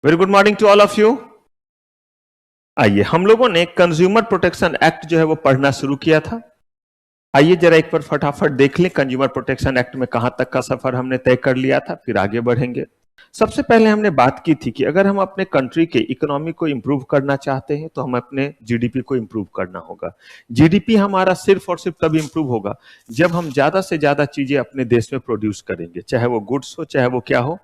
Very good morning to all of you. आइए, हम लोगों ने कंज्यूमर प्रोटेक्शन एक्ट जो है वो पढ़ना शुरू किया था। आइए जरा एक बार फटाफट देख लें कंज्यूमर प्रोटेक्शन एक्ट में कहां तक का सफर हमने तय कर लिया था, फिर आगे बढ़ेंगे। सबसे पहले हमने बात की थी कि अगर हम अपने कंट्री के इकोनॉमी को इंप्रूव करना चाहते हैं तो हम अपने जीडीपी को इंप्रूव करना होगा। जीडीपी हमारा सिर्फ और सिर्फ तब इंप्रूव होगा जब हम ज्यादा से ज्यादा चीजें अपने देश में प्रोड्यूस करेंगे, चाहे वो गुड्स हो, चाहे वो क्या हो,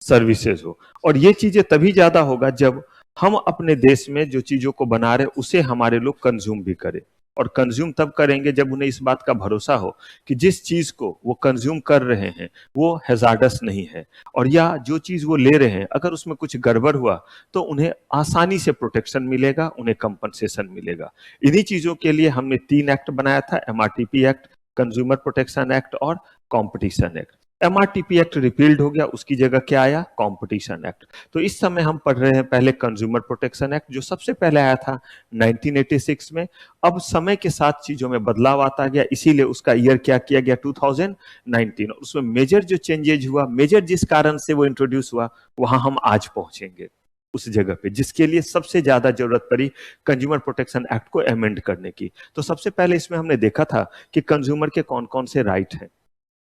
सर्विसेज हो। और ये चीजें तभी ज्यादा होगा जब हम अपने देश में जो चीजों को बना रहे उसे हमारे लोग कंज्यूम भी करें। और कंज्यूम तब करेंगे जब उन्हें इस बात का भरोसा हो कि जिस चीज को वो कंज्यूम कर रहे हैं वो हैजार्डस नहीं है, और या जो चीज वो ले रहे हैं अगर उसमें कुछ गड़बड़ हुआ तो उन्हें आसानी से प्रोटेक्शन मिलेगा, उन्हें कंपनसेशन मिलेगा। इन्हीं चीजों के लिए हमने 3 एक्ट बनाया था, MRTP act, consumer protection act और competition act. MRTP act repealed हो गया, उसकी जगह क्या आया, कॉम्पिटिशन एक्ट। तो इस समय हम पढ़ रहे हैं पहले कंज्यूमर प्रोटेक्शन एक्ट जो सबसे पहले आया था 1986 में। अब समय के साथ चीजों में बदलाव आता गया, इसीलिए उसका ईयर क्या किया गया, 2019। और उसमें मेजर जो चेंजेज हुआ, मेजर जिस कारण से वो इंट्रोड्यूस हुआ, वहां हम आज पहुंचेंगे उस जगह पे जिसके लिए सबसे ज्यादा जरूरत पड़ी कंज्यूमर प्रोटेक्शन एक्ट को अमेंड करने की। तो सबसे पहले इसमें हमने देखा था कि कंज्यूमर के कौन कौन से राइट हैं।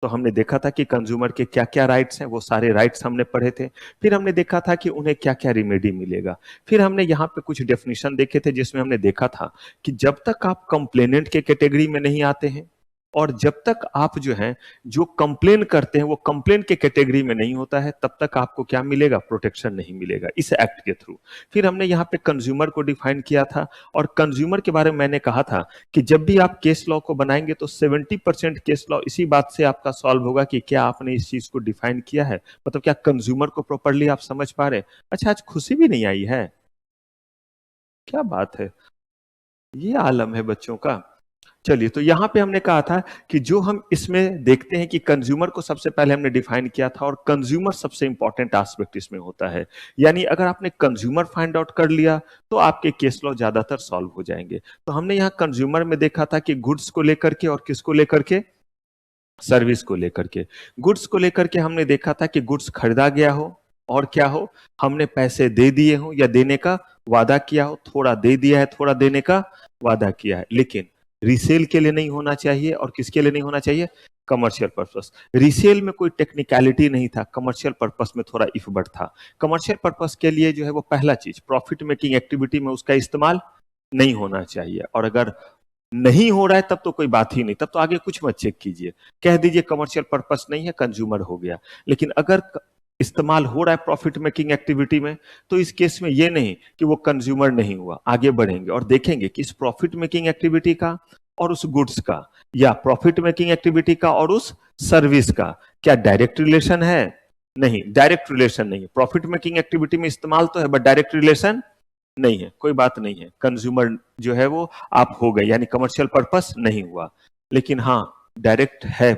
तो हमने देखा था कि कंज्यूमर के क्या क्या राइट्स हैं, वो सारे राइट्स हमने पढ़े थे। फिर हमने देखा था कि उन्हें क्या क्या रिमेडी मिलेगा। फिर हमने यहाँ पे कुछ डेफिनेशन देखे थे जिसमें हमने देखा था कि जब तक आप कंप्लेनेंट के कैटेगरी में नहीं आते हैं और जब तक आप जो हैं जो कंप्लेन करते हैं वो कंप्लेन के कैटेगरी में नहीं होता है, तब तक आपको क्या मिलेगा, प्रोटेक्शन नहीं मिलेगा इस एक्ट के थ्रू। फिर हमने यहाँ पे कंज्यूमर को डिफाइन किया था, और कंज्यूमर के बारे में मैंने कहा था कि जब भी आप केस लॉ को बनाएंगे तो 70% केस लॉ इसी बात से आपका सॉल्व होगा कि क्या आपने इस चीज को डिफाइन किया है, मतलब क्या कंज्यूमर को प्रॉपरली आप समझ पा रहे हैं। अच्छा, आज खुशी भी नहीं आई है, क्या बात है, ये आलम है बच्चों का। चलिए, तो यहां पे हमने कहा था कि जो हम इसमें देखते हैं कि कंज्यूमर को सबसे पहले हमने डिफाइन किया था, और कंज्यूमर सबसे इंपॉर्टेंट एस्पेक्ट इसमें होता है। यानी अगर आपने कंज्यूमर फाइंड आउट कर लिया तो आपके केस लॉ ज्यादातर सॉल्व हो जाएंगे। तो हमने यहाँ कंज्यूमर में देखा था कि गुड्स को लेकर के और किसको लेकर के, सर्विस को लेकर के। गुड्स को लेकर के हमने देखा था कि गुड्स खरीदा गया हो और क्या हो, हमने पैसे दे दिए हो या देने का वादा किया हो, थोड़ा दे दिया है, थोड़ा देने का वादा किया है, लेकिन रीसेल के लिए नहीं होना चाहिए। और किसके लिए नहीं होना चाहिए, कमर्शियल पर्पस। रीसेल में कोई टेक्निकलिटी नहीं था, कमर्शियल पर्पस में थोड़ा इफ बट था। कमर्शियल पर्पस के लिए जो है वो पहला चीज, प्रॉफिट मेकिंग एक्टिविटी में उसका इस्तेमाल नहीं होना चाहिए। और अगर नहीं हो रहा है तब तो कोई बात ही नहीं, तब तो आगे कुछ मत चेक कीजिए, कह दीजिए कमर्शियल पर्पस नहीं है, कंज्यूमर हो गया। लेकिन अगर इस्तेमाल हो रहा है प्रॉफिट मेकिंग एक्टिविटी में, तो इस केस में ये नहीं कि वो कंज्यूमर नहीं हुआ। आगे बढ़ेंगे और देखेंगे कि इस प्रॉफिट मेकिंग एक्टिविटी का और उस गुड्स का, या प्रॉफिट मेकिंग एक्टिविटी का और उस सर्विस का क्या डायरेक्ट रिलेशन है, नहीं, डायरेक्ट रिलेशन नहीं है। प्रॉफिट मेकिंग एक्टिविटी में इस्तेमाल तो है बट डायरेक्ट रिलेशन नहीं है, कोई बात नहीं है, कंज्यूमर जो है वो आप हो गए, यानी कमर्शियल पर्पस नहीं हुआ। लेकिन हाँ, डायरेक्ट है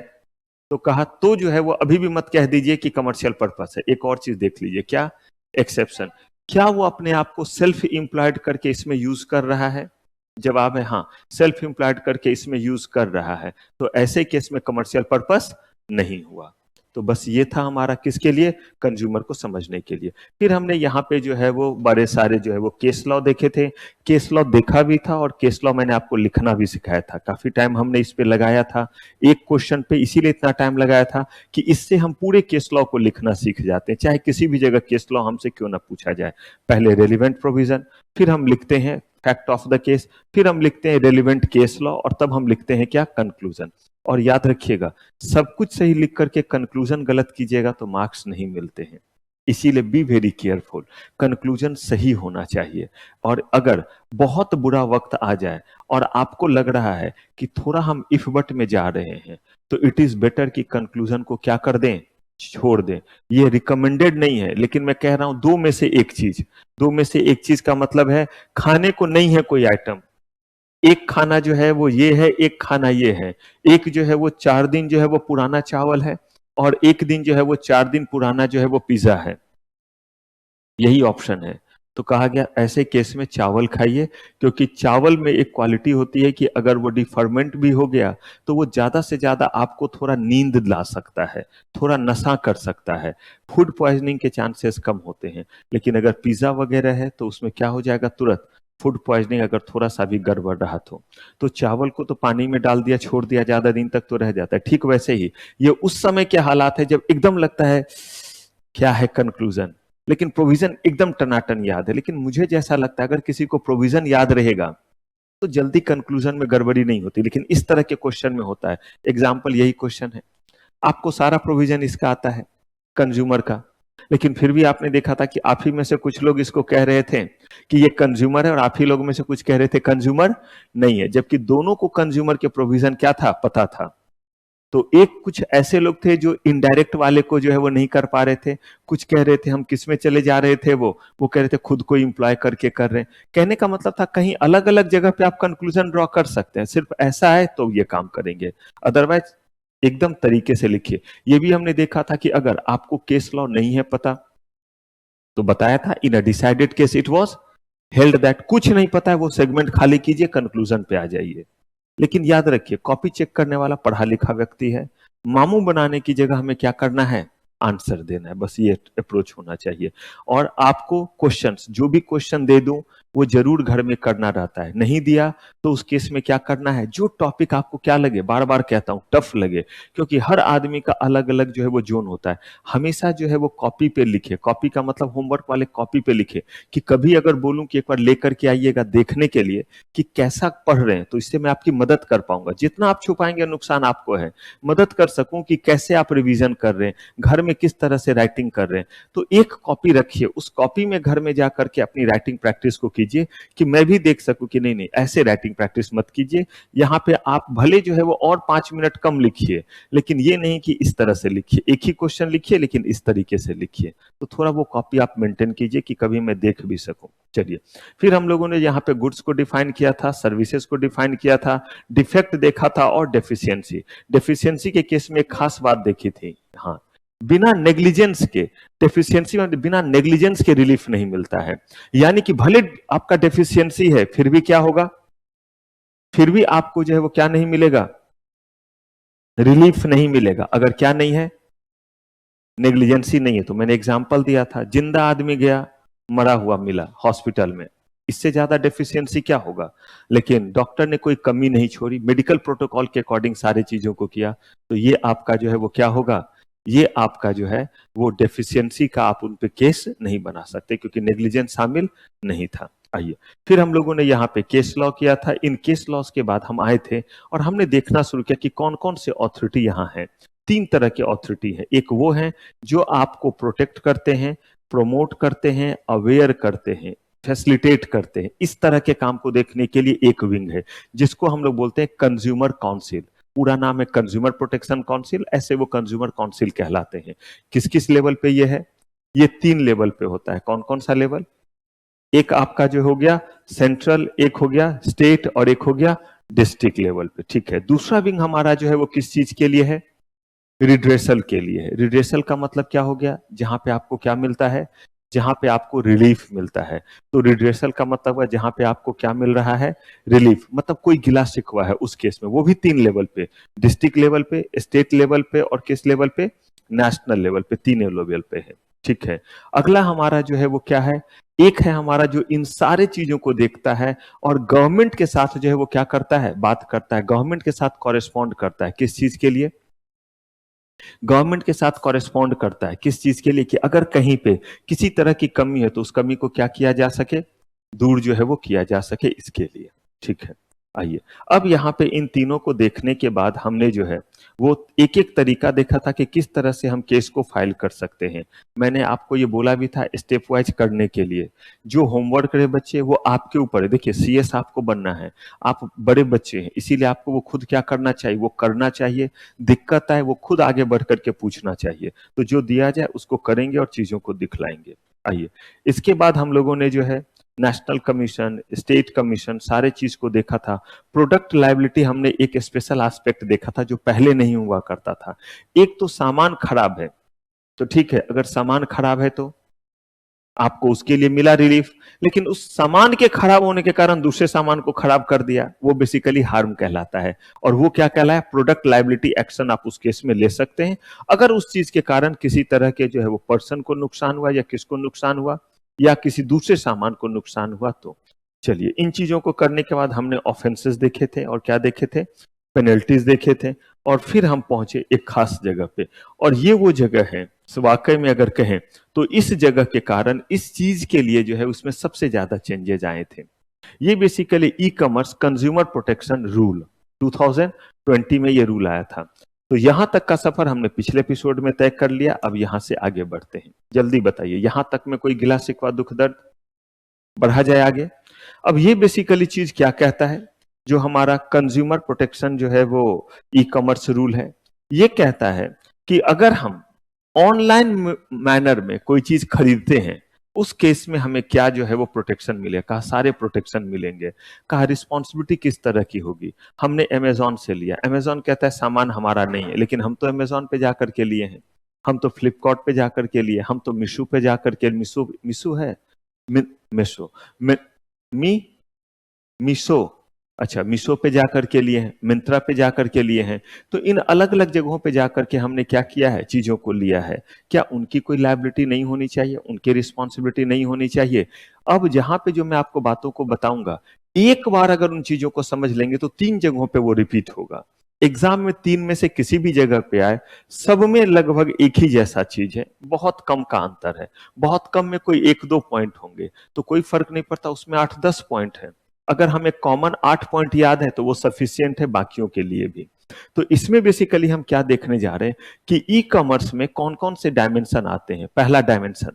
तो कहा तो जो है वो अभी भी मत कह दीजिए कि कमर्शियल पर्पस है। एक और चीज देख लीजिए, क्या एक्सेप्शन, क्या वो अपने आप को सेल्फ एम्प्लॉयड करके इसमें यूज कर रहा है। जवाब है हाँ, सेल्फ एम्प्लॉयड करके इसमें यूज कर रहा है, तो ऐसे केस में कमर्शियल पर्पस नहीं हुआ। तो बस ये था हमारा किसके लिए, कंज्यूमर को समझने के लिए। फिर हमने यहाँ पे जो है वो बड़े सारे जो है वो केस लॉ देखे थे, केस लॉ देखा भी था, और केस लॉ मैंने आपको लिखना भी सिखाया था। काफी टाइम हमने इस पे लगाया था, एक क्वेश्चन पे इसीलिए इतना टाइम लगाया था कि इससे हम पूरे केस लॉ को लिखना सीख जाते हैं, चाहे किसी भी जगह केस लॉ हमसे क्यों ना पूछा जाए। पहले रेलिवेंट प्रोविजन, फिर हम लिखते हैं फैक्ट ऑफ द केस, फिर हम लिखते हैं रेलिवेंट केस लॉ, और तब हम लिखते हैं क्या, कंक्लूजन। और याद रखिएगा, सब कुछ सही लिख करके कंक्लूजन गलत कीजिएगा तो मार्क्स नहीं मिलते हैं, इसीलिए बी वेरी केयरफुल, कंक्लूजन सही होना चाहिए। और अगर बहुत बुरा वक्त आ जाए और आपको लग रहा है कि थोड़ा हम इफ बट में जा रहे हैं, तो इट इज बेटर कि कंक्लूजन को क्या कर दें, छोड़ दें। ये रिकमेंडेड नहीं है, लेकिन मैं कह रहा हूं दो में से एक चीज, दो में से एक चीज का मतलब है खाने को नहीं है कोई आइटम, एक खाना जो है वो ये है, एक खाना ये है। एक जो है वो 4 दिन जो है वो पुराना चावल है, और एक दिन जो है वो 4 दिन पुराना जो है वो पिज्जा है, यही ऑप्शन है। तो कहा गया ऐसे केस में चावल खाइए, क्योंकि चावल में एक क्वालिटी होती है कि अगर वो डिफर्मेंट भी हो गया तो वो ज्यादा से ज्यादा आपको थोड़ा नींद ला सकता है, थोड़ा नशा कर सकता है, फूड पॉइजनिंग के चांसेस कम होते हैं। लेकिन अगर पिज्जा वगैरह है तो उसमें क्या हो जाएगा, तुरंत फूड पॉइजनिंग अगर थोड़ा सा भी गड़बड़ रहा तो चावल को तो पानी में डाल दिया, छोड़ दिया, ज्यादा दिन तक तो रह जाता है। ठीक वैसे ही ये उस समय के हालात है जब एकदम लगता है क्या है कंक्लूजन, लेकिन प्रोविजन एकदम टनाटन याद है। लेकिन मुझे जैसा लगता है अगर किसी को प्रोविजन याद रहेगा तो जल्दी कंक्लूजन में गड़बड़ी नहीं होती, लेकिन इस तरह के क्वेश्चन में होता है। एग्जाम्पल यही क्वेश्चन है, आपको सारा प्रोविजन इसका आता है कंज्यूमर का, लेकिन फिर भी आपने देखा था कि आप ही में से कुछ लोग इसको कह रहे थे कि ये कंज्यूमर है और आप ही लोग में से कुछ कह रहे थे कंज्यूमर नहीं है, जबकि दोनों को कंज्यूमर के प्रोविजन क्या था पता था। तो एक कुछ ऐसे लोग थे जो इनडायरेक्ट वाले को जो है वो नहीं कर पा रहे थे, कुछ कह रहे थे हम किस में चले जा रहे थे, वो कह रहे थे खुद को इंप्लॉय करके कर रहे हैं। कहने का मतलब था कहीं अलग अलग जगह पे आप कंक्लूजन ड्रॉ कर सकते हैं, सिर्फ ऐसा है तो ये काम करेंगे, अदरवाइज एकदम तरीके से लिखिए। ये भी हमने देखा था कि अगर आपको केस लॉ नहीं है पता तो बताया था in a decided case it was held that, कुछ नहीं पता है वो सेगमेंट खाली कीजिए, कंक्लूजन पे आ जाइए। लेकिन याद रखिए कॉपी चेक करने वाला पढ़ा लिखा व्यक्ति है, मामू बनाने की जगह हमें क्या करना है, आंसर देना है, बस ये अप्रोच होना चाहिए। और आपको क्वेश्चंस जो भी क्वेश्चन दे दूं वो जरूर घर में करना रहता है, नहीं दिया तो उस केस में क्या करना है, जो टॉपिक आपको क्या लगे, बार बार कहता हूं टफ लगे, क्योंकि हर आदमी का अलग अलग जो है वो जोन होता है, हमेशा जो है वो कॉपी पे लिखे, कॉपी का मतलब होमवर्क वाले कॉपी पे लिखे, कि कभी अगर बोलूं कि एक बार लेकर के आइएगा देखने के लिए कि कैसा पढ़ रहे हैं तो इससे मैं आपकी मदद कर पाऊंगा। जितना आप छुपाएंगे नुकसान आपको है, मदद कर सकूं कि कैसे आप रिवीजन कर रहे हैं, घर में किस तरह से राइटिंग कर रहे हैं। तो एक कॉपी रखिए, उस कॉपी में घर में जाकर के अपनी राइटिंग प्रैक्टिस को कीजिए, कि मैं भी देख सकूं कि नहीं नहीं ऐसे राइटिंग प्रैक्टिस मत कीजिए, यहाँ पे आप भले जो है वो और 5 मिनट कम लिखिए, लेकिन ये नहीं कि इस तरह से लिखिए, एक ही क्वेश्चन लिखिए लेकिन इस तरीके से लिखिए। तो थोड़ा वो कॉपी आप मेंटेन कीजिए कि कभी मैं देख भी सकूं। चलिए, फिर हम लोगों ने यहाँ पे गुड्स को डिफाइन किया था, सर्विसेज को डिफाइन किया था, डिफेक्ट देखा था और डेफिशिएंसी। डेफिशिएंसी के केस में एक खास बात देखी थी, हाँ, बिना नेग्लिजेंस के, डेफिशिएंसी में बिना नेग्लिजेंस के रिलीफ नहीं मिलता है। यानी कि भले आपका डेफिशिएंसी है फिर भी क्या होगा, फिर भी आपको जो है वो क्या नहीं मिलेगा, रिलीफ नहीं मिलेगा। अगर क्या नहीं है, नेग्लिजेंसी नहीं है। तो मैंने एग्जांपल दिया था, जिंदा आदमी गया मरा हुआ मिला हॉस्पिटल में, इससे ज्यादा डेफिशिएंसी क्या होगा। लेकिन डॉक्टर ने कोई कमी नहीं छोड़ी, मेडिकल प्रोटोकॉल के अकॉर्डिंग सारी चीजों को किया, तो ये आपका जो है वो क्या होगा, ये आपका जो है वो डेफिशिएंसी का आप उन पे केस नहीं बना सकते, क्योंकि नेग्लिजेंस शामिल नहीं था। आइए, फिर हम लोगों ने यहाँ पे केस लॉ किया था। इन केस लॉस के बाद हम आए थे और हमने देखना शुरू किया कि कौन कौन से ऑथोरिटी यहाँ है। 3 तरह के ऑथोरिटी है, एक वो है जो आपको प्रोटेक्ट करते हैं, प्रोमोट करते हैं, अवेयर करते हैं, फैसिलिटेट करते हैं। इस तरह के काम को देखने के लिए एक विंग है जिसको हम लोग बोलते हैं कंज्यूमर काउंसिल। पूरा नाम है कंज्यूमर प्रोटेक्शन काउंसिल, ऐसे वो कंज्यूमर काउंसिल कहलाते हैं। किस किस लेवल पे ये है, ये 3 लेवल पे होता है। कौन कौन सा लेवल, एक आपका जो हो गया सेंट्रल, एक हो गया स्टेट और एक हो गया डिस्ट्रिक्ट लेवल पे, ठीक है। दूसरा विंग हमारा जो है वो किस चीज के लिए है, रिड्रेसल के लिए है। रिड्रेसल का मतलब क्या हो गया, जहां पे आपको क्या मिलता है, जहां पे आपको रिलीफ मिलता है। तो रिड्रेसल का मतलब है जहां पे आपको क्या मिल रहा है, रिलीफ, मतलब कोई गिला शिकवा है उस केस में, वो भी 3 लेवल पे, डिस्ट्रिक्ट लेवल पे, स्टेट लेवल पे और किस लेवल पे, नेशनल लेवल पे, 3 लेवल पे है, ठीक है। अगला हमारा जो है वो क्या है, एक है हमारा जो इन सारे चीजों को देखता है और गवर्नमेंट के साथ जो है वो क्या करता है, बात करता है, गवर्नमेंट के साथ कॉरेस्पॉन्ड करता है। किस चीज के लिए, गवर्नमेंट के साथ कॉरेस्पॉन्ड करता है, किस चीज के लिए, कि अगर कहीं पे किसी तरह की कमी है तो उस कमी को क्या किया जा सके, दूर जो है वो किया जा सके, इसके लिए, ठीक है। आइए, अब यहाँ पे इन तीनों को देखने के बाद हमने जो है वो एक एक तरीका देखा था कि किस तरह से हम केस को फाइल कर सकते हैं। मैंने आपको ये बोला भी था स्टेप वाइज करने के लिए। जो होमवर्क रहे बच्चे वो आपके ऊपर है, देखिए सीएस आपको बनना है, आप बड़े बच्चे हैं, इसीलिए आपको वो खुद क्या करना चाहिए, वो करना चाहिए। दिक्कत आए वो खुद आगे बढ़ करके पूछना चाहिए, तो जो दिया जाए उसको करेंगे और चीजों को दिखलाएंगे। आइए, इसके बाद हम लोगों ने जो है नेशनल कमीशन, स्टेट कमीशन, सारे चीज को देखा था। प्रोडक्ट लायबिलिटी हमने एक स्पेशल एस्पेक्ट देखा था जो पहले नहीं हुआ करता था। एक तो सामान खराब है, तो ठीक है, अगर सामान खराब है तो आपको उसके लिए मिला रिलीफ, लेकिन उस सामान के खराब होने के कारण दूसरे सामान को खराब कर दिया, वो बेसिकली हार्म कहलाता है। और वो क्या कहलाया? प्रोडक्ट लायबिलिटी एक्शन आप उस केस में ले सकते हैं अगर उस चीज के कारण किसी तरह के जो है वो पर्सन को नुकसान हुआ, या किसको नुकसान हुआ, या किसी दूसरे सामान को नुकसान हुआ। तो चलिए, इन चीजों को करने के बाद हमने ऑफेंसेस देखे थे, और क्या देखे थे? पेनल्टीज देखे थे। और फिर हम पहुंचे एक खास जगह पे, और ये वो जगह है, वाकई में अगर कहें तो इस जगह के कारण इस चीज के लिए जो है उसमें सबसे ज्यादा चेंजेस आए थे। ये basically e commerce consumer protection rule 2020 में ये रूल आया था। तो यहां तक का सफर हमने पिछले एपिसोड में तय कर लिया। अब यहां से आगे बढ़ते हैं। जल्दी बताइए, यहां तक में कोई गिला शिकवा दुख दर्द? बढ़ा जाए आगे। अब ये बेसिकली चीज क्या कहता है? जो हमारा कंज्यूमर प्रोटेक्शन जो है वो ई कॉमर्स रूल है, ये कहता है कि अगर हम ऑनलाइन मैनर में कोई चीज खरीदते हैं, उस केस में हमें क्या जो है वो प्रोटेक्शन मिलेगा? कहा सारे प्रोटेक्शन मिलेंगे। कहा रिस्पॉन्सिबिलिटी किस तरह की होगी? हमने अमेजॉन से लिया, अमेजॉन कहता है सामान हमारा नहीं है, लेकिन हम तो अमेजॉन पे जाकर के लिए हैं, हम तो फ्लिपकार्ट पे जाकर के लिए, हम तो मीशो पे जाकर के, मीशो मीशो है, मीशो मी मीशो, अच्छा मीशो पे जाकर के लिए हैं, मिंत्रा पे जाकर के लिए हैं। तो इन अलग अलग जगहों पे जाकर के हमने क्या किया है? चीजों को लिया है। क्या उनकी कोई लायबिलिटी नहीं होनी चाहिए? उनकी रिस्पॉन्सिबिलिटी नहीं होनी चाहिए? अब जहां पे जो मैं आपको बातों को बताऊंगा, एक बार अगर उन चीजों को समझ लेंगे तो 3 जगहों पे वो रिपीट होगा। एग्जाम में 3 में से किसी भी जगह पे आए, सब में लगभग एक ही जैसा चीज है, बहुत कम का अंतर है। बहुत कम में कोई 1-2 पॉइंट होंगे, तो कोई फर्क नहीं पड़ता, उसमें 8-10 पॉइंट है। अगर हमें कॉमन 8 पॉइंट याद है तो वो सफिशियंट है बाकियों के लिए भी। तो इसमें बेसिकली हम क्या देखने जा रहे हैं कि ई कॉमर्स में कौन कौन से डायमेंशन आते हैं। पहला डायमेंशन,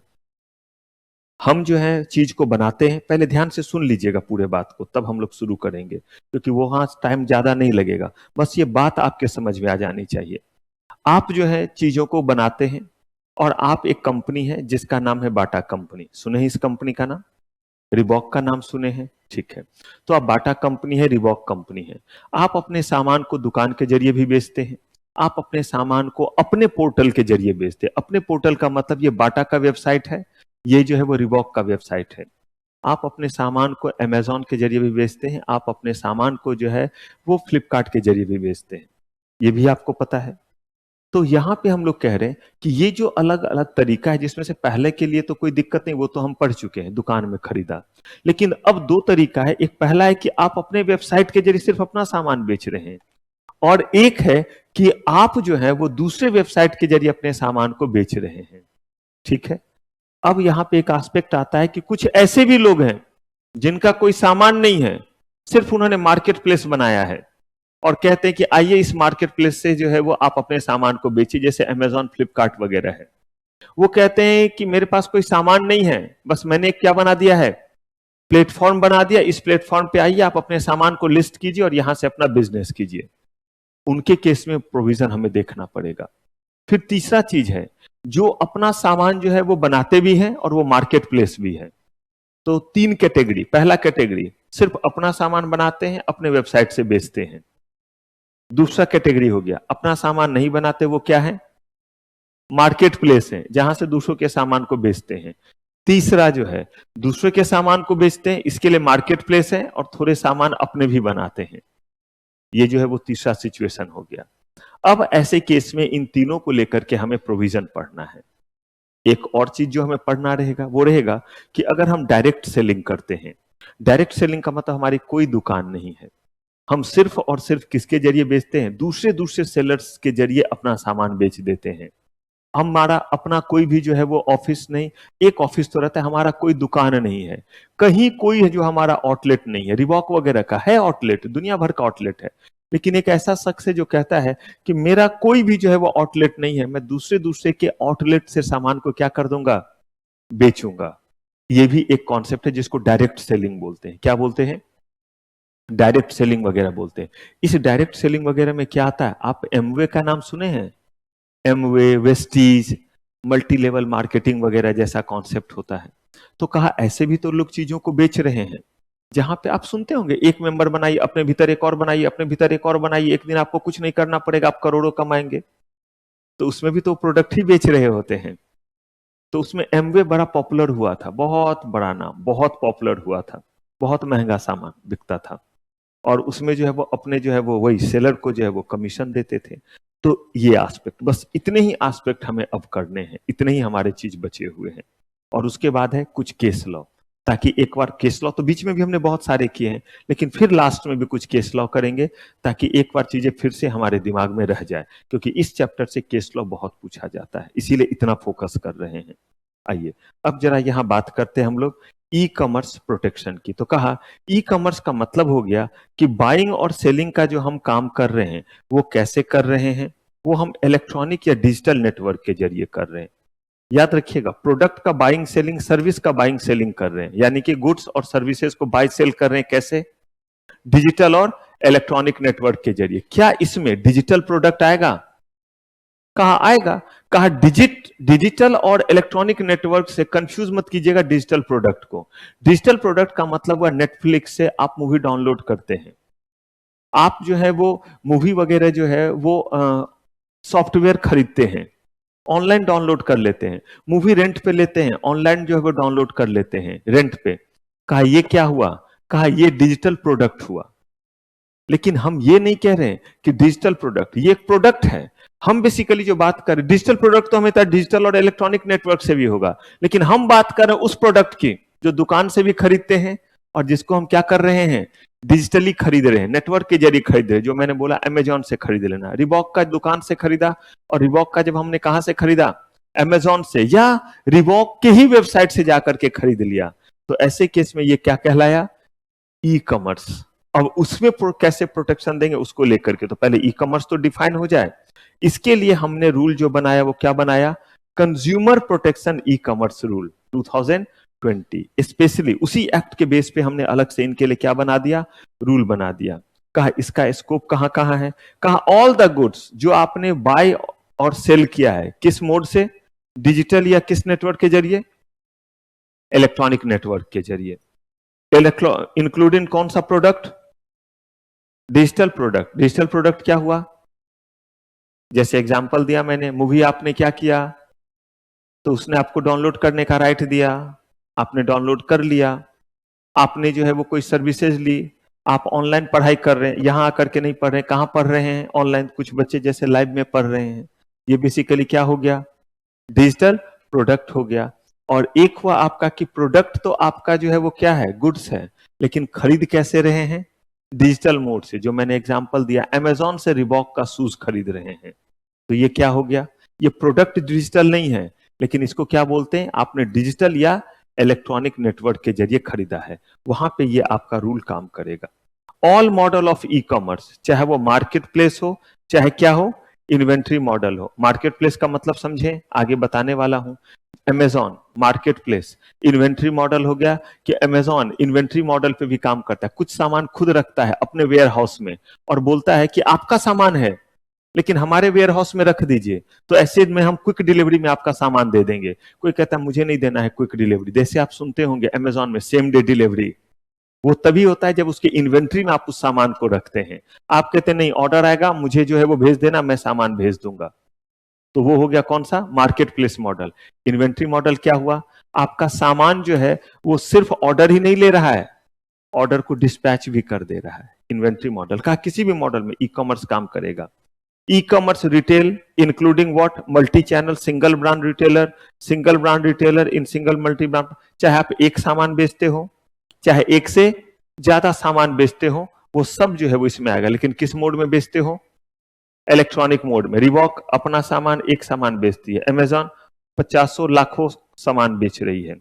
हम जो है चीज को बनाते हैं। पहले ध्यान से सुन लीजिएगा पूरे बात को, तब हम लोग शुरू करेंगे, क्योंकि वो वहां टाइम ज्यादा नहीं लगेगा। बस ये बात आपके समझ में आ जानी चाहिए। आप जो है चीजों को बनाते हैं, और आप एक कंपनी है जिसका नाम है बाटा कंपनी। सुने हैं इस कंपनी का नाम? रिबॉक का नाम सुने हैं? ठीक है। तो आप बाटा कंपनी है, रिबॉक कंपनी है। आप अपने सामान को दुकान के जरिए भी बेचते हैं, आप अपने सामान को अपने पोर्टल के जरिए बेचते हैं। अपने पोर्टल का मतलब ये बाटा का वेबसाइट है, ये जो है वो रिबॉक का वेबसाइट है। आप अपने सामान को अमेजॉन के जरिए भी बेचते हैं, आप अपने सामान को जो है वो फ्लिपकार्ट के जरिए भी बेचते हैं, ये भी आपको पता है। तो यहां पे हम लोग कह रहे हैं कि ये जो अलग अलग तरीका है, जिसमें से पहले के लिए तो कोई दिक्कत नहीं, वो तो हम पढ़ चुके हैं, दुकान में खरीदा। लेकिन अब 2 तरीका है। एक पहला है कि आप अपने वेबसाइट के जरिए सिर्फ अपना सामान बेच रहे हैं, और एक है कि आप जो है वो दूसरे वेबसाइट के जरिए अपने सामान को बेच रहे हैं। ठीक है। अब यहां पे एक एस्पेक्ट आता है कि कुछ ऐसे भी लोग हैं जिनका कोई सामान नहीं है, सिर्फ उन्होंने मार्केट प्लेस बनाया है, और कहते हैं कि आइए इस मार्केट प्लेस से जो है वो आप अपने सामान को बेचिए, जैसे अमेजॉन, फ्लिपकार्ट वगैरह है। वो कहते हैं कि मेरे पास कोई सामान नहीं है, बस मैंने क्या बना दिया है? प्लेटफॉर्म बना दिया। इस प्लेटफॉर्म पे आइए, आप अपने सामान को लिस्ट कीजिए और यहां से अपना बिजनेस कीजिए। उनके केस में प्रोविजन हमें देखना पड़ेगा। फिर तीसरा चीज है, जो अपना सामान जो है वो बनाते भी हैं और वो मार्केट प्लेस भी है। तो 3 कैटेगरी। पहला कैटेगरी, सिर्फ अपना सामान बनाते हैं, अपने वेबसाइट से बेचते हैं। दूसरा कैटेगरी हो गया, अपना सामान नहीं बनाते, वो क्या है? मार्केट प्लेस है, जहां से दूसरों के सामान को बेचते हैं। तीसरा जो है, दूसरे के सामान को बेचते हैं, इसके लिए मार्केट प्लेस है, और थोड़े सामान अपने भी बनाते हैं। ये जो है वो तीसरा सिचुएशन हो गया। अब ऐसे केस में इन तीनों को लेकर के हमें प्रोविजन पढ़ना है। एक और चीज जो हमें पढ़ना रहेगा वो रहेगा कि अगर हम डायरेक्ट सेलिंग करते हैं, डायरेक्ट सेलिंग का मतलब हमारी कोई दुकान नहीं है, हम सिर्फ और सिर्फ किसके जरिए बेचते हैं? दूसरे दूसरे सेलर्स के जरिए अपना सामान बेच देते हैं। हमारा अपना कोई भी जो है वो ऑफिस नहीं, एक ऑफिस तो रहता है, हमारा कोई दुकान नहीं है, कहीं कोई है जो हमारा आउटलेट नहीं है। रिबॉक वगैरह का है आउटलेट, दुनिया भर का आउटलेट है, लेकिन एक ऐसा शख्स है जो कहता है कि मेरा कोई भी जो है वो आउटलेट नहीं है, मैं दूसरे दूसरे के आउटलेट से सामान को क्या कर दूंगा? बेचूंगा। ये भी एक कॉन्सेप्ट है जिसको डायरेक्ट सेलिंग बोलते हैं। क्या बोलते हैं? डायरेक्ट सेलिंग वगैरह बोलते हैं। इस डायरेक्ट सेलिंग वगैरह में क्या आता है? आप एमवे का नाम सुने हैं? Amway, Vestige, multi level marketing वगैरह जैसा कॉन्सेप्ट होता है। तो कहा ऐसे भी तो लोग चीजों को बेच रहे हैं, जहां पे आप सुनते होंगे एक मेंबर बनाइए, अपने भीतर एक और बनाइए, अपने भीतर एक और बनाइए, एक दिन आपको कुछ नहीं करना पड़ेगा, आप करोड़ों कमाएंगे। तो उसमें भी तो प्रोडक्ट ही बेच रहे होते हैं। तो उसमें एमवे बड़ा पॉपुलर हुआ था, बहुत बड़ा नाम, बहुत पॉपुलर हुआ था, बहुत महंगा सामान बिकता था, और उसमें जो है वो अपने जो है वो वही सेलर को जो है वो कमीशन देते थे। तो ये एस्पेक्ट, बस इतने ही एस्पेक्ट हमें अब करने हैं, इतने ही हमारे चीज बचे हुए हैं। और उसके बाद है कुछ केस लॉ, ताकि एक बार केस लॉ तो बीच में भी हमने बहुत सारे किए हैं, लेकिन फिर लास्ट में भी कुछ केस लॉ करेंगे, ताकि एक बार चीजें फिर से हमारे दिमाग में रह जाए, क्योंकि इस चैप्टर से केस लॉ बहुत पूछा जाता है, इसीलिए इतना फोकस कर रहे हैं। आइए अब जरा यहां बात करते हैं हम लोग ई कॉमर्स प्रोटेक्शन की। तो कहा ई कॉमर्स का मतलब हो गया कि बाइंग और सेलिंग का जो हम काम कर रहे हैं वो कैसे कर रहे हैं, वो हम इलेक्ट्रॉनिक या डिजिटल नेटवर्क के जरिए कर रहे हैं। याद रखिएगा, प्रोडक्ट का बाइंग सेलिंग, सर्विस का बाइंग सेलिंग कर रहे हैं, यानी कि गुड्स और सर्विसेज को बाय सेल कर रहे हैं, कैसे? डिजिटल और इलेक्ट्रॉनिक नेटवर्क के जरिए। क्या इसमें डिजिटल प्रोडक्ट आएगा? कहा आएगा, कहा डिजिटल और इलेक्ट्रॉनिक नेटवर्क से कंफ्यूज मत कीजिएगा डिजिटल प्रोडक्ट को। डिजिटल प्रोडक्ट का मतलब हुआ नेटफ्लिक्स से आप मूवी डाउनलोड करते हैं, आप जो है वो मूवी वगैरह जो है वो सॉफ्टवेयर खरीदते हैं, ऑनलाइन डाउनलोड कर लेते हैं, मूवी रेंट पे लेते हैं, ऑनलाइन जो है वो डाउनलोड कर लेते हैं रेंट पे। कहा ये क्या हुआ? कहा ये डिजिटल प्रोडक्ट हुआ। लेकिन हम ये नहीं कह रहे हैं कि डिजिटल प्रोडक्ट, ये एक प्रोडक्ट है। हम बेसिकली जो बात कर रहे हैं, डिजिटल प्रोडक्ट तो हमें डिजिटल और इलेक्ट्रॉनिक नेटवर्क से भी होगा, लेकिन हम बात कर रहे हैं उस प्रोडक्ट की जो दुकान से भी खरीदते हैं और जिसको हम क्या कर रहे हैं, डिजिटली खरीद रहे हैं, नेटवर्क के जरिए खरीद रहे हैं। जो मैंने बोला अमेजॉन से खरीद लेना, रिबॉक का दुकान से खरीदा, और रिबॉक का जब हमने कहां से खरीदा, अमेजॉन से, या रिबॉक के ही वेबसाइट से जाकर के खरीद लिया, तो ऐसे केस में ये क्या कहलाया, ई कॉमर्स। अब उसमें कैसे प्रोटेक्शन देंगे उसको लेकर के, तो पहले ई कॉमर्स तो डिफाइन हो जाए। इसके लिए हमने रूल जो बनाया वो क्या बनाया, consumer protection e commerce rule 2020। Specially उसी एक्ट के बेस पे हमने अलग से इनके लिए क्या बना दिया, रूल बना दिया। कहा इसका स्कोप कहां कहां है, कहा ऑल द गुड्स जो आपने बाय और सेल किया है, किस मोड से, डिजिटल या किस नेटवर्क के जरिए, इलेक्ट्रॉनिक नेटवर्क के जरिए, इंक्लूडिंग कौन सा product, digital product. Digital product क्या हुआ, जैसे एग्जांपल दिया मैंने, मूवी आपने क्या किया, तो उसने आपको डाउनलोड करने का राइट दिया, आपने डाउनलोड कर लिया। आपने जो है वो कोई सर्विसेज ली, आप ऑनलाइन पढ़ाई कर रहे हैं, यहां आकर के नहीं पढ़ रहे हैं, कहां पढ़ रहे हैं, ऑनलाइन। कुछ बच्चे जैसे लाइव में पढ़ रहे हैं, ये बेसिकली क्या हो गया, डिजिटल प्रोडक्ट हो गया। और एक हुआ आपका कि प्रोडक्ट तो आपका जो है वो क्या है, गुड्स है, लेकिन खरीद कैसे रहे हैं, डिजिटल मोड से। जो मैंने एग्जांपल दिया, अमेजॉन से रिबॉक का शूज खरीद रहे हैं, तो ये क्या हो गया, ये प्रोडक्ट डिजिटल नहीं है, लेकिन इसको क्या बोलते हैं, आपने डिजिटल या इलेक्ट्रॉनिक नेटवर्क के जरिए खरीदा है, वहां पे ये आपका रूल काम करेगा। All model of e commerce, चाहे वो मार्केट प्लेस हो, चाहे क्या हो, इन्वेंट्री मॉडल हो। मार्केट प्लेस का मतलब समझे, आगे बताने वाला हूं। Amazon market place, inventory model हो गया कि अमेजॉन इन्वेंट्री मॉडल पे भी काम करता है, कुछ सामान खुद रखता है अपने वेयर हाउस में और बोलता है कि आपका सामान है लेकिन हमारे वेयर हाउस में रख दीजिए, तो ऐसे में हम क्विक डिलीवरी में आपका सामान दे देंगे। कोई कहता है मुझे नहीं देना है क्विक डिलीवरी, जैसे आप सुनते होंगे अमेजॉन में सेम डे डिलीवरी, वो तभी होता है जब उसके इन्वेंट्री में आप उस सामान को रखते हैं। आप कहते हैं नहीं, ऑर्डर आएगा, मुझे जो है वो भेज देना, मैं सामान भेज दूंगा, तो वो हो गया कौन सा, market place model. Inventory model क्या हुआ, आपका सामान जो है वो सिर्फ ऑर्डर ही नहीं ले रहा है, ऑर्डर को डिस्पैच भी कर दे रहा है। इन्वेंट्री मॉडल का किसी भी मॉडल में ई कॉमर्स काम करेगा। E commerce retail including what, multi channel, single brand retailer in single multi brand, चाहे आप एक सामान बेचते हो, चाहे एक से ज्यादा सामान बेचते हो, वो सब जो है वो इसमें आएगा। लेकिन किस मोड में बेचते हो, इलेक्ट्रॉनिक मोड में। रिबॉक अपना सामान एक सामान बेचती है, अमेजॉन 50 लाखों सामान बेच रही है।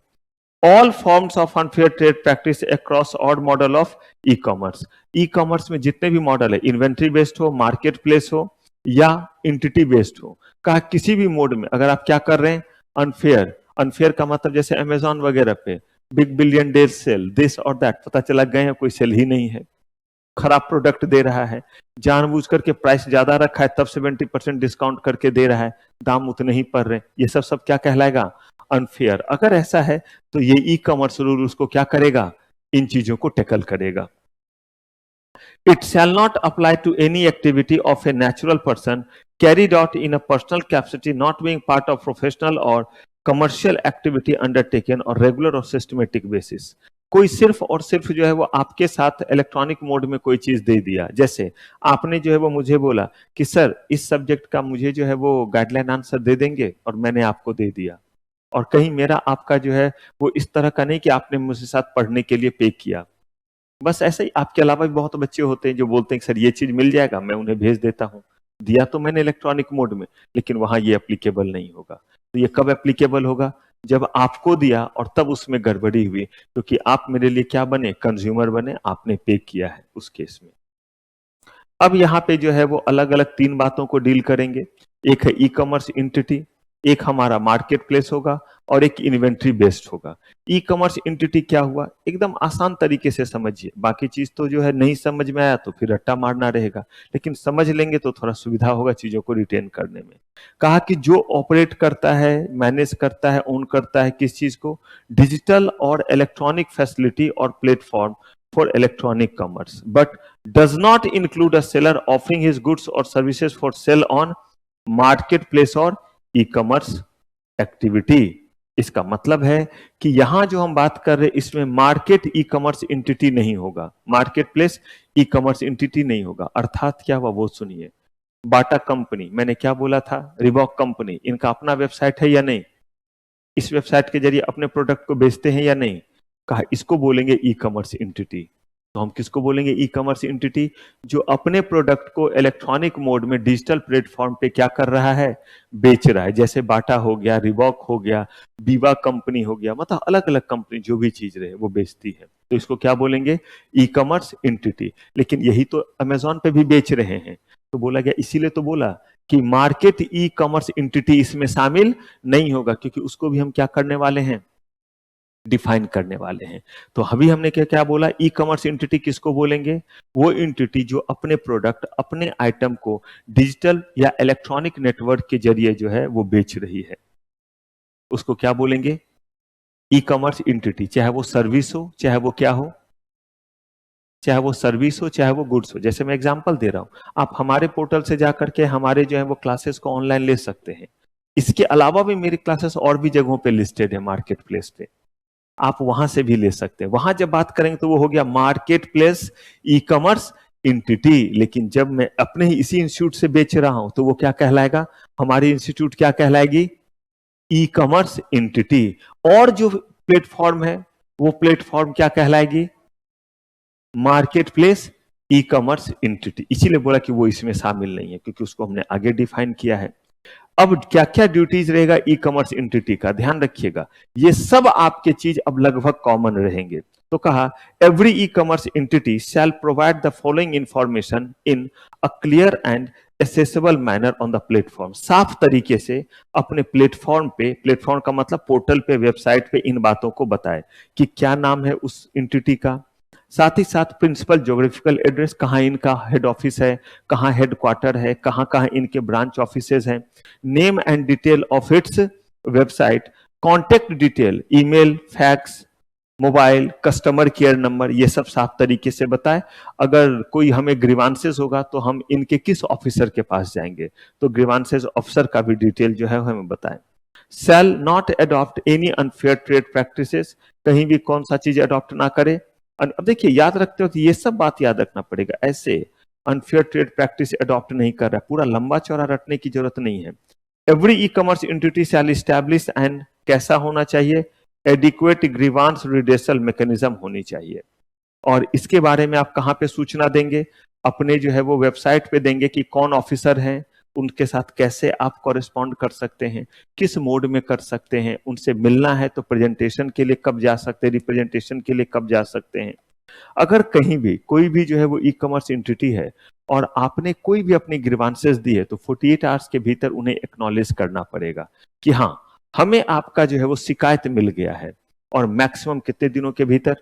All forms of unfair trade practice across all model of e commerce. E commerce में जितने भी मॉडल है, इन्वेंट्री बेस्ड हो, मार्केट प्लेस हो या एंटिटी बेस्ड हो, कहा किसी भी मोड में अगर आप क्या कर रहे हैं, अनफेयर। अनफेयर का मतलब जैसे अमेजॉन वगैरह पे big billion day sale this और दैट, पता चला गए हैं कोई सेल ही नहीं है, खराब प्रोडक्ट दे रहा है, जानबूझ करके प्राइस ज्यादा रखा है तब 70% डिस्काउंट करके दे रहा है, दाम उतने ही पड़ रहे हैं, ये सब क्या कहलाएगा, अनफेयर। अगर ऐसा है तो ये ई कॉमर्स रूल उसको क्या करेगा, इन चीजों को टैकल करेगा। It shall not apply to any activity of a natural person carried out in a personal capacity, not being part of professional or commercial activity undertaken और रेगुलर और systematic basis. कोई सिर्फ और सिर्फ जो है वो आपके साथ इलेक्ट्रॉनिक मोड में कोई चीज दे दिया, जैसे आपने जो है वो मुझे बोला कि सर इस सब्जेक्ट का मुझे जो है वो गाइडलाइन आंसर दे देंगे, और मैंने आपको दे दिया। और कहीं मेरा आपका जो है वो इस तरह का नहीं कि आपने मुझसे साथ पढ़ने के लिए पे किया। बस ऐसे ही आपके अलावा भी बहुत बच्चे होते हैं जो बोलते हैं कि सर ये चीज मिल जाएगा, मैं उन्हें भेज देता हूँ। दिया तो मैंने इलेक्ट्रॉनिक मोड में, लेकिन वहां ये एप्लीकेबल नहीं होगा। तो ये कब एप्लीकेबल होगा? जब आपको दिया और तब उसमें गड़बड़ी हुई, क्योंकि आप मेरे लिए क्या बने? कंज्यूमर बने, आपने पे किया है उस केस में। अब यहाँ पे जो है वो अलग अलग 3 बातों को डील करेंगे। एक है ई कॉमर्स एंटिटी, एक हमारा मार्केट प्लेस होगा, और एक इन्वेंट्री बेस्ड होगा। ई कॉमर्स एंटिटी क्या हुआ? एकदम आसान तरीके से समझिए, बाकी चीज तो जो है नहीं समझ में आया तो फिर रट्टा मारना रहेगा, लेकिन समझ लेंगे तो थोड़ा सुविधा होगा चीजों को रिटेन करने में। कहा कि जो ऑपरेट करता है, मैनेज करता है, ओन करता है किस चीज को? डिजिटल और इलेक्ट्रॉनिक फैसिलिटी और platform for electronic commerce, but does not include a seller offering his goods or services for sale on marketplace or e-commerce activity। इसका मतलब है कि यहां जो हम बात कर रहे हैं इसमें मार्केट ई कॉमर्स एंटिटी नहीं होगा, market place e commerce entity नहीं होगा। अर्थात क्या हुआ वो सुनिए। बाटा कंपनी, मैंने क्या बोला था? रिबॉक कंपनी, इनका अपना वेबसाइट है या नहीं? इस वेबसाइट के जरिए अपने प्रोडक्ट को बेचते हैं या नहीं? कहा इसको बोलेंगे ई कॉमर्स एंटिटी। तो हम किसको बोलेंगे ई कॉमर्स एंटिटी? जो अपने प्रोडक्ट को इलेक्ट्रॉनिक मोड में डिजिटल प्लेटफॉर्म पे क्या कर रहा है? बेच रहा है। जैसे बाटा हो गया, रिबॉक हो गया, बीवा कंपनी हो गया, मतलब अलग अलग कंपनी जो भी चीज रहे वो बेचती है, तो इसको क्या बोलेंगे? ई कॉमर्स एंटिटी। लेकिन यही तो अमेजोन पे भी बेच रहे हैं, तो बोला गया, इसीलिए तो बोला कि मार्केट ई कॉमर्स एंटिटी इसमें शामिल नहीं होगा, क्योंकि उसको भी हम क्या करने वाले हैं? डिफाइन करने वाले हैं। तो अभी हमने क्या क्या बोला? ई कॉमर्स एंटिटी किसको बोलेंगे? वो एंटिटी जो अपने प्रोडक्ट, अपने आइटम को डिजिटल या इलेक्ट्रॉनिक नेटवर्क के जरिए जो है वो बेच रही है, उसको क्या बोलेंगे? ई कॉमर्स एंटिटी। चाहे वो सर्विस हो, चाहे वो क्या हो, चाहे वो सर्विस हो, चाहे वो गुड्स हो। जैसे मैं एग्जांपल दे रहा हूं, आप हमारे पोर्टल से जाकर के हमारे जो है वो क्लासेस को ऑनलाइन ले सकते हैं। इसके अलावा भी मेरी क्लासेस और भी जगहों पे लिस्टेड है मार्केट प्लेस पे, आप वहां से भी ले सकते हैं। वहां जब बात करेंगे तो वो हो गया market place e commerce entity. लेकिन जब मैं अपने ही इसी इंस्टीट्यूट से बेच रहा हूं तो वो क्या कहलाएगा? हमारी इंस्टीट्यूट क्या कहलाएगी? E commerce entity. और जो प्लेटफॉर्म है वो प्लेटफॉर्म क्या कहलाएगी? Marketplace e commerce entity. इसीलिए बोला कि वो इसमें शामिल नहीं है, क्योंकि उसको हमने आगे डिफाइन किया है। अब क्या क्या ड्यूटीज रहेगा ई कॉमर्स एंटिटी का? ध्यान रखिएगा, ये सब आपके चीज अब लगभग कॉमन रहेंगे। तो कहा every e commerce entity shall provide the following information in a clear and accessible manner on the platform. साफ तरीके से अपने प्लेटफॉर्म पे, प्लेटफॉर्म का मतलब पोर्टल पे, वेबसाइट पे इन बातों को बताए कि क्या नाम है उस एंटिटी का, साथ ही साथ प्रिंसिपल ज्योग्राफिकल एड्रेस, कहाँ इनका हेड ऑफिस है, कहाँ हेड क्वार्टर है, कहाँ कहाँ इनके ब्रांच ऑफिसेज हैं, name and detail of its website, contact detail, email, fax, mobile, customer care number, ये सब साफ तरीके से बताए। अगर कोई हमें ग्रीवांसेस होगा तो हम इनके किस ऑफिसर के पास जाएंगे, तो ग्रीवांसेस ऑफिसर का भी डिटेल जो है हमें बताएं। Shall not adopt any unfair trade practices, कहीं भी कौन सा चीज अडॉप्ट ना करे। अब देखिए, याद रखते हो कि ये सब बात याद रखना पड़ेगा। ऐसे अनफेयर ट्रेड प्रैक्टिस अडॉप्ट नहीं कर रहा है, पूरा लंबा चौड़ा रटने की जरूरत नहीं है। Every e commerce entity shall establish and कैसा होना चाहिए? एडिक्वेट ग्रीवांस रिडेसल मैकेनिज्म होनी चाहिए। और इसके बारे में आप कहां पे सूचना देंगे? अपने जो है वो वेबसाइट पे देंगे कि कौन ऑफिसर हैं, उनके साथ कैसे आप कॉरेस्पॉन्ड कर सकते हैं, किस मोड में कर सकते हैं, उनसे मिलना है तो प्रेजेंटेशन के लिए कब जा सकते हैं, रिप्रेजेंटेशन के लिए कब जा सकते हैं। अगर कहीं भी कोई भी जो है वो ई कॉमर्स एंटिटी है और आपने कोई भी अपनी ग्रीवांसेस दी है तो 48 आवर्स के भीतर उन्हें एक्नॉलेज करना पड़ेगा कि हाँ, हमें आपका जो है वो शिकायत मिल गया है। और मैक्सिमम कितने दिनों के भीतर?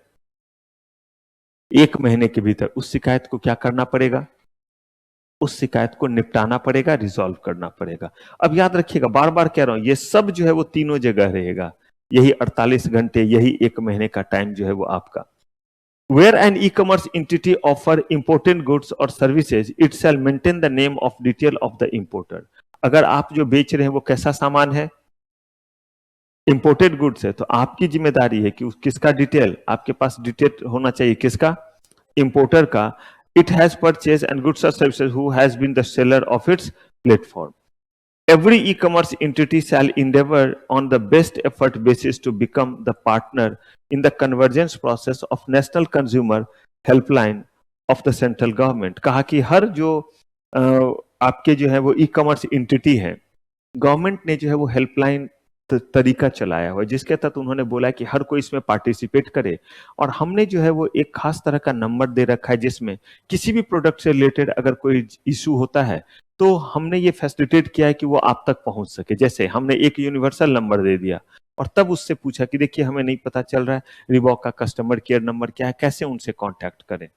1 महीने के भीतर उस शिकायत को क्या करना पड़ेगा? उस शिकायत को निपटाना पड़ेगा, रिजॉल्व करना पड़ेगा। अब याद रखिएगा, बार बार कह रहा हूं, ये सब जो है वो तीनों जगह रहेगा। यही 48 घंटे, यही 1 महीने का टाइम जो है वो आपका। Where an e-commerce entity offer important goods or services, it shall maintain the name of detail of the importer। अगर आप जो बेच रहे हैं वो कैसा सामान है? इंपोर्टेड गुड्स है तो आपकी जिम्मेदारी है कि किसका डिटेल आपके पास डिटेल होना चाहिए, किसका, इंपोर्टर का। It has purchase and goods और services who has been the seller of its platform. Every e-commerce entity shall endeavor on the best effort basis to become the partner in the convergence process of National Consumer Helpline of the Central Government। कहा कि हर जो आपके जो है वो e-commerce entity है, government ने जो है वो हेल्पलाइन तरीका चलाया हुआ है, जिसके तहत उन्होंने बोला है कि हर कोई इसमें पार्टिसिपेट करे। और हमने जो है वो एक खास तरह का नंबर दे रखा है, जिसमें किसी भी प्रोडक्ट से रिलेटेड अगर कोई इशू होता है तो हमने ये फैसिलिटेट किया है कि वो आप तक पहुंच सके। जैसे हमने एक यूनिवर्सल नंबर दे दिया और तब उससे पूछा कि देखिए हमें नहीं पता चल रहा है रिबॉक का कस्टमर केयर नंबर क्या है, कैसे उनसे कांटेक्ट करें,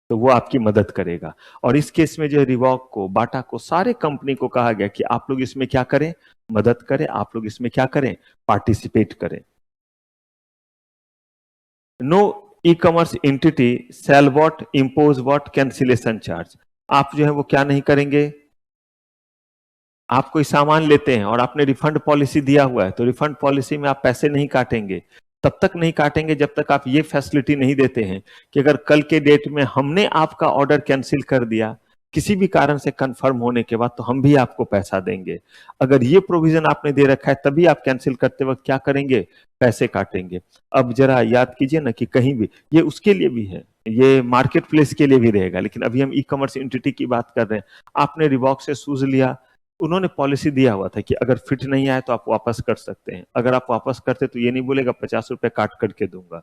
तो वो आपकी मदद करेगा। और इस केस में जो रिबॉक को, बाटा को, सारे कंपनी को कहा गया कि आप लोग इसमें क्या करें, मदद करें, आप लोग इसमें क्या करें, पार्टिसिपेट करें। No e commerce entity shall what impose what cancellation charge. आप जो है वो क्या नहीं करेंगे, आप कोई सामान लेते हैं और आपने रिफंड पॉलिसी दिया हुआ है तो रिफंड पॉलिसी में आप पैसे नहीं काटेंगे, तब तक नहीं काटेंगे जब तक आप ये फैसिलिटी नहीं देते हैं कि अगर कल के डेट में हमने आपका ऑर्डर कैंसिल कर दिया किसी भी कारण से कंफर्म होने के बाद तो हम भी आपको पैसा देंगे। अगर ये प्रोविजन आपने दे रखा है तभी आप कैंसिल करते वक्त क्या करेंगे, पैसे काटेंगे। अब जरा याद कीजिए ना कि कहीं भी ये उसके लिए भी है, ये मार्केट प्लेस के लिए भी रहेगा, लेकिन अभी हम ई कॉमर्स एंटिटी की बात कर रहे हैं। आपने रिबॉक से शूज लिया, उन्होंने पॉलिसी दिया हुआ था कि अगर फिट नहीं आए तो आप वापस कर सकते हैं। अगर आप वापस करते तो ये नहीं बोलेगा 50 रुपए काट करके दूंगा,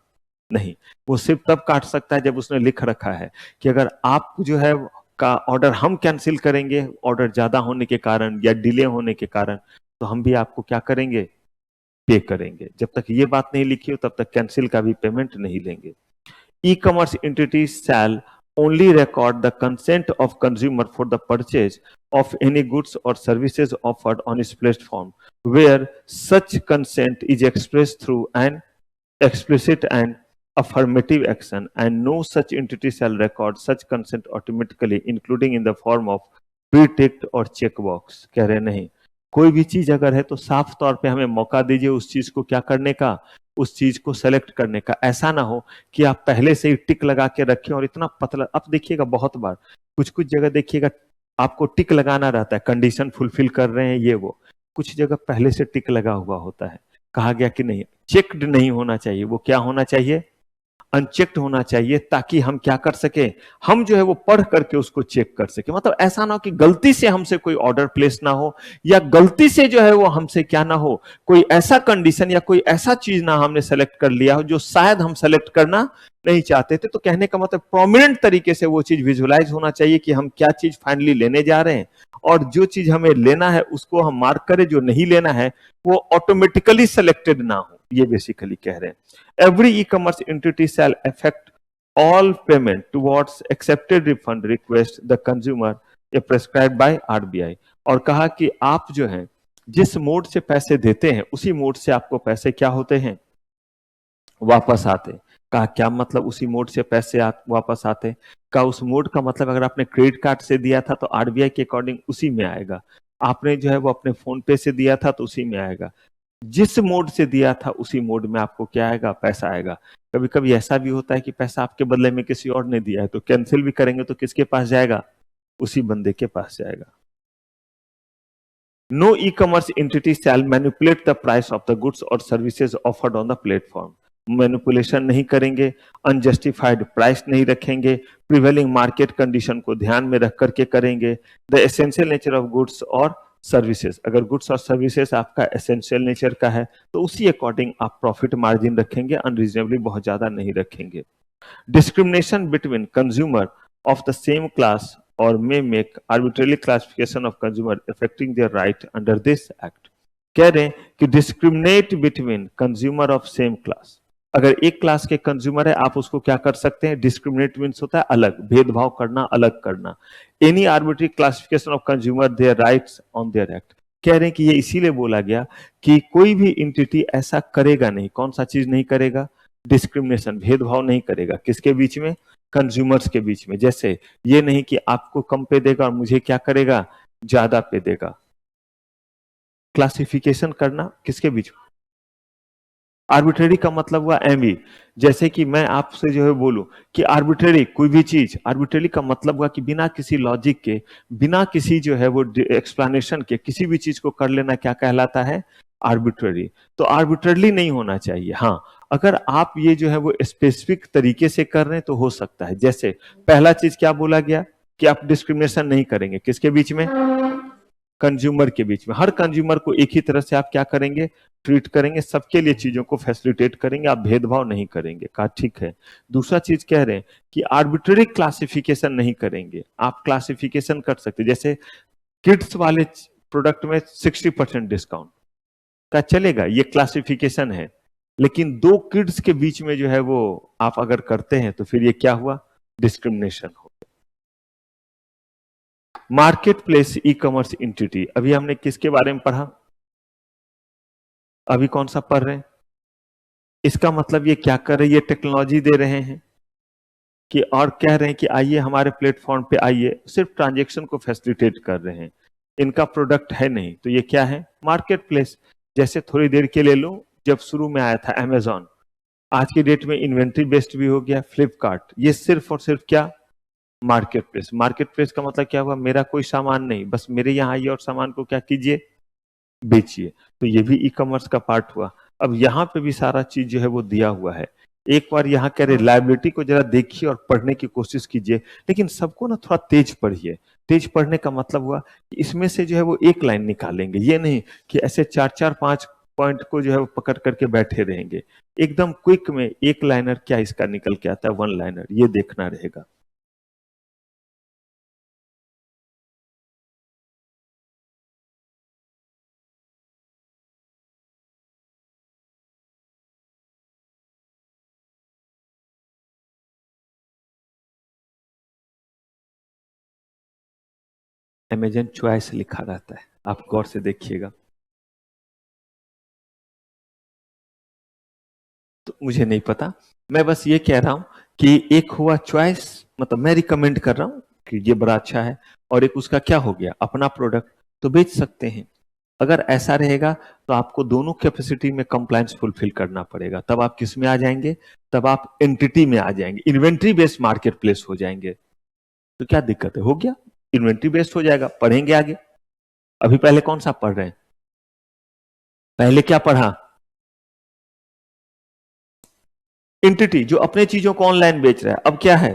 नहीं, वो सिर्फ तब काट सकता है जब उसने लिख रखा है कि अगर आप जो है का ऑर्डर हम कैंसिल करेंगे ऑर्डर ज्यादा होने के कारण या डिले होने के कारण, तो हम भी आपको क्या करेंगे, पे करेंगे। जब तक ये बात नहीं लिखी हो तब तक कैंसिल का भी पेमेंट नहीं लेंगे। E-commerce entities shall only record the consent of consumer for the purchase of any goods or services offered on its platform, where such consent is expressed through an explicit and affirmative action, and no such entity shall record such consent automatically, including in the form of pre-ticked or checkbox। कह रहे नहीं, कोई भी चीज अगर है तो साफ तौर पे हमें मौका दीजिए उस चीज को क्या करने का, उस चीज को सेलेक्ट करने का। ऐसा ना हो कि आप पहले से ही टिक लगा के रखें और इतना पतला। अब देखिएगा बहुत बार कुछ कुछ जगह देखिएगा आपको टिक लगाना रहता है, कंडीशन फुलफिल कर रहे हैं ये वो, कुछ जगह पहले से टिक लगा हुआ होता है। कहा गया कि नहीं, चेक्ड नहीं होना चाहिए, वो क्या होना चाहिए, अनचेक्ड होना चाहिए, ताकि हम क्या कर सके, हम जो है वो पढ़ करके उसको चेक कर सके। मतलब ऐसा ना हो कि गलती से हमसे कोई ऑर्डर प्लेस ना हो, या गलती से जो है वो हमसे क्या ना हो, कोई ऐसा कंडीशन या कोई ऐसा चीज ना हमने सेलेक्ट कर लिया हो जो शायद हम सेलेक्ट करना नहीं चाहते थे। तो कहने का मतलब प्रोमिनेंट तरीके से वो चीज विजुअलाइज होना चाहिए कि हम क्या चीज फाइनली लेने जा रहे हैं, और जो चीज हमें लेना है उसको हम मार्क करें, जो नहीं लेना है वो ऑटोमेटिकली सेलेक्टेड ना हो। ये बेसिकली कह रहे हैं। Every e commerce entity shell affect all payment towards accepted refund request the consumer is prescribed by RBI। और कहा कि आप जो हैं जिस मोड से पैसे देते हैं उसी मोड से आपको पैसे क्या होते हैं, वापस आते। कहा क्या मतलब उसी मोड से पैसे वापस आते, का उस मोड का मतलब अगर आपने क्रेडिट कार्ड से दिया था तो आरबीआई के अकॉर्डिंग उसी में आएगा, आपने जो है वो अपने फोन पे से दिया था तो उसी में आएगा, जिस मोड से दिया था उसी मोड में आपको क्या आएगा, पैसा आएगा। कभी कभी ऐसा भी होता है कि पैसा आपके बदले में किसी और ने दिया है तो कैंसिल भी करेंगे तो किसके पास जाएगा, उसी बंदे के पास जाएगा। No e commerce entity shall manipulate the price of the goods और services offered on the platform. Manipulation नहीं करेंगे, अनजस्टिफाइड प्राइस नहीं रखेंगे, प्रिवेलिंग मार्केट कंडीशन को ध्यान में रख करके करेंगे। The essential nature of goods और सर्विसेज, अगर गुड्स और सर्विसेज आपका एसेंशियल नेचर का है तो उसी अकॉर्डिंग आप प्रॉफिट मार्जिन रखेंगे, अनरीजनेबली बहुत ज्यादा नहीं रखेंगे। Discrimination between consumer of the same class or may make arbitrary classification of consumer affecting their right under this act। कह रहे हैं कि discriminate between consumer of same class, अगर एक क्लास के कंज्यूमर है आप उसको क्या कर सकते हैं, डिस्क्रिमिनेट मीन्स होता है अलग, भेदभाव करना, अलग करना। Any arbitrary classification of consumer their rights on their act. कह रहे हैं कि ये इसीलिए बोला गया कि कोई भी इंटिटी ऐसा करेगा नहीं, कौन सा चीज नहीं करेगा, डिस्क्रिमिनेशन, भेदभाव नहीं करेगा, किसके बीच में, कंज्यूमर्स के बीच में। जैसे ये नहीं कि आपको कम पे देगा और मुझे क्या करेगा, ज्यादा पे देगा। क्लासिफिकेशन करना किसके बीच में, आर्बिट्रेरी का मतलब हुआ एमई। जैसे कि मैं आपसे जो है बोलूं कि आर्बिट्रेरी कोई भी चीज, आर्बिट्रेरी का मतलब हुआ कि बिना किसी लॉजिक के, बिना किसी जो है वो एक्सप्लेनेशन के किसी भी चीज को कर लेना क्या कहलाता है? आर्बिट्रेरी। तो आर्बिट्रेरली नहीं होना चाहिए। हाँ, अगर आप ये जो है वो स्पेसिफिक तरीके से कर रहे हैं तो हो सकता है। जैसे पहला चीज क्या बोला गया कि आप डिस्क्रिमिनेशन नहीं करेंगे, किसके बीच में? कंज्यूमर के बीच में। हर कंज्यूमर को एक ही तरह से आप क्या करेंगे? ट्रीट करेंगे, सबके लिए चीजों को फैसिलिटेट करेंगे, आप भेदभाव नहीं करेंगे। कहा ठीक है। दूसरा चीज कह रहे हैं कि आर्बिट्ररी क्लासिफिकेशन नहीं करेंगे। आप क्लासिफिकेशन कर सकते, जैसे किड्स वाले प्रोडक्ट में 60% डिस्काउंट का चलेगा, ये क्लासिफिकेशन है। लेकिन दो किड्स के बीच में जो है वो आप अगर करते हैं तो फिर ये क्या हुआ? डिस्क्रिमिनेशन हो। Market place e commerce entity, अभी हमने किसके बारे में पढ़ा? अभी कौन सा पढ़ रहे हैं? इसका मतलब ये क्या कर रहे हैं? ये टेक्नोलॉजी दे रहे हैं कि, और कह रहे हैं कि आइए हमारे प्लेटफॉर्म पे आइए, सिर्फ ट्रांजेक्शन को फैसिलिटेट कर रहे हैं, इनका प्रोडक्ट है नहीं। तो ये क्या है? Market place. जैसे थोड़ी देर के ले लो, जब शुरू में आया था अमेजॉन, आज की डेट में इन्वेंट्री बेस्ड भी हो गया फ्लिपकार्ट, ये सिर्फ और सिर्फ क्या? Market place. मार्केट प्लेस का मतलब क्या हुआ? मेरा कोई सामान नहीं, बस मेरे यहाँ आइए और सामान को क्या कीजिए? बेचिए। तो ये भी ई कॉमर्स का पार्ट हुआ। अब यहाँ पे भी सारा चीज जो है वो दिया हुआ है। एक बार यहाँ कह रहे लायबिलिटी को जरा देखिए और पढ़ने की कोशिश कीजिए, लेकिन सबको ना थोड़ा तेज पढ़िए। तेज पढ़ने का मतलब हुआ कि इसमें से जो है वो एक लाइन निकालेंगे, ये नहीं कि ऐसे 4-4-5 पॉइंट को जो है वो पकड़ करके बैठे रहेंगे। एकदम क्विक में एक लाइनर क्या इसका निकल के आता है, वन लाइनर, ये देखना रहेगा। अमेजन चॉइस लिखा रहता है, आप गौर से देखिएगा। तो मुझे नहीं पता, मैं बस ये कह रहा हूं कि एक हुआ चॉइस, मतलब मैं रिकमेंड कर रहा हूं कि ये बड़ा अच्छा है, और एक उसका क्या हो गया? अपना प्रोडक्ट, तो बेच सकते हैं। अगर ऐसा रहेगा तो आपको दोनों कैपेसिटी में कंप्लायंस फुलफिल करना पड़ेगा। तब आप किस में आ जाएंगे? तब आप एंटिटी में आ जाएंगे, इन्वेंट्री बेस्ड मार्केट प्लेस हो जाएंगे। तो क्या दिक्कत है? हो गया, इन्वेंट्री बेस्ड हो जाएगा। पढ़ेंगे आगे। अभी पहले कौन सा पढ़ रहे हैं? पहले क्या पढ़ा? एंटिटी, जो अपने चीजों को ऑनलाइन बेच रहा है। अब क्या है?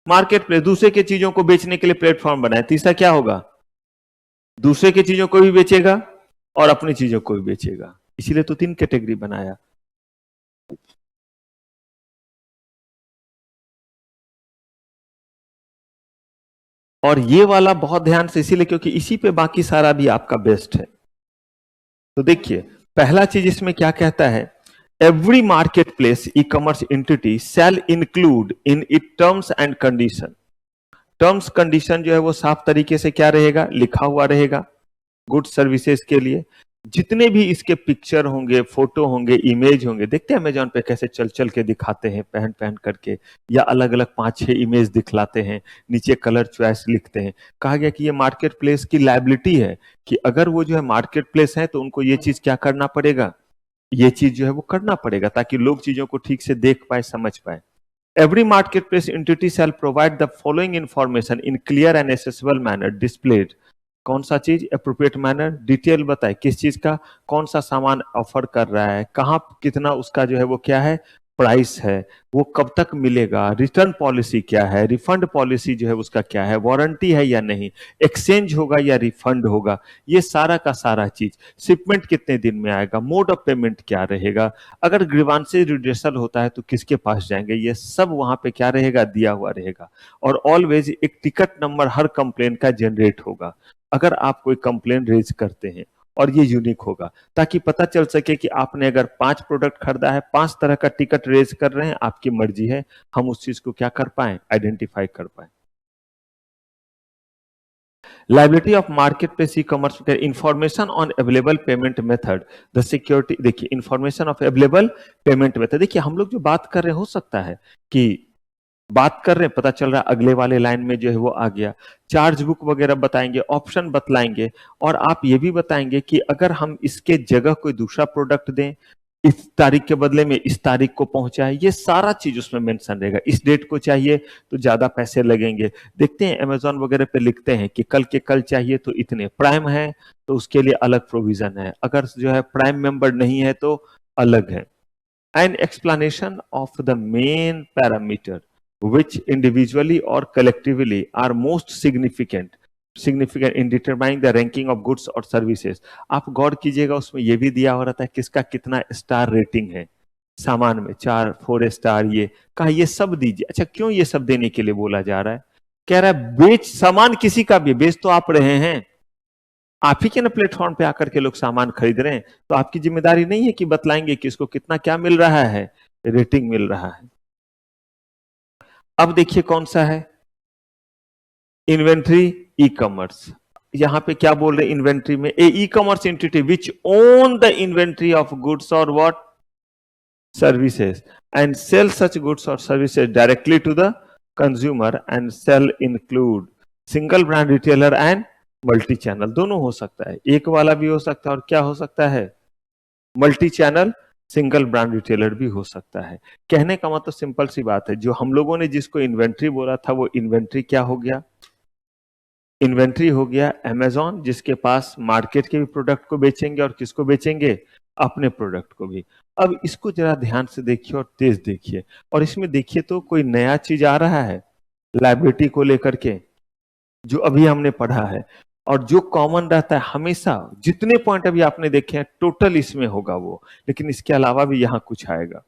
मार्केट प्लेस, दूसरे के चीजों को बेचने के लिए प्लेटफॉर्म बनाए। तीसरा क्या होगा? दूसरे की चीजों को भी बेचेगा और अपनी चीजों को भी बेचेगा, इसीलिए तो 3 कैटेगरी बनाया। और ये वाला बहुत ध्यान से इसीलिए क्योंकि इसी पे बाकी सारा भी आपका बेस्ट है। तो देखिए, पहला चीज इसमें क्या कहता है? Every market place e commerce entity shall include in it terms and condition. Terms condition जो है वो साफ तरीके से क्या रहेगा? लिखा हुआ रहेगा। गुड सर्विसेज के लिए जितने भी इसके पिक्चर होंगे, फोटो होंगे, इमेज होंगे, देखते हैं अमेजॉन पे कैसे चल चल के दिखाते हैं, पहन पहन करके, या अलग अलग 5-6 इमेज दिखलाते हैं, नीचे कलर चॉइस लिखते हैं। कहा गया कि ये मार्केट प्लेस की लायबिलिटी है कि अगर वो जो है मार्केट प्लेस है तो उनको ये चीज क्या करना पड़ेगा? ये चीज जो है वो करना पड़ेगा, ताकि लोग चीजों को ठीक से देख पाए, समझ पाए। Every marketplace entity shall provide the following information in clear and accessible manner displayed। कौन सा चीज? अप्रोप्रिएट मैनर, डिटेल बताए किस चीज का, कौन सा सामान ऑफर कर रहा है, कहाँ कितना उसका जो है वो क्या है, प्राइस है, वो कब तक मिलेगा, रिटर्न पॉलिसी क्या है, रिफंड पॉलिसी जो है उसका क्या है, वारंटी है या नहीं, एक्सचेंज होगा या रिफंड होगा, ये सारा का सारा चीज। शिपमेंट कितने दिन में आएगा, मोड ऑफ पेमेंट क्या रहेगा, अगर ग्रीवांसेस रिड्रेसल होता है तो किसके पास जाएंगे, ये सब वहां पे क्या रहेगा? दिया हुआ रहेगा। और ऑलवेज एक टिकट नंबर हर कंप्लेन का जनरेट होगा अगर आप कोई कंप्लेन रेज करते हैं, और ये यूनिक होगा ताकि पता चल सके कि आपने अगर 5 प्रोडक्ट खरीदा है, 5 तरह का टिकट रेज कर रहे हैं, आपकी मर्जी है, हम उस चीज को क्या कर पाए? आइडेंटिफाई कर पाए। Liability of marketplace e commerce, information on available payment method, the security. देखिए, information of available payment method, देखिए हम लोग जो बात कर रहे हैं, हो सकता है कि बात कर रहे हैं, पता चल रहा है अगले वाले लाइन में जो है वो आ गया, चार्ज बुक वगैरह बताएंगे, ऑप्शन बतलाएंगे, और आप ये भी बताएंगे कि अगर हम इसके जगह कोई दूसरा प्रोडक्ट दें इस तारीख के बदले में इस तारीख को पहुंचाए, ये सारा चीज उसमें मेंशन रहेगा। इस डेट को चाहिए तो ज्यादा पैसे लगेंगे। देखते हैं अमेजोन वगैरह पे लिखते हैं कि कल के कल चाहिए तो इतने, प्राइम है तो उसके लिए अलग प्रोविजन है, अगर जो है प्राइम मेंबर नहीं है तो अलग है। An explanation of the main parameter which individually or collectively are most significant in determining the ranking of goods or services। आप गौर कीजिएगा, उसमें यह भी दिया हो रहता है किसका कितना स्टार रेटिंग है सामान में, 4 स्टार, ये कहा ये सब दीजिए। अच्छा, क्यों ये सब देने के लिए बोला जा रहा है? कह रहा है बेच, सामान किसी का भी, बेच तो आप रहे हैं, आप ही के ना प्लेटफॉर्म पे आकर के लोग सामान खरीद रहे हैं, तो आपकी जिम्मेदारी नहीं है कि बतलाएंगे कि इसको कितना क्या मिल रहा है, रेटिंग मिल रहा है। अब देखिए कौन सा है, इन्वेंट्री ई कॉमर्स। यहां पे क्या बोल रहे हैं इन्वेंट्री में, a e commerce entity which own the inventory of goods और what services and sell such goods और services directly to the consumer and sell include single brand retailer and multi channel. दोनों हो सकता है, एक वाला भी हो सकता है और क्या हो सकता है, multi channel single brand retailer भी हो सकता है। कहने का मतलब सिंपल सी बात है, जो हम लोगों ने जिसको इन्वेंट्री बोला था वो इन्वेंट्री क्या हो गया, इन्वेंट्री हो गया अमेजॉन, जिसके पास मार्केट के भी प्रोडक्ट को बेचेंगे और किसको बेचेंगे, अपने प्रोडक्ट को भी। अब इसको जरा ध्यान से देखिए और तेज देखिए, और इसमें देखिए तो कोई नया चीज आ रहा है लायबिलिटी को लेकर के, जो अभी हमने पढ़ा है, और जो कॉमन रहता है हमेशा, जितने पॉइंट अभी आपने देखे हैं टोटल इसमें होगा वो, लेकिन इसके अलावा भी यहां कुछ आएगा।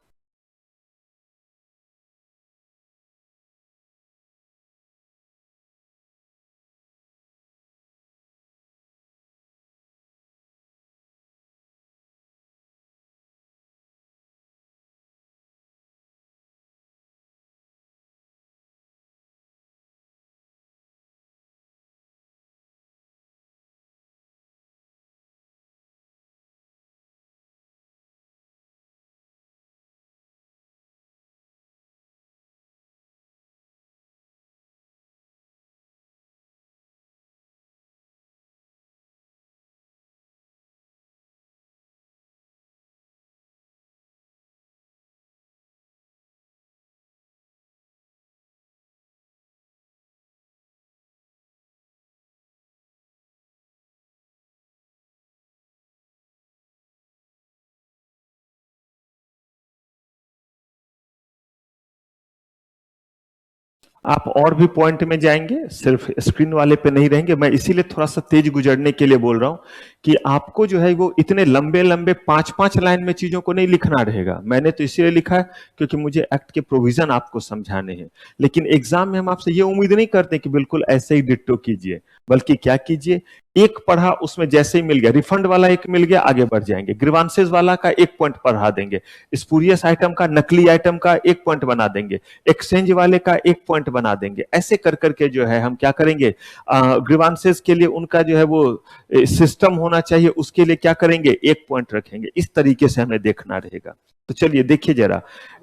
आप और भी पॉइंट में जाएंगे, सिर्फ स्क्रीन वाले पे नहीं रहेंगे। मैं इसीलिए थोड़ा सा तेज गुजरने के लिए बोल रहा हूं कि आपको जो है वो इतने लंबे लंबे 5-5 लाइन में चीजों को नहीं लिखना रहेगा। मैंने तो इसीलिए लिखा है क्योंकि मुझे एक्ट के प्रोविजन आपको समझाने हैं, लेकिन एग्जाम में हम आपसे ये उम्मीद नहीं करते कि बिल्कुल ऐसे ही डिट्टो कीजिए, बल्कि क्या कीजिए, एक पढ़ा उसमें जैसे ही मिल गया, रिफंड वाला एक मिल गया, आगे बढ़ जाएंगे, ग्रीवांसेस वाला का एक पॉइंट पढ़ा देंगे, स्पूरियस आइटम का, नकली आइटम का एक पॉइंट बना देंगे, एक्सचेंज वाले का एक पॉइंट बना देंगे। ऐसे कर करके जो है हम क्या करेंगे, ग्रीवांसेस के लिए उनका जो है वो सिस्टम होना चाहिए, उसके लिए क्या करेंगे, एक पॉइंट रखेंगे। इस तरीके से हमें देखना रहेगा। तो चलिए देखिए जरा,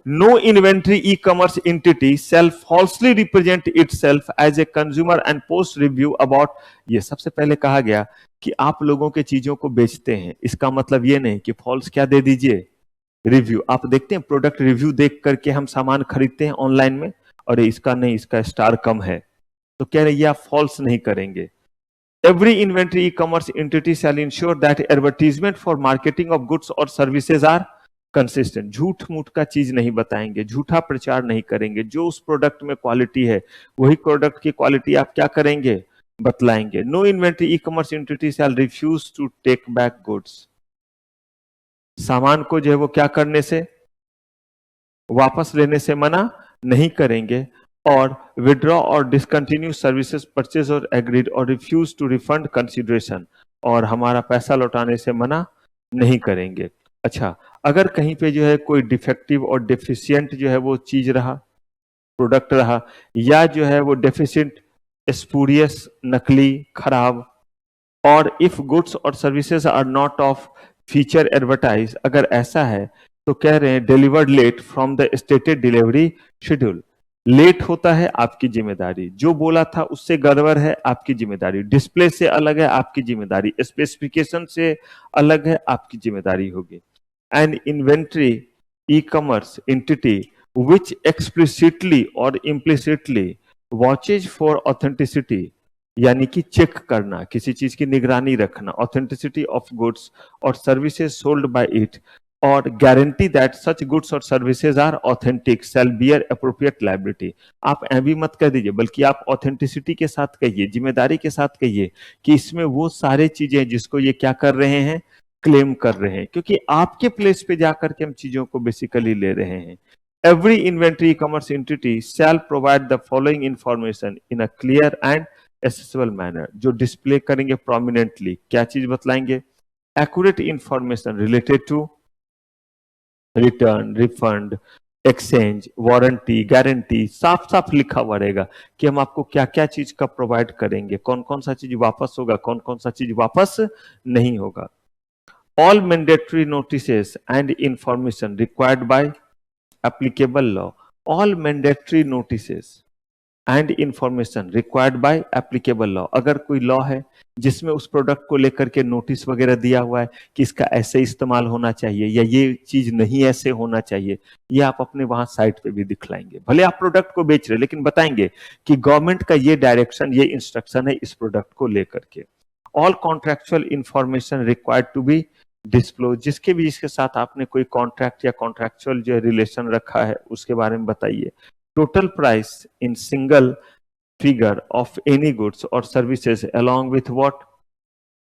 no inventory e commerce entity shall falsely represent itself as a consumer and post review about. ये सबसे पहले कहा गया कि आप लोगों के चीजों को बेचते हैं, इसका मतलब ये नहीं कि फॉल्स क्या दे दीजिए, रिव्यू। आप देखते हैं प्रोडक्ट रिव्यू देख करके हम सामान खरीदते हैं ऑनलाइन में, और इसका नहीं, इसका स्टार कम है, तो कह रहे ये आप फॉल्स नहीं करेंगे। Every inventory e commerce entity shall ensure that advertisement for marketing of goods और सर्विसेज आर कंसिस्टेंट। झूठ मूठ का चीज नहीं बताएंगे, झूठा प्रचार नहीं करेंगे, जो उस प्रोडक्ट में क्वालिटी है वही प्रोडक्ट की क्वालिटी आप क्या करेंगे, बतलाएंगे। No inventory e commerce entity shall refuse to take back goods. सामान को जो है वो क्या करने से, वापस लेने से मना नहीं करेंगे, और विड्रॉ और डिसकंटिन्यू सर्विसेज परचेज और एग्रीड और रिफ्यूज टू रिफंड कंसिडरेशन, और हमारा पैसा लौटाने से मना नहीं करेंगे। अच्छा, अगर कहीं पे जो है कोई डिफेक्टिव और डेफिशिएंट जो है वो चीज रहा, प्रोडक्ट रहा, या जो है वो डेफिशिएंट, स्पूरियस, नकली, खराब, और इफ गुड्स और services are not of feature advertise, अगर ऐसा है तो कह रहे हैं delivered late from the stated delivery schedule. Late होता है आपकी जिम्मेदारी, जो बोला था उससे गड़बड़ है आपकी जिम्मेदारी, डिस्प्ले से अलग है आपकी जिम्मेदारी, स्पेसिफिकेशन से अलग है आपकी जिम्मेदारी होगी। an inventory e-commerce entity which explicitly or implicitly watches for authenticity, यानी कि चेक करना, किसी चीज की निगरानी रखना, authenticity of goods or services sold by it, और गारंटी दैट सच गुड्स और services are authentic shall bear appropriate liability. आप भी मत कह दीजिए, बल्कि आप ऑथेंटिसिटी के साथ कहिए, जिम्मेदारी के साथ कहिए कि इसमें वो सारे चीजें जिसको ये क्या कर रहे हैं, क्लेम कर रहे हैं, क्योंकि आपके प्लेस पे जाकर के हम चीजों को बेसिकली ले रहे हैं। Every inventory commerce entity shall provide the following information in a clear and accessible manner, जो डिस्प्ले करेंगे प्रोमिनेंटली। क्या चीज बतलाएंगे? Accurate information related to return, refund, exchange, warranty, guarantee, साफ साफ लिखा हुआ रहेगा कि हम आपको क्या क्या चीज का प्रोवाइड करेंगे, कौन कौन सा चीज वापस होगा, कौन कौन सा चीज वापस नहीं होगा। All mandatory notices and information required by applicable law, all mandatory notices and information required by applicable law, अगर कोई लॉ है जिसमें उस प्रोडक्ट को लेकर के नोटिस वगैरह दिया हुआ है कि इसका ऐसे इस्तेमाल होना चाहिए या ये चीज नहीं ऐसे होना चाहिए, ये आप अपने वहां साइट पे भी दिखलाएंगे। भले आप प्रोडक्ट को बेच रहे लेकिन बताएंगे कि गवर्नमेंट का ये डायरेक्शन, ये इंस्ट्रक्शन है इस प्रोडक्ट को लेकर के। All contractual information required to be disclose, जिसके भी इसके साथ आपने कोई कॉन्ट्रैक्ट या कॉन्ट्रैक्चुअल जो रिलेशन रखा है उसके बारे में बताइए। Total price in single figure of any goods or services along with what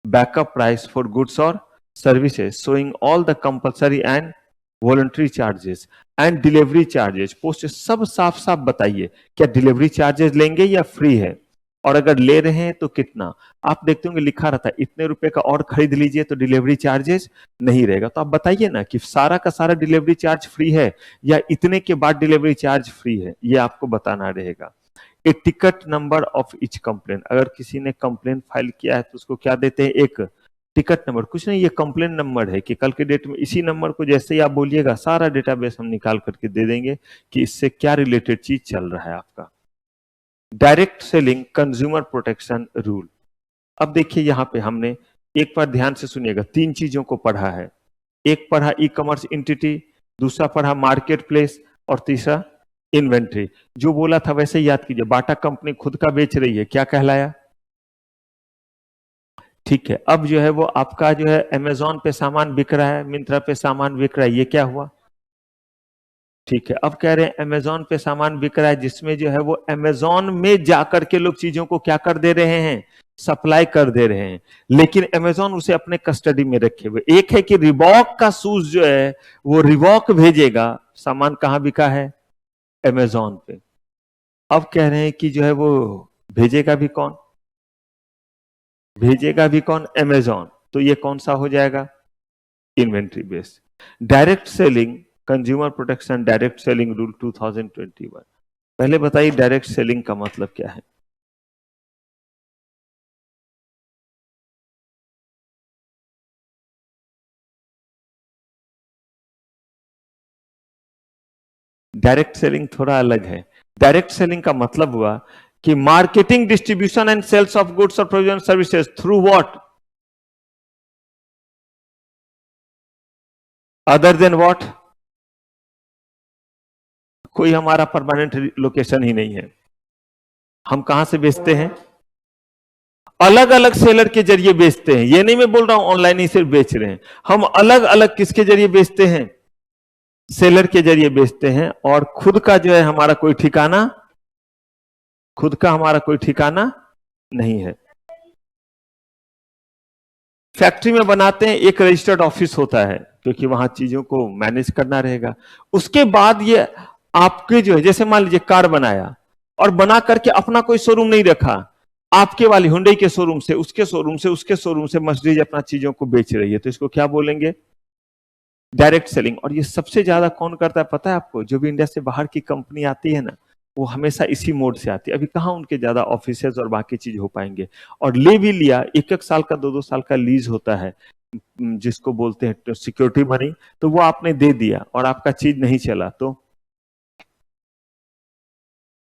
backup price for goods or services showing all the compulsory and voluntary charges and delivery charges post, सब साफ साफ बताइए क्या डिलीवरी चार्जेस लेंगे या free है, और अगर ले रहे हैं तो कितना। आप देखते होंगे लिखा रहता है इतने रुपए का और खरीद लीजिए तो डिलीवरी चार्जेस नहीं रहेगा, तो आप बताइए ना कि सारा का सारा डिलीवरी चार्ज फ्री है या इतने के बाद डिलीवरी चार्ज फ्री है, ये आपको बताना रहेगा। A ticket number of each complaint, अगर किसी ने कंप्लेन फाइल किया है तो उसको क्या देते हैं, एक टिकट नंबर। कुछ नहीं, ये कंप्लेन नंबर है कि कल के डेट में इसी नंबर को जैसे ही आप बोलिएगा सारा डेटाबेस हम निकाल करके दे देंगे कि इससे क्या रिलेटेड चीज चल रहा है आपका। Direct selling consumer protection rule, अब देखिए यहां पे हमने एक बार ध्यान से सुनिएगा, तीन चीजों को पढ़ा है। एक पढ़ा ई कॉमर्स एंटिटी, दूसरा पढ़ा मार्केट प्लेस, और तीसरा इन्वेंट्री। जो बोला था वैसे ही याद कीजिए, बाटा कंपनी खुद का बेच रही है, क्या कहलाया? ठीक है। अब जो है वो आपका जो है अमेजोन पे सामान बिक रहा है, मिंत्रा पे सामान बिक रहा है, ये क्या हुआ? ठीक है। अब कह रहे हैं अमेजोन पे सामान बिक रहा है जिसमें जो है वो अमेजोन में जाकर के लोग चीजों को क्या कर दे रहे हैं, सप्लाई कर दे रहे हैं, लेकिन अमेजोन उसे अपने कस्टडी में रखे हुए। एक है कि रिबॉक का शूज जो है वो रिबॉक भेजेगा, सामान कहां बिका है, अमेजोन पे। अब कह रहे हैं कि जो है वो भेजेगा भी कौन, भेजेगा भी कौन, अमेजोन। तो ये कौन सा हो जाएगा, inventory base. Direct selling consumer protection direct selling rule 2021, पहले बताइए डायरेक्ट सेलिंग का मतलब क्या है। डायरेक्ट सेलिंग थोड़ा अलग है। डायरेक्ट सेलिंग का मतलब हुआ कि marketing, distribution and sales of goods और provision services through what, other than what, कोई हमारा परमानेंट लोकेशन ही नहीं है। हम कहां से बेचते हैं, अलग अलग सेलर के जरिए बेचते हैं। ये नहीं मैं बोल रहा हूं ऑनलाइन ही सिर्फ बेच रहे हैं, हम अलग अलग किसके जरिए बेचते हैं, सेलर के जरिए बेचते हैं। और खुद का जो है हमारा कोई ठिकाना, खुद का हमारा कोई ठिकाना नहीं है। फैक्ट्री में बनाते हैं, एक रजिस्टर्ड ऑफिस होता है क्योंकि वहां चीजों को मैनेज करना रहेगा। उसके बाद ये आपके जो है, जैसे मान लीजिए कार बनाया और बना करके अपना कोई शोरूम नहीं रखा, आपके वाली हुंडई के शोरूम से, उसके शोरूम से, उसके शोरूम से मर्सिडीज अपना चीजों को बेच रही है, तो इसको क्या बोलेंगे, डायरेक्ट सेलिंग। और ये सबसे ज्यादा कौन करता है पता है आपको, जो भी इंडिया से बाहर की कंपनी आती है ना, वो हमेशा इसी मोड से आती है। अभी कहाँ उनके ज्यादा ऑफिसेज और बाकी चीज हो पाएंगे, और ले भी लिया, एक एक साल का, दो दो साल का लीज होता है, जिसको बोलते हैं सिक्योरिटी मनी, तो वो आपने दे दिया और आपका चीज नहीं चला तो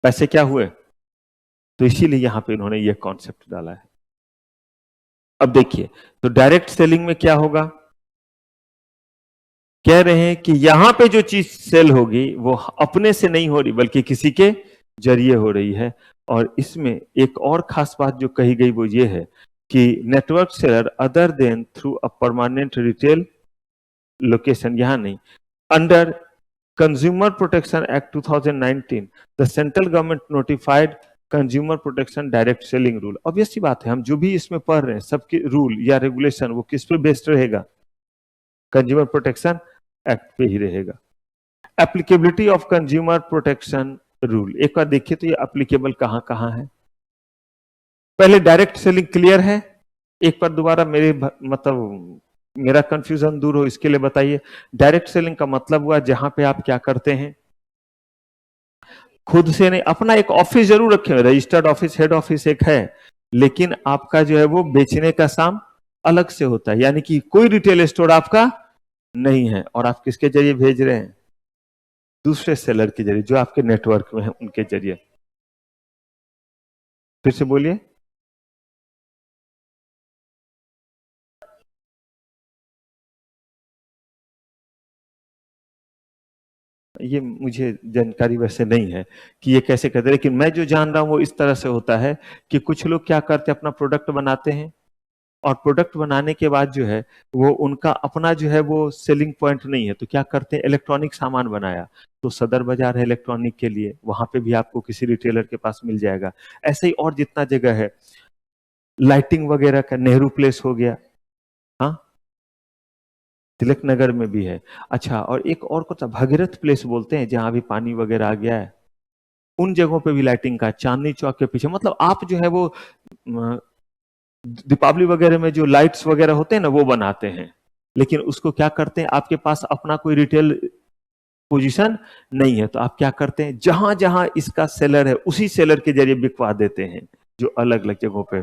पैसे क्या हुए। तो इसीलिए यहां पे इन्होंने ये कॉन्सेप्ट डाला है। अब देखिए, तो डायरेक्ट सेलिंग में क्या होगा, कह रहे हैं कि यहां पे जो चीज सेल होगी वो अपने से नहीं हो रही बल्कि किसी के जरिए हो रही है। और इसमें एक और खास बात जो कही गई वो ये है कि network seller other than through a permanent retail location, यहां नहीं, under consumer protection act 2019 the central government notified consumer protection direct selling rule. Obvious सी बात है, हम जो भी इसमें पढ़ रहे हैं सबके रूल या रेगुलेशन वो किस पे बेस्ड रहेगा, कंज्यूमर प्रोटेक्शन एक्ट पे ही रहेगा। Applicability of consumer protection rule, एक बार देखिए तो ये एप्लीकेबल कहां कहां है। पहले डायरेक्ट सेलिंग क्लियर है, एक बार दोबारा मतलब मेरा कंफ्यूजन दूर हो इसके लिए बताइए। डायरेक्ट सेलिंग का मतलब हुआ जहां पे आप क्या करते हैं, खुद से नहीं, अपना एक ऑफिस जरूर रखे, रजिस्टर्ड ऑफिस, हेड ऑफिस एक है, लेकिन आपका जो है वो बेचने का काम अलग से होता है, यानी कि कोई रिटेल स्टोर आपका नहीं है और आप किसके जरिए भेज रहे हैं, दूसरे सेलर के जरिए जो आपके नेटवर्क में है उनके जरिए। फिर से बोलिए। ये मुझे जानकारी वैसे नहीं है कि ये कैसे करते हैं, लेकिन मैं जो जान रहा हूं वो इस तरह से होता है कि कुछ लोग क्या करते हैं, अपना प्रोडक्ट बनाते हैं और प्रोडक्ट बनाने के बाद जो है वो उनका अपना जो है वो सेलिंग पॉइंट नहीं है, तो क्या करते हैं, इलेक्ट्रॉनिक सामान बनाया तो सदर बाजार है इलेक्ट्रॉनिक के लिए, वहां पे भी आपको किसी रिटेलर के पास मिल जाएगा। ऐसे ही और जितना जगह है, लाइटिंग वगैरह का नेहरू प्लेस हो गया, हाँ, तिलक नगर में भी है। अच्छा, और एक और को भगीरथ प्लेस बोलते हैं जहां अभी पानी वगैरह आ गया है, उन जगहों पे भी लाइटिंग का, चांदनी चौक के पीछे, मतलब आप जो है वो दीपावली वगैरह में जो लाइट्स वगैरह होते हैं ना वो बनाते हैं, लेकिन उसको क्या करते हैं, आपके पास अपना कोई रिटेल पोजीशन नहीं है तो आप क्या करते हैं, जहां जहां इसका सेलर है उसी सेलर के जरिए बिकवा देते हैं, जो अलग अलग जगहों पे।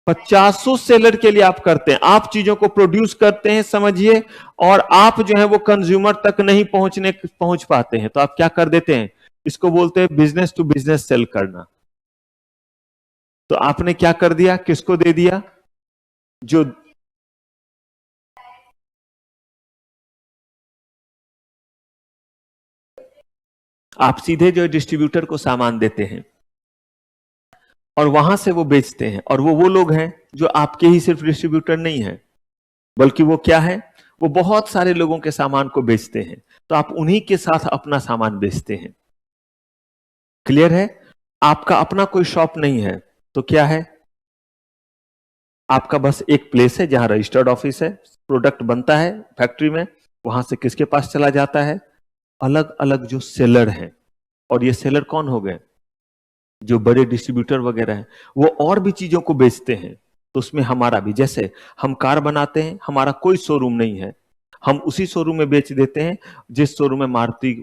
50 सेलर के लिए आप करते हैं, आप चीजों को प्रोड्यूस करते हैं समझिए, और आप जो है वो कंज्यूमर तक नहीं पहुंच पाते हैं तो आप क्या कर देते हैं, इसको बोलते हैं बिजनेस टू बिजनेस सेल करना। तो आपने क्या कर दिया, किसको दे दिया, जो आप सीधे जो डिस्ट्रीब्यूटर को सामान देते हैं और वहां से वो बेचते हैं, और वो लोग हैं जो आपके ही सिर्फ डिस्ट्रीब्यूटर नहीं है बल्कि वो क्या है, वो बहुत सारे लोगों के सामान को बेचते हैं, तो आप उन्हीं के साथ अपना सामान बेचते हैं। क्लियर है, आपका अपना कोई शॉप नहीं है तो क्या है, आपका बस एक प्लेस है जहां रजिस्टर्ड ऑफिस है, प्रोडक्ट बनता है फैक्ट्री में, वहां से किसके पास चला जाता है, अलग अलग जो सेलर हैं, और ये सेलर कौन हो गए, जो बड़े डिस्ट्रीब्यूटर वगैरह हैं, वो और भी चीजों को बेचते हैं। तो उसमें हमारा भी, जैसे हम कार बनाते हैं, हमारा कोई शोरूम नहीं है, हम उसी शोरूम में बेच देते हैं जिस शोरूम में मारुति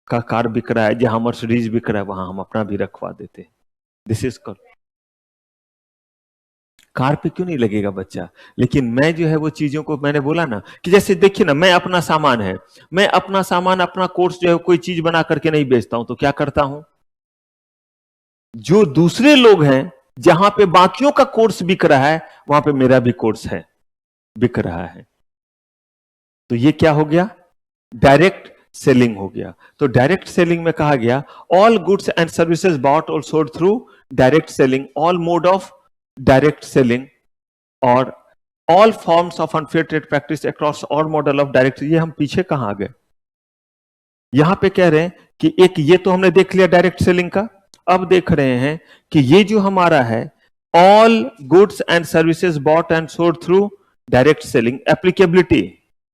का कार बिक रहा है, जहां मर्सिडीज बिक रहा है वहां हम अपना भी रखवा देते हैं। दिस इज कॉल्ड, कार पे क्यों नहीं लगेगा बच्चा, लेकिन मैं जो है वो चीजों को, मैंने बोला ना कि जैसे देखिए ना, मैं अपना सामान है, मैं अपना सामान, अपना कोर्स जो है कोई चीज बना करके नहीं बेचता हूं, तो क्या करता हूं, जो दूसरे लोग हैं, जहां पे बाकियों का कोर्स बिक रहा है वहां पे मेरा भी कोर्स है, बिक रहा है, तो ये क्या हो गया, डायरेक्ट सेलिंग हो गया। तो डायरेक्ट सेलिंग में कहा गया, all goods and services bought और sold through direct selling, all mode of direct selling, और all forms of unfair trade practice across all model of direct. ये हम पीछे कहां आ गए, यहां पे कह रहे हैं कि एक ये तो हमने देख लिया डायरेक्ट सेलिंग का, अब देख रहे हैं कि ये जो हमारा है, all goods and services bought and sold through direct selling, applicability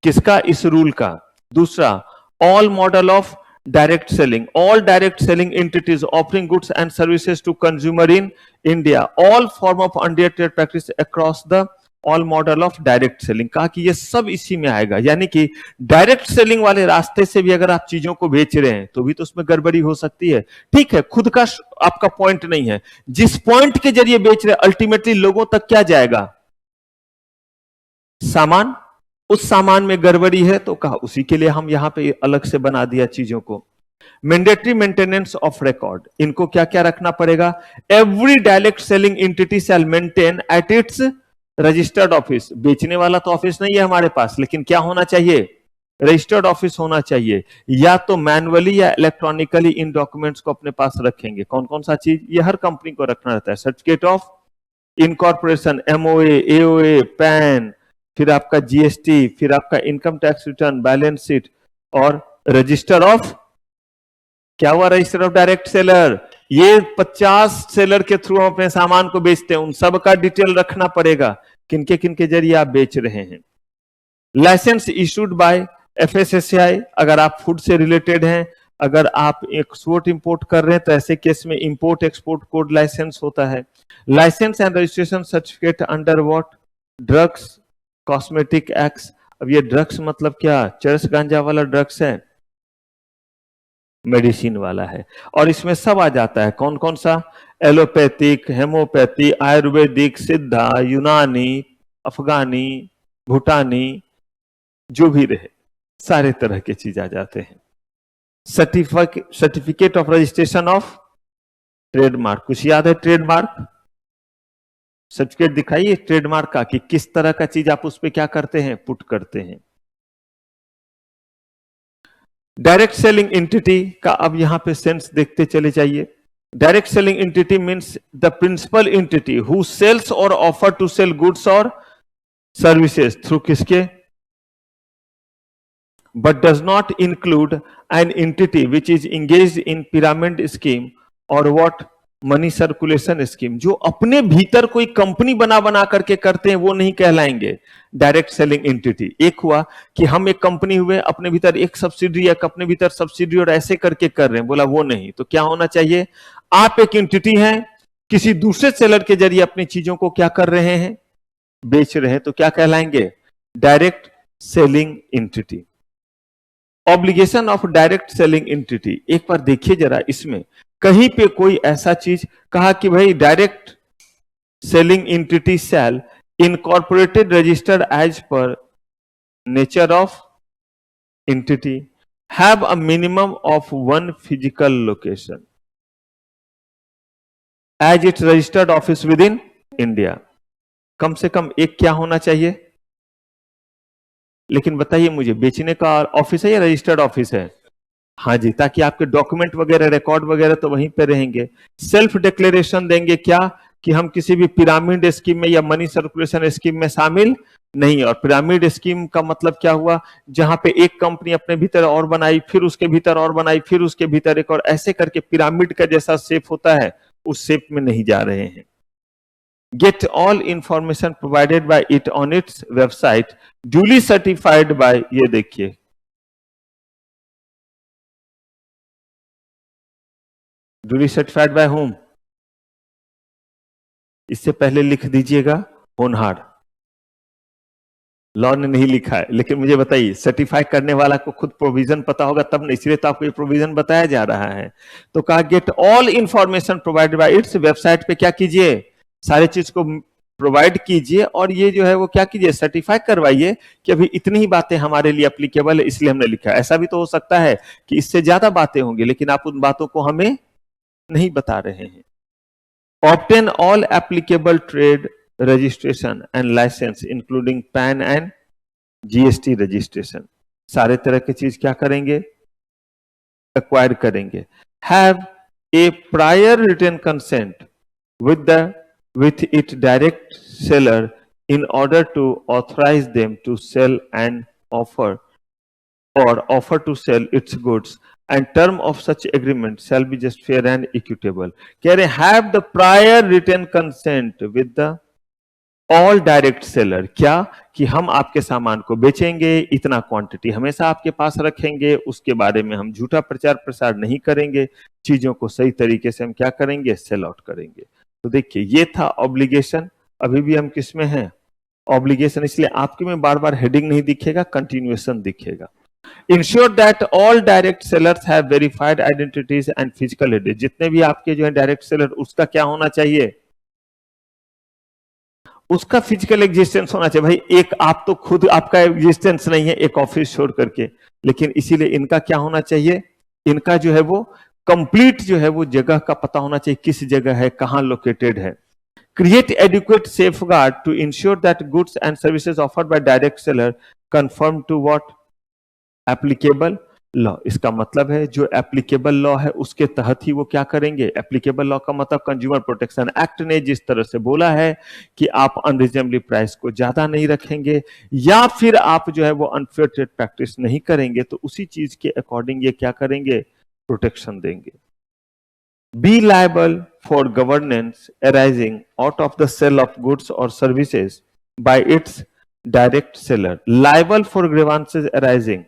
किसका, इस रूल का। दूसरा, all model of direct selling, all direct selling entities offering goods and services to consumer in India, all form of unfair trade practice across the all model of direct selling, कहा कि ये सब इसी में आएगा। यानी कि डायरेक्ट सेलिंग वाले रास्ते से भी अगर आप चीजों को बेच रहे हैं तो भी तो उसमें गड़बड़ी हो सकती है। ठीक है, खुद का आपका पॉइंट नहीं है, जिस पॉइंट के जरिए बेच रहे हैं अल्टीमेटली लोगों तक क्या जाएगा, सामान, उस सामान में गड़बड़ी है तो कहा उसी के लिए हम यहां पे अलग से बना दिया चीजों को। मैंडेटरी मेंटेनेंस ऑफ रिकॉर्ड, इनको क्या क्या रखना पड़ेगा, every direct selling entity shall maintain at its registered office, बेचने वाला तो ऑफिस नहीं है हमारे पास, लेकिन क्या होना चाहिए, रजिस्टर्ड ऑफिस होना चाहिए। या तो मैनुअली या इलेक्ट्रॉनिकली इन डॉक्यूमेंट्स को अपने पास रखेंगे। कौन कौन सा चीज, ये हर कंपनी को रखना रहता है। Certificate of incorporation, MOA, AOA, pan, फिर आपका जीएसटी, फिर आपका income tax return, balance sheet, और रजिस्टर ऑफ, क्या हुआ, रजिस्टर ऑफ डायरेक्ट सेलर। ये 50 सेलर के थ्रू हम अपने सामान को बेचते हैं, उन सब का डिटेल रखना पड़ेगा, किनके किनके जरिए आप बेच रहे हैं। लाइसेंस इशूड बाय एफएसएसआई, अगर आप फूड से रिलेटेड हैं, अगर आप एक्सपोर्ट इंपोर्ट कर रहे हैं तो ऐसे केस में इंपोर्ट एक्सपोर्ट कोड लाइसेंस होता है। Licence and registration certificate under what, drugs, cosmetic acts. अब ये ड्रग्स मतलब क्या, चरस गांजा वाला ड्रग्स है, मेडिसिन वाला है, और इसमें सब आ जाता है। कौन कौन सा, एलोपैथिक, हेमोपैथी, आयुर्वेदिक, सिद्धा, यूनानी, अफगानी, भूटानी, जो भी रहे, सारे तरह के चीज आ जाते हैं। Certificate of registration of trademark, कुछ याद है ट्रेडमार्क, सर्टिफिकेट दिखाइए ट्रेडमार्क का, कि किस तरह का चीज आप उस पर क्या करते हैं, पुट करते हैं। डायरेक्ट सेलिंग एंटिटी का अब यहां पे सेंस देखते चले जाइए। Direct selling entity means the principal entity who sells और ऑफर टू सेल गुड्स और सर्विसेज थ्रू किसके, but does not include an entity which is engaged in pyramid scheme or what money circulation scheme. जो अपने भीतर कोई company बना बना करके करते हैं वो नहीं कहलाएंगे डायरेक्ट सेलिंग एंटिटी। एक हुआ कि हम एक कंपनी हुए, अपने भीतर एक सब्सिडी, एक अपने भीतर सब्सिडी और ऐसे करके कर रहे हैं, बोला वो नहीं। तो क्या होना चाहिए, आप एक एंटिटी हैं, किसी दूसरे सेलर के जरिए अपनी चीजों को क्या कर रहे हैं, बेच रहे हैं, तो क्या कहलाएंगे, direct selling entity. Obligation of direct selling entity, एक बार देखिए जरा, इसमें कहीं पे कोई ऐसा चीज कहा कि भाई direct selling entity shall incorporated registered as per nature of entity have a minimum of 1 physical location as it registered office within India. कम से कम एक क्या होना चाहिए, लेकिन बताइए मुझे, बेचने का ऑफिस है या रजिस्टर्ड ऑफिस है, हाँ जी, ताकि आपके डॉक्यूमेंट वगैरह, रिकॉर्ड वगैरह तो वहीं पे रहेंगे। सेल्फ डिक्लेरेशन देंगे क्या, कि हम किसी भी पिरामिड स्कीम में या मनी सर्कुलेशन स्कीम में शामिल नहीं। और पिरामिड स्कीम का मतलब क्या हुआ, जहां पे एक कंपनी अपने भीतर और बनाई, फिर उसके भीतर और बनाई, फिर उसके भीतर एक और, ऐसे करके पिरामिड का जैसा शेप होता है उस शेप में नहीं जा रहे हैं। Get all information provided by it on its website, duly certified by, ये देखिए, duly certified by whom, इससे पहले लिख दीजिएगा होनहार, लॉ ने नहीं लिखा है, लेकिन मुझे बताइए, सर्टिफाई करने वाला को खुद प्रोविजन पता होगा तब नहीं, इसलिए तो आपको ये प्रोविजन बताया जा रहा है। तो कहा get all information provided by its website पे क्या कीजिए, सारे चीज को प्रोवाइड कीजिए, और ये जो है वो क्या कीजिए, सर्टिफाई करवाइए कि अभी इतनी ही बातें हमारे लिए एप्लीकेबल है, इसलिए हमने लिखा है। ऐसा भी तो हो सकता है कि इससे ज्यादा बातें होंगी, लेकिन आप उन बातों को हमें नहीं बता रहे हैं। Obtain all applicable trade registration and licence including PAN and GST registration, सारे तरह की चीज क्या करेंगे, एक्वायर करेंगे। Have a prior written consent with its direct seller in order to authorize them to sell and offer or offer to sell its goods, and term of such agreement shall be just, fair and equitable। कह रहे have the prior written consent with the all direct seller, क्या कि हम आपके सामान को बेचेंगे, इतना क्वांटिटी हमेशा आपके पास रखेंगे, उसके बारे में हम झूठा प्रचार प्रसार नहीं करेंगे, चीजों को सही तरीके से हम क्या करेंगे, सेल आउट करेंगे। तो देखिए ये था ऑब्लिगेशन। अभी भी हम किस में हैं, ऑब्लिगेशन, इसलिए आपके में बार बार हेडिंग नहीं दिखेगा, कंटिन्यूएशन दिखेगा। Ensure that all direct sellers have verified identities and physical address, जितने भी आपके जो है डायरेक्ट सेलर, उसका क्या होना चाहिए, उसका फिजिकल एग्जिस्टेंस होना चाहिए। भाई एक आप तो खुद आपका एग्जिस्टेंस नहीं है एक ऑफिस छोड़ करके, लेकिन इसीलिए इनका क्या होना चाहिए, इनका जो है वो कंप्लीट जो है वो जगह का पता होना चाहिए, किस जगह है, कहां लोकेटेड है। create adequate safeguard to ensure that goods and services offered by direct seller conform to what applicable law. इसका मतलब है जो एप्लीकेबल लॉ है उसके तहत ही वो क्या करेंगे। एप्लीकेबल लॉ का मतलब कंज्यूमर प्रोटेक्शन एक्ट ने जिस तरह से बोला है कि आप अनरीजनेबली प्राइस को ज्यादा नहीं रखेंगे या फिर आप जो है वो अनफेयर ट्रेड प्रैक्टिस नहीं करेंगे, तो उसी चीज के अकॉर्डिंग ये क्या करेंगे, प्रोटेक्शन देंगे। Be liable for governance arising out of the sale of goods or services by its direct seller. Liable for grievances arising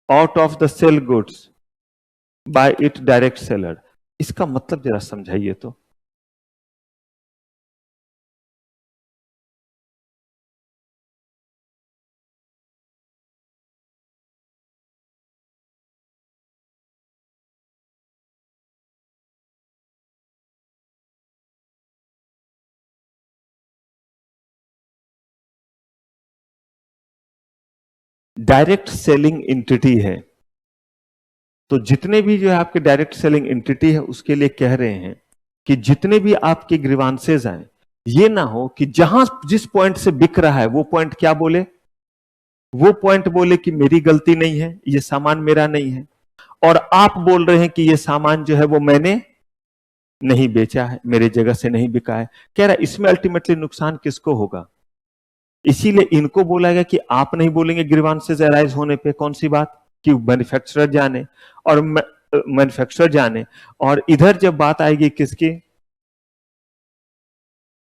out of the sale goods by its direct seller. इसका मतलब जरा समझाइए तो। Direct selling entity है, तो जितने भी जो है आपके डायरेक्ट सेलिंग एंटिटी है उसके लिए कह रहे हैं कि जितने भी आपके ग्रीवांसेज आए, ये ना हो कि जहां जिस पॉइंट से बिक रहा है वो पॉइंट क्या बोले, वो पॉइंट बोले कि मेरी गलती नहीं है, ये सामान मेरा नहीं है, और आप बोल रहे हैं कि ये सामान जो है वो मैंने नहीं बेचा है, मेरे जगह से नहीं बिका है। कह रहा है इसमें अल्टीमेटली नुकसान किसको होगा। इसीलिए इनको बोला गया कि आप नहीं बोलेंगे ग्रीवांसेस अराइज होने पे, कौन सी बात कि मैन्युफैक्चरर जाने और मैन्युफैक्चरर जाने, और इधर जब बात आएगी किसकी,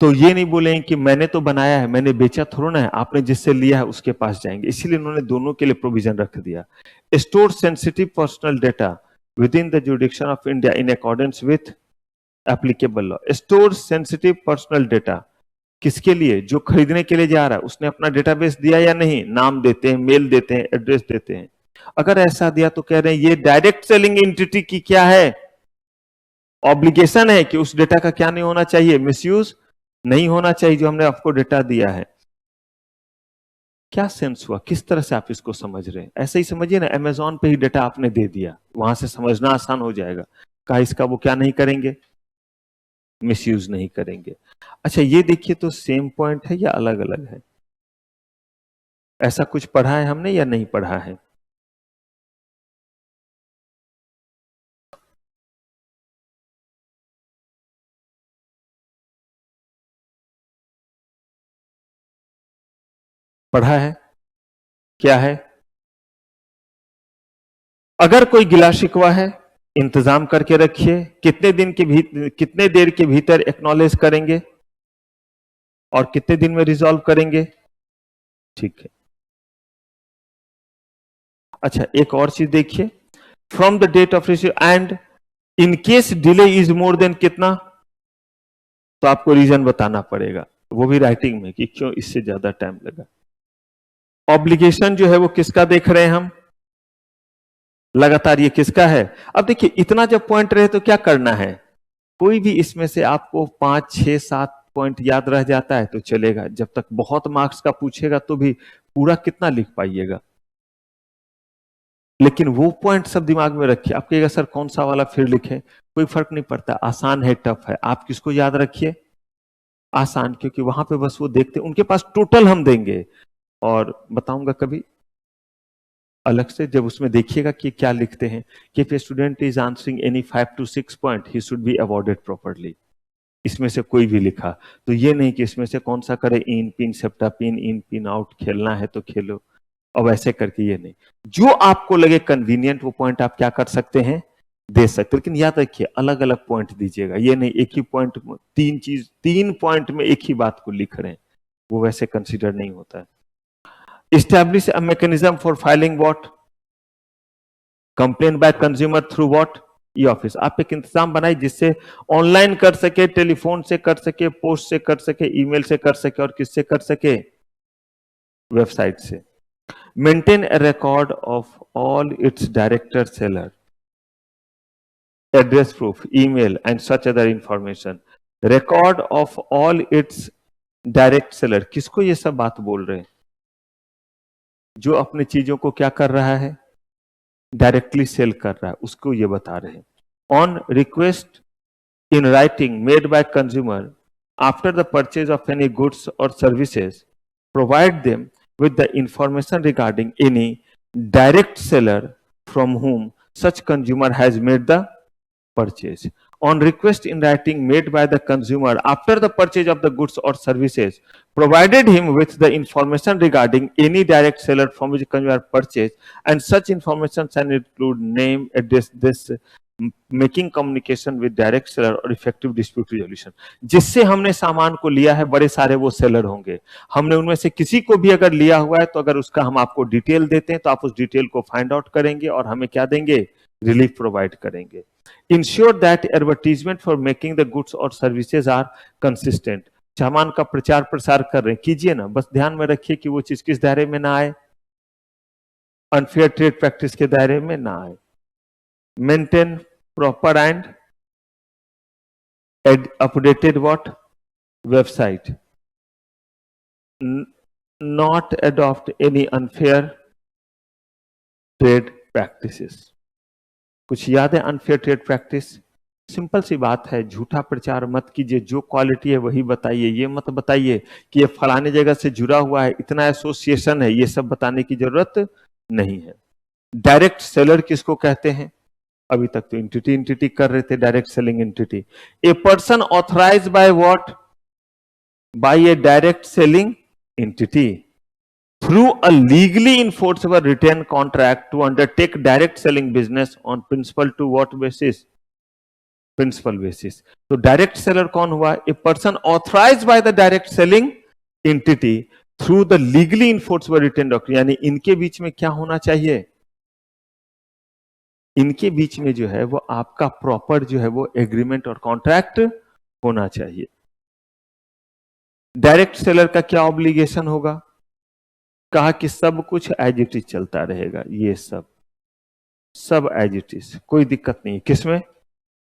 तो ये नहीं बोलेंगे कि मैंने तो बनाया है, मैंने बेचा थोड़ा ना है, आपने जिससे लिया है उसके पास जाएंगे। इसीलिए उन्होंने दोनों के लिए प्रोविजन रख दिया। Store sensitive personal data with in the जुडिक्शन of India in accordance with applicable law. Store sensitive personal data किसके लिए, जो खरीदने के लिए जा रहा है उसने अपना डेटाबेस दिया या नहीं, नाम देते हैं, मेल देते हैं, एड्रेस देते हैं। अगर ऐसा दिया तो कह रहे हैं ये डायरेक्ट सेलिंग एंटिटी की क्या है, ऑब्लिगेशन है कि उस डेटा का क्या नहीं होना चाहिए, मिसयूज नहीं होना चाहिए जो हमने आपको डेटा दिया है। क्या सेंस हुआ, किस तरह से आप इसको समझ रहे हैं, ऐसे ही समझिए ना, अमेजॉन पे ही डेटा आपने दे दिया, वहां से समझना आसान हो जाएगा। कहा इसका वो क्या नहीं करेंगे, मिसयूज नहीं करेंगे। अच्छा ये देखिए तो सेम पॉइंट है या अलग अलग है, ऐसा कुछ पढ़ा है हमने या नहीं पढ़ा है। पढ़ा है, क्या है, अगर कोई गिला शिकवा है इंतजाम करके रखिए, कितने दिन के भीतर, कितने देर के भीतर एक्नॉलेज करेंगे और कितने दिन में रिजॉल्व करेंगे, ठीक है। अच्छा एक और चीज देखिए, from the date of receive and in case delay is more than कितना, तो आपको रीजन बताना पड़ेगा, वो भी राइटिंग में कि क्यों इससे ज्यादा टाइम लगा। ऑब्लिगेशन जो है वो किसका देख रहे हैं हम, लगातार ये किसका है। अब देखिए इतना जब पॉइंट रहे तो क्या करना है, कोई भी इसमें से आपको 5, 6, 7 पॉइंट याद रह जाता है तो चलेगा, जब तक बहुत मार्क्स का पूछेगा तो भी पूरा कितना लिख पाइएगा, लेकिन वो पॉइंट सब दिमाग में रखिए। आप कहिएगा सर कौन सा वाला फिर लिखे, कोई फर्क नहीं पड़ता, आसान है टफ है, आप किसको याद रखिए, आसान, क्योंकि वहां पे बस वो देखते, उनके पास टोटल हम देंगे, और बताऊंगा कभी अलग से जब उसमें देखिएगा कि क्या लिखते हैं कि if a student is answering any 5 to 6 point he should be awarded properly. इसमें से कोई भी लिखा तो ये नहीं कि इसमें से कौन सा करे, इन पिन सेप्टा पिन इन पिन आउट, खेलना है तो खेलो, अब ऐसे करके ये नहीं, जो आपको लगे कन्वीनियंट वो पॉइंट आप क्या कर सकते हैं, दे सकते। लेकिन याद रखिए अलग अलग पॉइंट दीजिएगा, ये नहीं एक ही पॉइंट, तीन पॉइंट में एक ही बात को लिख रहे हैं, वो वैसे कंसिडर नहीं होता है। Establish a mechanism for filing what? Complaint by consumer through what? E-office। आप एक इंतजाम बनाए जिससे ऑनलाइन कर सके, टेलीफोन से कर सके, पोस्ट से कर सके, ईमेल से कर सके, और किससे कर सके, वेबसाइट से। Maintain A record of all it's director seller address proof email and such other information. Record of all it's direct seller, किसको ये सब बात बोल रहे हैं, जो अपनी चीजों को क्या कर रहा है, डायरेक्टली सेल कर रहा है, उसको ये बता रहे हैं। On request in writing made by consumer after the purchase of any goods or services provide them with the information regarding any direct seller from whom such consumer has made the purchase. On request in writing made by the consumer after the purchase of the goods or services, provided him with the information regarding any direct seller from which consumer purchased, and such information shall include name, address, this making communication with direct seller और effective dispute resolution. जिससे हमने सामान को लिया है बड़े सारे वो सेलर होंगे, हमने उनमें से किसी को भी अगर लिया हुआ है तो अगर उसका हम आपको डिटेल देते हैं तो आप उस डिटेल को फाइंड आउट करेंगे और हमें क्या देंगे, रिलीफ प्रोवाइड करेंगे। Ensure that advertisement for making the goods और सर्विसेज आर कंसिस्टेंट। सामान का प्रचार प्रसार कर रहे हैं, कीजिए ना, बस ध्यान में रखिए कि वो चीज किस दायरे में ना आए, अनफेयर ट्रेड प्रैक्टिस के दायरे में ना आए। Maintain proper and updated what website, not adopt any unfair trade practices। कुछ याद है अनफेयर ट्रेड प्रैक्टिस? सिंपल सी बात है, झूठा प्रचार मत कीजिए, जो क्वालिटी है वही बताइए। ये मत बताइए कि ये फलाने जगह से जुड़ा हुआ है, इतना एसोसिएशन है, ये सब बताने की जरूरत नहीं है। डायरेक्ट सेलर किसको कहते हैं? अभी तक तो इंटिटी कर रहे थे, direct selling entity. A person authorise by what? By a direct selling entity through a legally enforceable written contract to undertake direct selling business on principal to what basis? Principal basis. तो direct seller कौन हुआ? A person authorise by the direct selling entity through the legally enforceable written document. यानी इनके बीच में क्या होना चाहिए? इनके बीच में जो है वो आपका प्रॉपर जो है वो एग्रीमेंट और कॉन्ट्रैक्ट होना चाहिए। डायरेक्ट सेलर का क्या ऑब्लिगेशन होगा? कहा कि सब कुछ एज इट इज चलता रहेगा, ये सब एज इट इज, कोई दिक्कत नहीं। किसमें?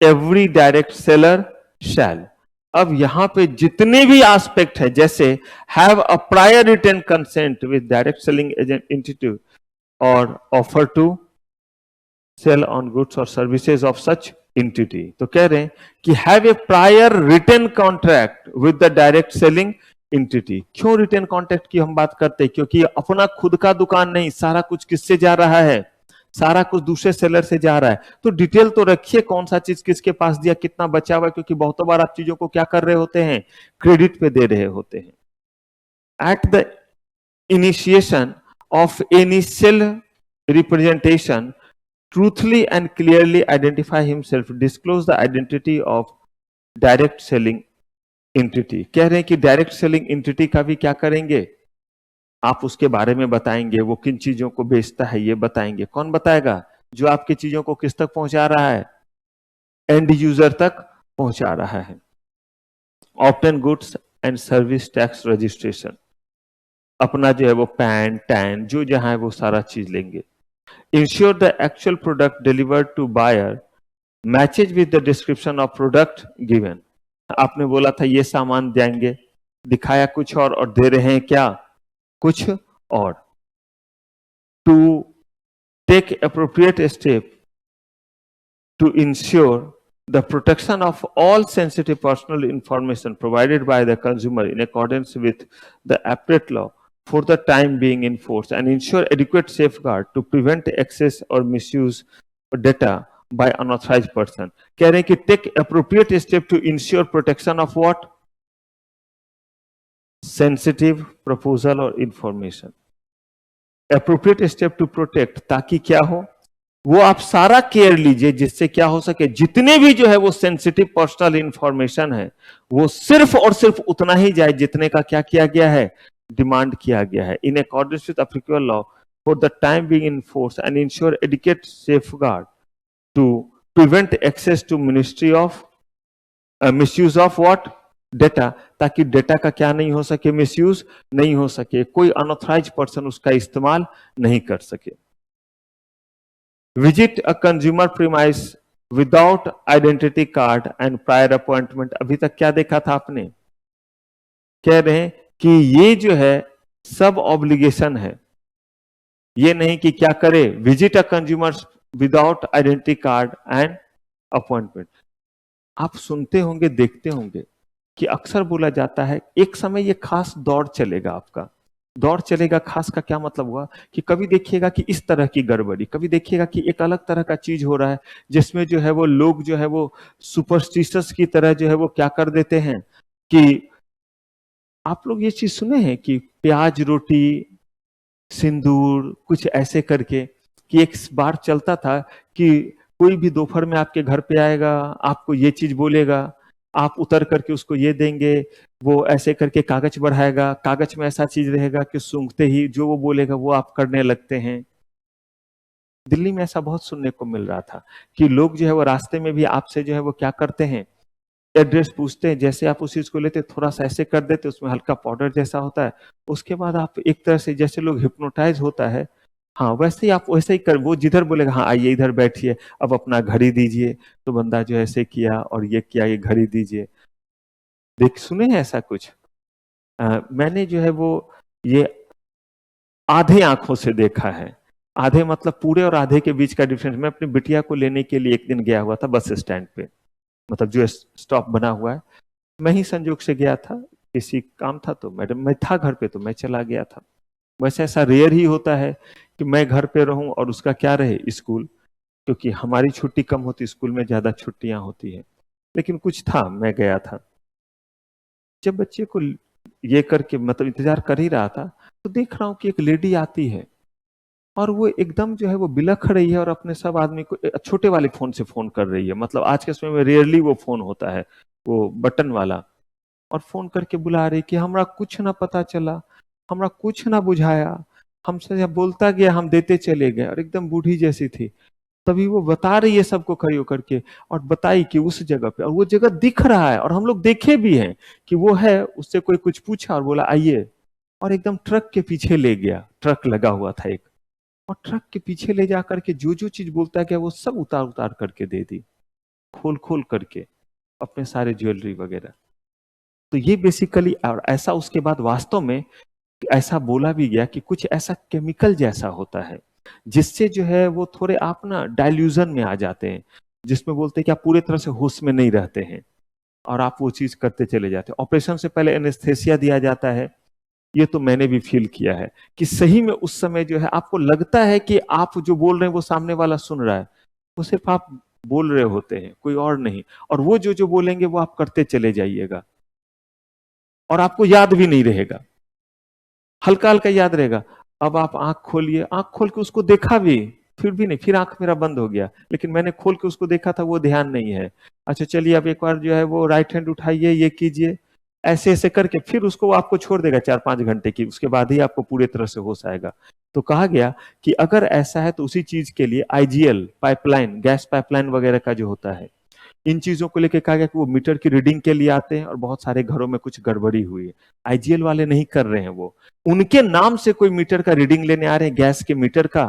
Every direct seller shall. अब यहां पे जितने भी एस्पेक्ट है, जैसे have a prior written consent with direct selling agent entity और offer to sell on goods और सर्विसेज ऑफ सच एंटिटी। तो कह रहे हैं कि have a prior written contract with the direct selling entity. क्यों रिटन कॉन्ट्रैक्ट की हम बात करते हैं? क्योंकि अपना खुद का दुकान नहीं, सारा कुछ किससे जा रहा है? सारा कुछ दूसरे सेलर से जा रहा है। तो डिटेल तो रखिए, कौन सा चीज किसके पास दिया, कितना बचा हुआ है, क्योंकि बहुत बार आप चीजों को क्या कर रहे होते हैं, क्रेडिट पे दे रहे होते हैं। At the initiation of any sale representation truthfully and clearly identify himself, disclose the identity of direct selling entity। कह रहे हैं कि डायरेक्ट सेलिंग एंटिटी का भी क्या करेंगे, आप उसके बारे में बताएंगे, वो किन चीजों को बेचता है ये बताएंगे। कौन बताएगा? जो आपकी चीजों को किस तक पहुंचा रहा है? एंड यूजर तक पहुंचा रहा है। Obtain goods and service tax registration, अपना जो है वो पैन टैन जो जहां है वो सारा चीज लेंगे। Ensure the actual product delivered to buyer matches with the description of product given। आपने बोला था ये सामान देंगे, दिखाया कुछ और दे रहे हैं क्या कुछ और। To take appropriate step to ensure the protection of all sensitive personal information provided by the consumer in accordance with the appropriate law for the time being in force, and ensure adequate safeguard to prevent access or misuse of data by unauthorized person। कह रहे हैं कि take appropriate step to ensure protection of what? Sensitive proposal or information। appropriate step to protect, ताकि क्या हो, वो आप सारा केयर लीजिए जिससे क्या हो सके, जितने भी जो है वो सेंसिटिव पर्सनल इंफॉर्मेशन है वो सिर्फ और सिर्फ उतना ही जाए जितने का क्या किया गया है, डिमांड किया गया है। In accordance with applicable law for the time being in force, and ensure adequate safeguard to prevent access to ministry of misuse of what? Data, ताकि डेटा का क्या नहीं हो सके, मिसयूज नहीं हो सके, कोई अनऑथराइज पर्सन उसका इस्तेमाल नहीं कर सके। Visit a consumer premise without identity card and prior appointment. अभी तक क्या देखा था आपने? कह रहे हैं कि ये जो है सब ऑब्लिगेशन है, ये नहीं कि क्या करे, visit a consumer without identity card and appointment. आप सुनते होंगे, देखते होंगे कि अक्सर बोला जाता है एक समय ये खास दौर चलेगा आपका। दौर चलेगा खास का क्या मतलब हुआ कि कभी देखिएगा कि इस तरह की गड़बड़ी, कभी देखिएगा कि एक अलग तरह का चीज हो रहा है जिसमें जो है वो लोग जो है वो सुपरस्टिशस की तरह जो है वो क्या कर देते हैं कि आप लोग ये चीज सुने हैं कि प्याज रोटी सिंदूर कुछ ऐसे करके कि एक बार चलता था कि कोई भी दोपहर में आपके घर पे आएगा, आपको ये चीज बोलेगा, आप उतर करके उसको ये देंगे, वो ऐसे करके कागज बढ़ाएगा, कागज में ऐसा चीज रहेगा कि सूंघते ही जो वो बोलेगा वो आप करने लगते हैं। दिल्ली में ऐसा बहुत सुनने को मिल रहा था कि लोग जो है वो रास्ते में भी आपसे जो है वो क्या करते हैं, एड्रेस पूछते हैं, जैसे आप उस चीज को लेते थोड़ा सा ऐसे कर देते, उसमें हल्का पाउडर जैसा होता है, उसके बाद आप एक तरह से जैसे लोग हिप्नोटाइज होता है, हाँ वैसे ही आप वैसे ही कर, वो जिधर बोलेगा हाँ आइए इधर बैठिए, अब अपना घड़ी दीजिए, तो बंदा जो ऐसे किया और ये किया, ये घड़ी दीजिए। देख सुने हैं ऐसा कुछ? मैंने जो है वो ये आधे आंखों से देखा है। आधे मतलब पूरे और आधे के बीच का डिफरेंस। मैं अपनी बिटिया को लेने के लिए एक दिन गया हुआ था बस स्टैंड पे, मतलब जो स्टॉप बना हुआ है, मैं ही संजोग से गया था, किसी काम था, तो मैडम मैं था घर पे तो मैं चला गया था। वैसे ऐसा रेयर ही होता है कि मैं घर पे रहूं और उसका क्या रहे स्कूल, क्योंकि हमारी छुट्टी कम होती, स्कूल में ज्यादा छुट्टियां होती है। लेकिन कुछ था, मैं गया था। जब बच्चे को ये करके मतलब इंतजार कर ही रहा था, तो देख रहा हूँ कि एक लेडी आती है और वो एकदम जो है वो बिलख रही है और अपने सब आदमी को छोटे वाले फोन से फोन कर रही है। मतलब आज के समय में रेयरली वो फोन होता है, वो बटन वाला, और फोन करके बुला रही कि हमरा कुछ ना पता चला, हमरा कुछ ना बुझाया, हमसे जब बोलता गया हम देते चले गए, और एकदम बूढ़ी जैसी थी। तभी वो बता रही है सबको खड़ी होकर के, और बताई कि उस जगह पे, और वो जगह दिख रहा है और हम लोग देखे भी हैं कि वो है। उससे कोई कुछ पूछा और बोला आइए, और एकदम ट्रक के पीछे ले गया, ट्रक लगा हुआ था एक, और ट्रक के पीछे ले जा करके जो जो चीज बोलता गया वो सब उतार उतार करके दे दी, खोल खोल करके, अपने सारे ज्वेलरी वगैरह। तो ये बेसिकली, और ऐसा उसके बाद वास्तव में ऐसा बोला भी गया कि कुछ ऐसा केमिकल जैसा होता है जिससे जो है वो थोड़े आप ना डायल्यूजन में आ जाते हैं, जिसमें बोलते हैं कि आप पूरे तरह से होश में नहीं रहते हैं और आप वो चीज करते चले जाते हैं। ऑपरेशन से पहले एनेस्थेसिया दिया जाता है, ये तो मैंने भी फील किया है कि सही में उस समय जो है आपको लगता है कि आप जो बोल रहे हैं वो सामने वाला सुन रहा है, वो सिर्फ आप बोल रहे होते हैं, कोई और नहीं, और वो जो जो बोलेंगे वो आप करते चले जाइएगा और आपको याद भी नहीं रहेगा, हल्का हल्का याद रहेगा। अब आप आंख खोलिए, आंख खोल के उसको देखा भी, फिर भी नहीं, फिर आंख मेरा बंद हो गया, लेकिन मैंने खोल के उसको देखा था, वो ध्यान नहीं है। अच्छा चलिए अब एक बार जो है वो राइट हैंड उठाइए, ये कीजिए, ऐसे ऐसे करके फिर उसको वो आपको छोड़ देगा 4-5 घंटे की, उसके बाद ही आपको पूरे तरह से होश आएगा। तो कहा गया कि अगर ऐसा है तो उसी चीज के लिए आईजीएल पाइपलाइन, गैस पाइपलाइन वगैरह का जो होता है, इन चीजों को लेकर कहा गया कि वो मीटर की रीडिंग के लिए आते हैं, और बहुत सारे घरों में कुछ गड़बड़ी हुई है। आईजीएल वाले नहीं कर रहे हैं, वो उनके नाम से कोई मीटर का रीडिंग लेने आ रहे हैं, गैस के मीटर का,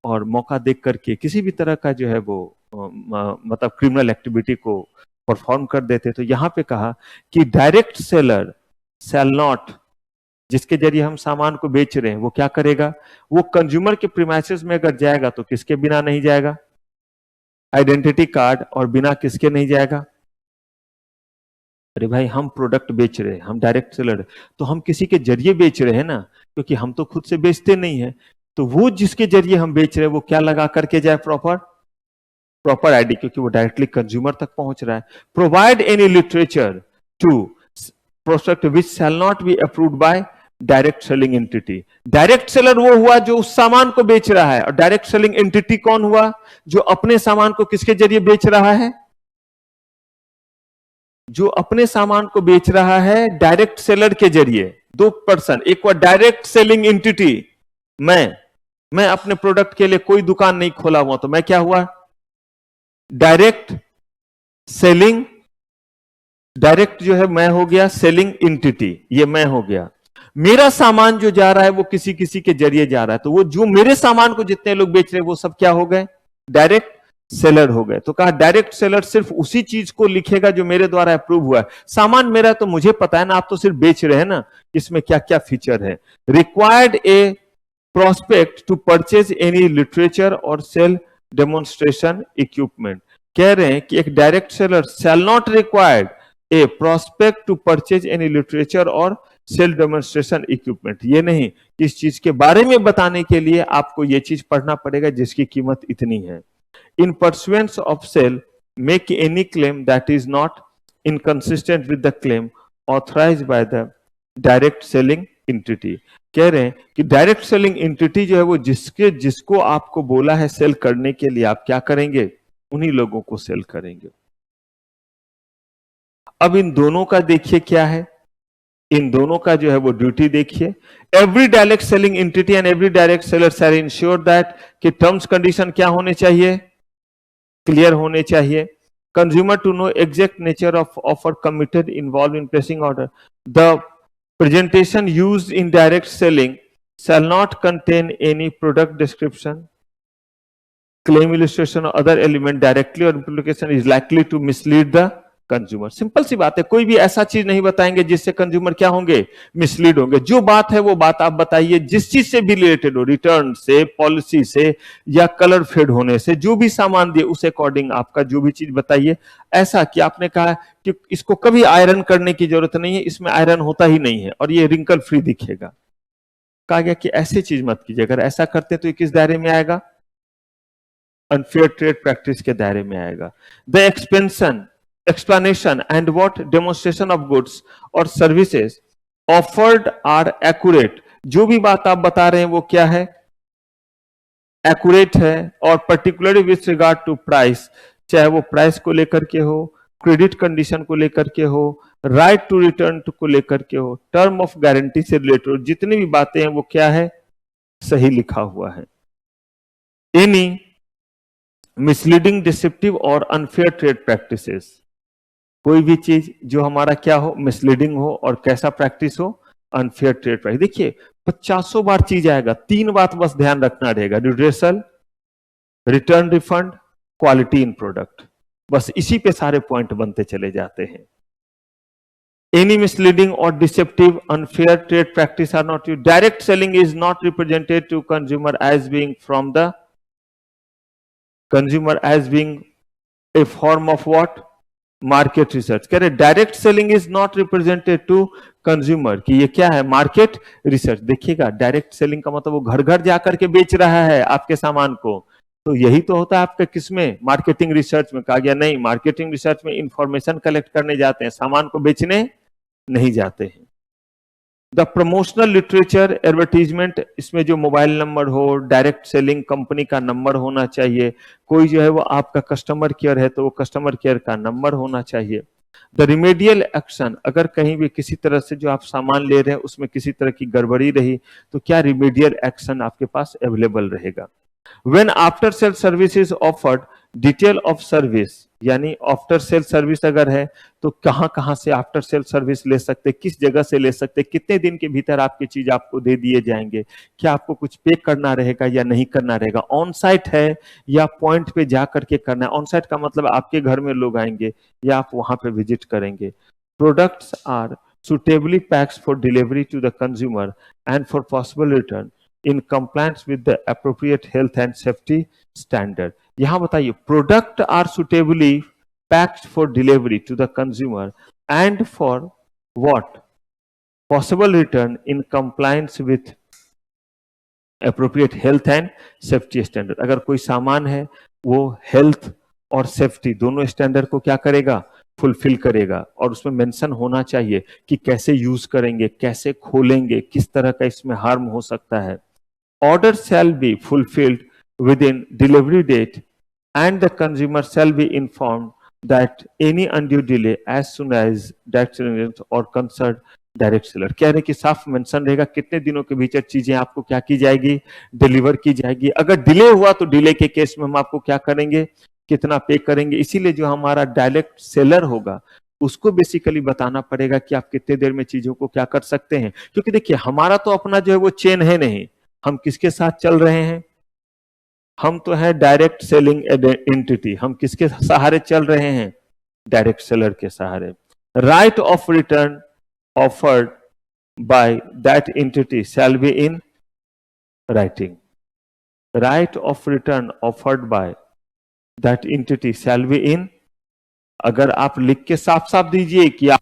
और मौका देख करके किसी भी तरह का जो है वो मतलब क्रिमिनल एक्टिविटी को परफॉर्म कर देते। तो यहाँ पे कहा कि डायरेक्ट सेलर सेल नॉट, जिसके जरिए हम सामान को बेच रहे हैं, वो क्या करेगा, वो कंज्यूमर के प्रीमाइसेस में अगर जाएगा तो किसके बिना नहीं जाएगा, आइडेंटिटी कार्ड, और बिना किसके नहीं जाएगा, अरे भाई हम प्रोडक्ट बेच रहे हैं, हम डायरेक्ट सेलर, तो हम किसी के जरिए बेच रहे हैं ना, क्योंकि हम तो खुद से बेचते नहीं है। तो वो जिसके जरिए हम बेच रहे हैं वो क्या लगा करके जाए, प्रॉपर प्रॉपर आईडी, क्योंकि वो डायरेक्टली कंज्यूमर तक पहुंच रहा है। Provide any literature to product which shall not be approved by direct selling entity. Direct seller वो हुआ जो उस सामान को बेच रहा है, और डायरेक्ट सेलिंग एंटिटी कौन हुआ, जो अपने सामान को किसके जरिए बेच रहा है, जो अपने सामान को बेच रहा है डायरेक्ट सेलर के जरिए। दो पर्सन, एक हुआ डायरेक्ट सेलिंग एंटिटी, मैं अपने प्रोडक्ट के लिए कोई दुकान नहीं खोला हुआ, तो मैं क्या हुआ, डायरेक्ट सेलिंग, डायरेक्ट जो है मैं हो गया सेलिंग एंटिटी, ये मैं हो गया। मेरा सामान जो जा रहा है वो किसी किसी के जरिए जा रहा है, तो वो जो मेरे सामान को जितने लोग बेच रहे हैं वो सब क्या हो गए, डायरेक्ट सेलर हो गए। तो कहा डायरेक्ट सेलर सिर्फ उसी चीज को लिखेगा जो मेरे द्वारा अप्रूव हुआ है। सामान मेरा तो मुझे पता है ना, आप तो सिर्फ बेच रहे हैं ना, इसमें क्या क्या फीचर है। Required a prospect to purchase any literature और सेल डेमोन्स्ट्रेशन इक्विपमेंट। कह रहे हैं कि एक direct seller shall not required a prospect to purchase any literature और सेल्फ डेमोन्स्ट्रेशन इक्विपमेंट। ये नहीं कि इस चीज के बारे में बताने के लिए आपको ये चीज पढ़ना पड़ेगा जिसकी कीमत इतनी है। In pursuance of sale make any claim that is not inconsistent with the claim authorise by the direct selling entity. कह रहे हैं कि डायरेक्ट सेलिंग एंटिटी जो है वो जिसको आपको बोला है सेल करने के लिए, आप क्या करेंगे, उन्हीं लोगों को सेल करेंगे। अब इन दोनों का देखिए क्या है, इन दोनों का जो है वो ड्यूटी देखिए। Every direct selling entity and every direct seller shall ensure that कि टर्म्स कंडीशन क्या होने चाहिए, क्लियर होने चाहिए। Consumer to know exact nature of offer committed involve in placing order. The presentation used in direct selling shall not contain any product description, claim illustration or other element directly or implication is likely to mislead the consumer। Simple सी बात है, कोई भी ऐसा चीज नहीं बताएंगे जिससे कंज्यूमर क्या होंगे, मिसलीड होंगे। जो बात है वो बात आप बताइए, जिस चीज से भी रिलेटेड हो, रिटर्न से, पॉलिसी से या कलर फेड होने से, जो भी सामान दिए उस अकॉर्डिंग आपका जो भी चीज बताइए। ऐसा कि आपने कहा कि इसको कभी आयरन करने की जरूरत नहीं है, इसमें आयरन होता ही नहीं है और ये रिंकल फ्री दिखेगा। कहा गया कि ऐसी चीज मत कीजिए, अगर ऐसा करते तो ये किस दायरे में आएगा, अनफेयर ट्रेड प्रैक्टिस के दायरे में आएगा। The explanation and what demonstration of goods or services offered are accurate। जो भी बात आप बता रहे हैं वो क्या है, एक्यूरेट है। और particularly with regard to price, चाहे वो प्राइस को लेकर के हो, क्रेडिट कंडीशन को लेकर के हो, राइट टू रिटर्न को लेकर के हो, टर्म ऑफ गारंटी से रिलेटेड, जितनी भी बातें हैं वो क्या है, सही लिखा हुआ है। एनी मिसलीडिंग, डिसेप्टिव और अनफेयर ट्रेड प्रैक्टिसेस, कोई भी चीज जो हमारा क्या हो, मिसलीडिंग हो और कैसा प्रैक्टिस हो, अनफेयर ट्रेड प्रैक्टिस। देखिए 50 बार चीज आएगा, 3 बात बस ध्यान रखना रहेगा, redressal, return refund, quality in product, बस इसी पे सारे पॉइंट बनते चले जाते हैं। Any misleading or deceptive, unfair trade practice are not used. Direct selling is not represented to consumer as being from the consumer as being a form of what? Market research। कह रहे direct selling is not represented to consumer, कि ये क्या है, market research. देखिएगा direct selling का मतलब वो घर घर जाकर के बेच रहा है आपके सामान को, तो यही तो होता है आपके किसमें, मार्केटिंग रिसर्च में। कहा गया नहीं, मार्केटिंग रिसर्च में इंफॉर्मेशन कलेक्ट करने जाते हैं, सामान को बेचने नहीं जाते हैं। द प्रमोशनल लिटरेचर एडवर्टीजमेंट, इसमें जो मोबाइल नंबर हो, डायरेक्ट सेलिंग कंपनी का नंबर होना चाहिए, कोई जो है वो आपका कस्टमर केयर है तो वो कस्टमर केयर का नंबर होना चाहिए। द रिमेडियल एक्शन, अगर कहीं भी किसी तरह से जो आप सामान ले रहे हैं उसमें किसी तरह की गड़बड़ी रही तो क्या रिमेडियल एक्शन आपके पास अवेलेबल रहेगा। When after sale service is offered, detail of service, यानी आफ्टर सेल सर्विस अगर है तो कहां कहां से आफ्टर सेल सर्विस ले सकते, किस जगह से ले सकते, कितने दिन के भीतर आपकी चीज आपको दे दिए जाएंगे, क्या आपको कुछ पे करना रहेगा या नहीं करना रहेगा, ऑन साइट है या पॉइंट पे जा करके करना है। ऑन साइट का मतलब आपके घर में लोग आएंगे या आप वहां पे विजिट करेंगे। Products are suitably packed for delivery to the consumer and for possible return in compliance with the appropriate health and safety standard। यहां बताइए, product are suitably packed for delivery to the consumer and for what possible return in compliance with appropriate health and safety standard। अगर कोई सामान है वो health और safety दोनों standard को क्या करेगा, फुलफिल करेगा, और उसमें मेंशन होना चाहिए कि कैसे यूज करेंगे, कैसे खोलेंगे, किस तरह का इसमें हार्म हो सकता है। Order shall be fulfilled within delivery date and the consumer shall be informed that any undue delay as soon as direct seller or concerned direct seller. कह रहे कि साफ मेंशन रहेगा कितने दिनों के भीतर चीजें आपको क्या की जाएगी, डिलीवर की जाएगी। अगर डिले हुआ तो डिले के केस में हम आपको क्या करेंगे, कितना पे करेंगे। इसीलिए जो हमारा डायरेक्ट सेलर होगा उसको बेसिकली बताना पड़ेगा कि आप कितने देर में चीजों को क्या कर सकते हैं। क्योंकि देखिए हमारा तो अपना जो है वो चेन है नहीं, हम किसके साथ चल रहे हैं, हम तो है डायरेक्ट सेलिंग एंटिटी, हम किसके सहारे चल रहे हैं, डायरेक्ट सेलर के सहारे। Right of return offered by that entity shall be in writing. Right of return offered by that entity shall be in. अगर आप लिख के साफ साफ दीजिए कि आप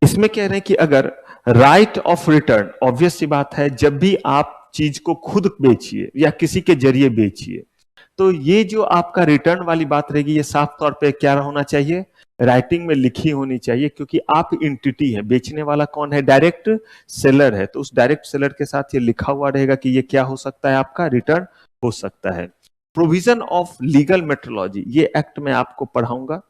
इसमें कह रहे हैं कि अगर राइट ऑफ रिटर्न, ऑब्वियस सी बात है, जब भी आप चीज को खुद बेचिए या किसी के जरिए बेचिए, तो ये जो आपका रिटर्न वाली बात रहेगी, ये साफ तौर पे क्या होना चाहिए, राइटिंग में लिखी होनी चाहिए, क्योंकि आप एंटिटी है, बेचने वाला कौन है, डायरेक्ट सेलर है, तो उस डायरेक्ट सेलर के साथ ये लिखा हुआ रहेगा कि ये क्या हो सकता है, आपका रिटर्न हो सकता है। प्रोविजन ऑफ लीगल मेट्रोलॉजी, ये एक्ट में आपको पढ़ाऊंगा।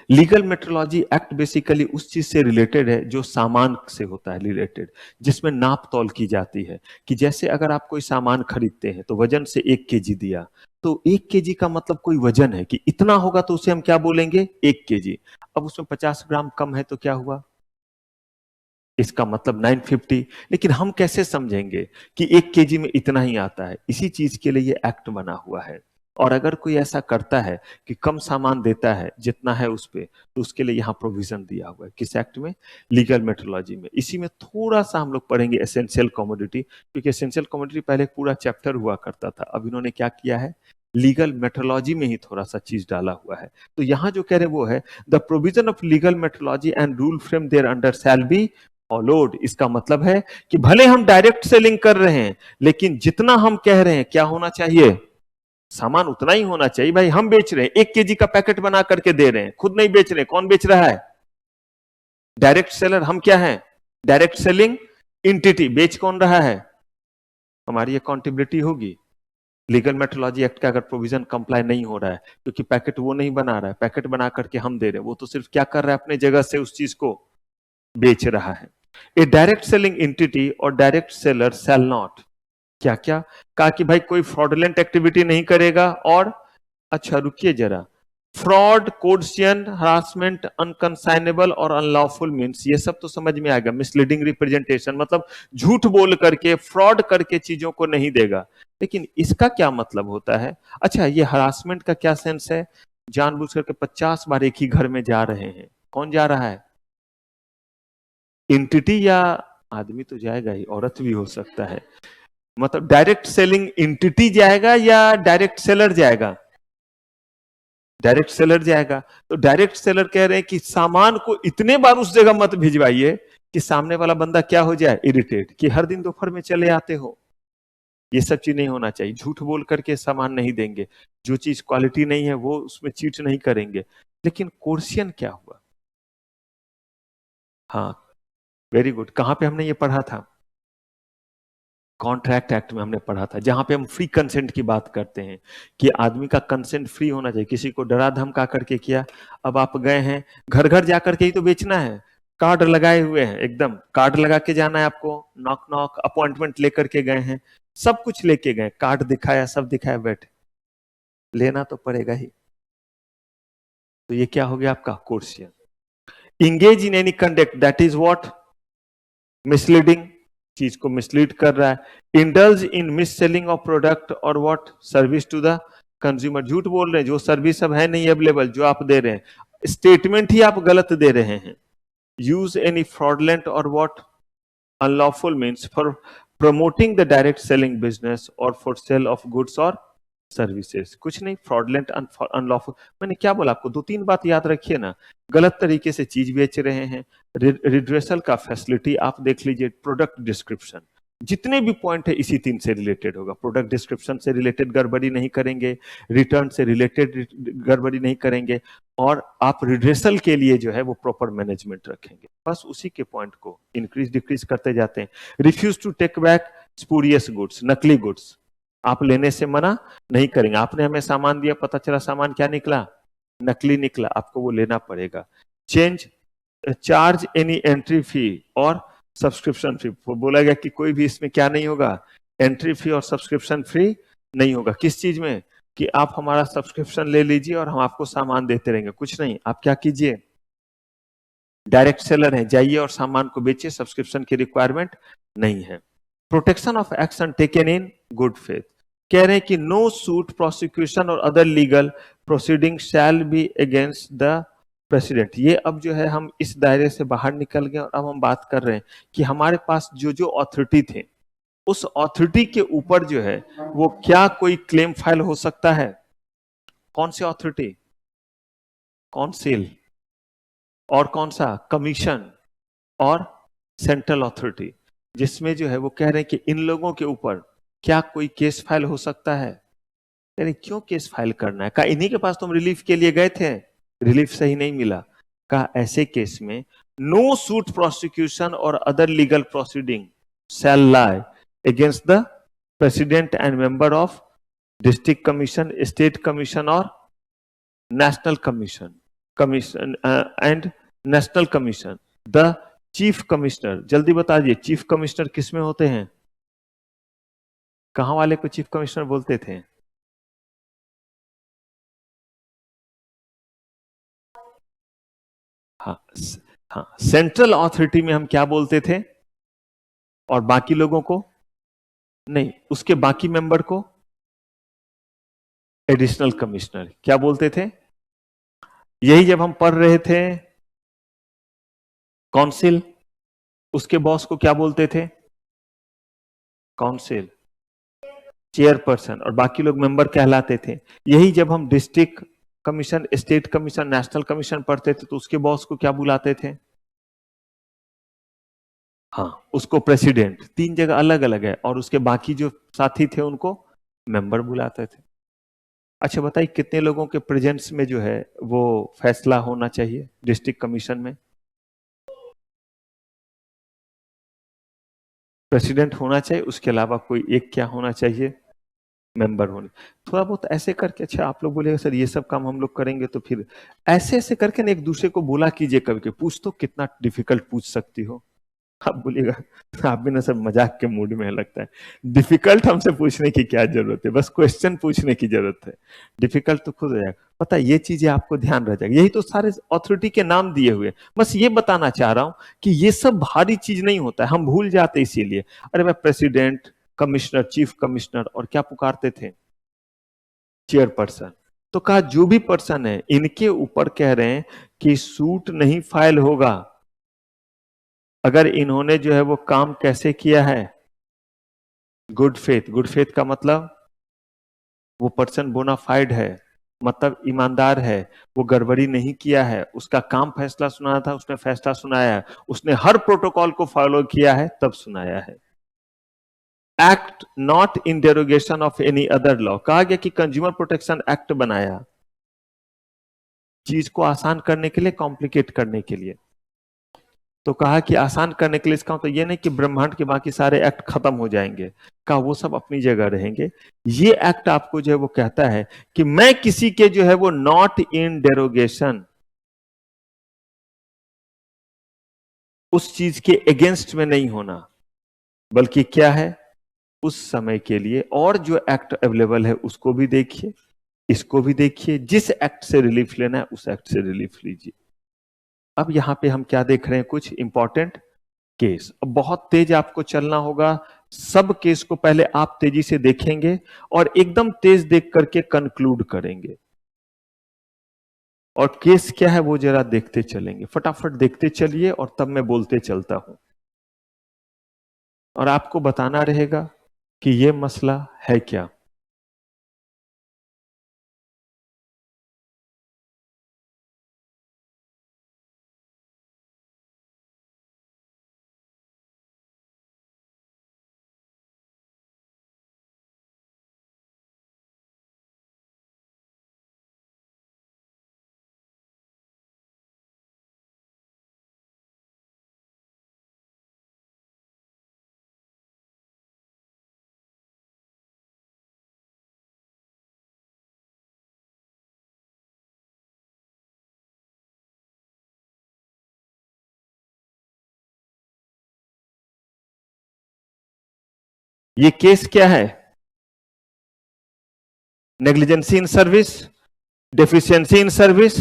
लीगल मेट्रोलॉजी एक्ट बेसिकली उस चीज से रिलेटेड है जो सामान से होता है रिलेटेड, जिसमें नाप तौल की जाती है। कि जैसे अगर आप कोई सामान खरीदते हैं तो वजन से 1 kg दिया, तो 1 kg का मतलब कोई वजन है कि इतना होगा, तो उसे हम क्या बोलेंगे, 1 kg। अब उसमें 50 ग्राम कम है तो क्या हुआ, इसका मतलब 950। लेकिन हम कैसे समझेंगे कि 1 kg में इतना ही आता है, इसी चीज के लिए ये एक्ट बना हुआ है। और अगर कोई ऐसा करता है कि कम सामान देता है जितना है उस पे, तो उसके लिए यहाँ प्रोविजन दिया हुआ है, किस एक्ट में, लीगल मेट्रोलॉजी में। इसी में थोड़ा सा हम लोग पढ़ेंगे एसेंशियल कमोडिटी, क्योंकि एसेंशियल कमोडिटी पहले पूरा चैप्टर हुआ करता था, अब इन्होंने क्या किया है, लीगल मेट्रोलॉजी में ही थोड़ा सा चीज डाला हुआ है। तो यहाँ जो कह रहे वो है, the provision of legal metrology and rule frame there under shall be followed. इसका मतलब है कि भले हम डायरेक्ट सेलिंग कर रहे हैं, लेकिन जितना हम कह रहे हैं क्या होना चाहिए, सामान उतना ही होना चाहिए। भाई हम बेच रहे हैं, 1 kg का पैकेट बना करके दे रहे हैं, खुद नहीं बेच रहे, कौन बेच रहा है, डायरेक्ट सेलर। हम क्या है, डायरेक्ट सेलिंग एंटिटी, बेच कौन रहा है, हमारी अकाउंटेबिलिटी होगी। लीगल मेट्रोलॉजी एक्ट का अगर प्रोविजन कंप्लाई नहीं हो रहा है, क्योंकि पैकेट वो नहीं बना रहा है, पैकेट बना करके हम दे रहे हैं, वो तो सिर्फ क्या कर रहा है, अपने जगह से उस चीज को बेच रहा है। ए डायरेक्ट सेलिंग एंटिटी और डायरेक्ट सेलर शैल नॉट, क्या क्या कहा कि भाई कोई फ्रॉडुलेंट एक्टिविटी नहीं करेगा, और अच्छा रुकिए जरा, फ्रॉड, कोर्सियन, हरासमेंट, अनकंसाइनेबल और अनलॉफुल मीन्स, ये सब तो समझ में आएगा। मिसलीडिंग रिप्रेजेंटेशन मतलब झूठ बोल करके, फ्रॉड करके चीजों को नहीं देगा। लेकिन इसका क्या मतलब होता है, अच्छा ये हरासमेंट का क्या सेंस है, जानबूझ करके 50 बार एक ही घर में जा रहे हैं, कौन जा रहा है, एंटिटी या आदमी तो जाएगा ही, औरत भी हो सकता है। मतलब डायरेक्ट सेलिंग एंटिटी जाएगा या डायरेक्ट सेलर जाएगा, डायरेक्ट सेलर जाएगा। तो डायरेक्ट सेलर कह रहे हैं कि सामान को इतने बार उस जगह मत भिजवाइए कि सामने वाला बंदा क्या हो जाए, इरिटेट, कि हर दिन दोपहर में चले आते हो। ये सब चीज नहीं होना चाहिए, झूठ बोल करके सामान नहीं देंगे, जो चीज क्वालिटी नहीं है वो उसमें चीट नहीं करेंगे। लेकिन कोर्सियन क्या हुआ, हाँ वेरी गुड, कहां पे हमने ये पढ़ा था, कॉन्ट्रैक्ट एक्ट में हमने पढ़ा था, जहां पे हम फ्री कंसेंट की बात करते हैं कि आदमी का कंसेंट फ्री होना चाहिए। किसी को डरा धमका करके किया, अब आप गए हैं, घर घर जाकर के ही तो बेचना है, कार्ड लगाए हुए हैं, एकदम कार्ड लगा के जाना है आपको, नॉक नॉक, अपॉइंटमेंट लेकर के गए हैं, सब कुछ लेके गए, कार्ड दिखाया, सब दिखाया, बैठे, लेना तो पड़ेगा ही। तो ये क्या हो गया आपका coercion. Engage in any conduct that is what, misleading, चीज को मिसलीड कर रहा है। Indulge in mis selling of product और what, service to the consumer, झूठ बोल रहे हैं, जो सर्विस अब है नहीं अवेलेबल, जो आप दे रहे हैं, स्टेटमेंट ही आप गलत दे रहे हैं। यूज एनी फ्रॉडलेंट और what, unlawful means for promoting the direct selling business or for sale of goods or services, कुछ नहीं, फ्रॉडलेंट अनलॉफुल, मैंने क्या बोला आपको, 2-3 बात याद रखिए ना, गलत तरीके से चीज बेच रहे हैं, रिड्रेसल का फैसिलिटी आप देख लीजिए, प्रोडक्ट डिस्क्रिप्शन, जितने भी पॉइंट है इसी 3 से रिलेटेड होगा, प्रोडक्ट डिस्क्रिप्शन से रिलेटेड गड़बड़ी नहीं करेंगे, रिटर्न से रिलेटेड गड़बड़ी नहीं करेंगे, और आप रिड्रेसल के लिए जो है वो प्रॉपर मैनेजमेंट रखेंगे, बस उसी के पॉइंट को इंक्रीज डिक्रीज करते जाते हैं। Refuse to take back spurious goods, नकली गुड्स आप लेने से मना नहीं करेंगे, आपने हमें सामान दिया, पता चला सामान क्या निकला, नकली निकला, आपको वो लेना पड़ेगा। Change charge any entry fee और सब्सक्रिप्शन फी, बोला गया कि कोई भी इसमें क्या नहीं होगा, एंट्री फी और सब्सक्रिप्शन फी नहीं होगा, किस चीज में, कि आप हमारा सब्सक्रिप्शन ले लीजिए और हम आपको सामान देते रहेंगे, कुछ नहीं, आप क्या कीजिए, डायरेक्ट सेलर है, जाइए और सामान को बेचिए, सब्सक्रिप्शन की रिक्वायरमेंट नहीं है। Protection of action taken in good faith, कह रहे हैं कि नो सूट, प्रोसिक्यूशन और other legal proceeding shall be against the president. ये अब जो है हम इस दायरे से बाहर निकल गए और अब हम बात कर रहे हैं कि हमारे पास जो जो अथॉरिटी थे, उस अथॉरिटी के ऊपर जो है वो क्या कोई क्लेम फाइल हो सकता है। कौन सी अथॉरिटी, काउंसिल, और कौन सा, कमीशन और सेंट्रल अथॉरिटी, जिसमें जो है वो कह रहे हैं कि इन लोगों के ऊपर क्या कोई केस फाइल हो सकता है। यानी क्यों केस फाइल करना है, कहा इन्हीं के पास तुम रिलीफ के लिए गए थे, रिलीफ सही नहीं मिला, कहा ऐसे केस में नो सूट, प्रोसिक्यूशन और other legal proceeding shall lie against the president and member of district commission, state commission और national commission, commission and national commission, the chief commissioner. जल्दी बता दीजिए चीफ कमिश्नर किसमें होते हैं, कहां वाले को चीफ कमिश्नर बोलते थे, हाँ हाँ, सेंट्रल अथॉरिटी में हम क्या बोलते थे, और बाकी लोगों को नहीं, उसके बाकी मेंबर को एडिशनल कमिश्नर क्या बोलते थे। यही जब हम पढ़ रहे थे काउंसिल, उसके बॉस को क्या बोलते थे, काउंसिल चेयरपर्सन, और बाकी लोग मेंबर कहलाते थे। यही जब हम district commission, state commission, national commission पढ़ते थे तो उसके बॉस को क्या बुलाते थे, हाँ उसको प्रेसिडेंट, 3 जगह अलग अलग है, और उसके बाकी जो साथी थे उनको मेंबर बुलाते थे। अच्छा बताइए कितने लोगों के प्रेजेंस में जो है वो फैसला होना चाहिए डिस्ट्रिक्ट कमीशन में, प्रेसिडेंट होना चाहिए, उसके अलावा कोई एक क्या होना चाहिए, मेंबर होने। थोड़ा बहुत ऐसे करके, अच्छा आप लोग बोलेगा सर ये सब काम हम लोग करेंगे, तो फिर ऐसे ऐसे करके ना एक दूसरे को बोला कीजिए कभी के, पूछ तो कितना डिफिकल्ट पूछ सकती हो, आप बोलिएगा आप भी ना सब मजाक के मूड में है लगता है, डिफिकल्ट हमसे पूछने की क्या जरूरत है, बस क्वेश्चन पूछने की जरूरत है, डिफिकल्ट तो खुद हो जाएगा। पता है ये चीजें आपको ध्यान रह जाएगी, यही तो सारे अथॉरिटी के नाम दिए हुए, बस ये बताना चाह रहा हूं कि ये सब भारी चीज नहीं होता है, हम भूल जाते इसीलिए, अरे भाई प्रेसिडेंट, कमिश्नर, चीफ कमिश्नर, और क्या पुकारते थे, चेयरपर्सन। तो कहा जो भी पर्सन है इनके ऊपर कह रहे हैं कि सूट नहीं फाइल होगा अगर इन्होंने जो है वो काम कैसे किया है, गुड फेथ। गुड फेथ का मतलब वो पर्सन बोनाफाइड है, मतलब ईमानदार है, वो गड़बड़ी नहीं किया है, उसका काम फैसला सुनाना था उसने फैसला सुनाया है, उसने हर प्रोटोकॉल को फॉलो किया है तब सुनाया है। Act not in derogation of any other law, कहा गया कि कंज्यूमर प्रोटेक्शन एक्ट बनाया चीज को आसान करने के लिए, कॉम्प्लिकेट करने के लिए। तो कहा कि आसान करने के लिए, इसका मतलब ये नहीं कि ब्रह्मांड के बाकी सारे एक्ट खत्म हो जाएंगे, कहा वो सब अपनी जगह रहेंगे। ये एक्ट आपको जो है वो कहता है कि मैं किसी के जो है वो नॉट इन डेरोगेशन, उस चीज के अगेंस्ट में नहीं होना, बल्कि क्या है, उस समय के लिए और जो एक्ट अवेलेबल है उसको भी देखिए, इसको भी देखिए, जिस एक्ट से रिलीफ लेना है उस एक्ट से रिलीफ लीजिए। अब यहां पे हम क्या देख रहे हैं, कुछ इंपॉर्टेंट केस। अब बहुत तेज आपको चलना होगा, सब केस को पहले आप तेजी से देखेंगे और एकदम तेज देख करके कंक्लूड करेंगे। और केस क्या है वो जरा देखते चलेंगे, फटाफट देखते चलिए और तब मैं बोलते चलता हूं और आपको बताना रहेगा कि ये मसला है क्या। ये केस क्या है, negligence in service, deficiency in service.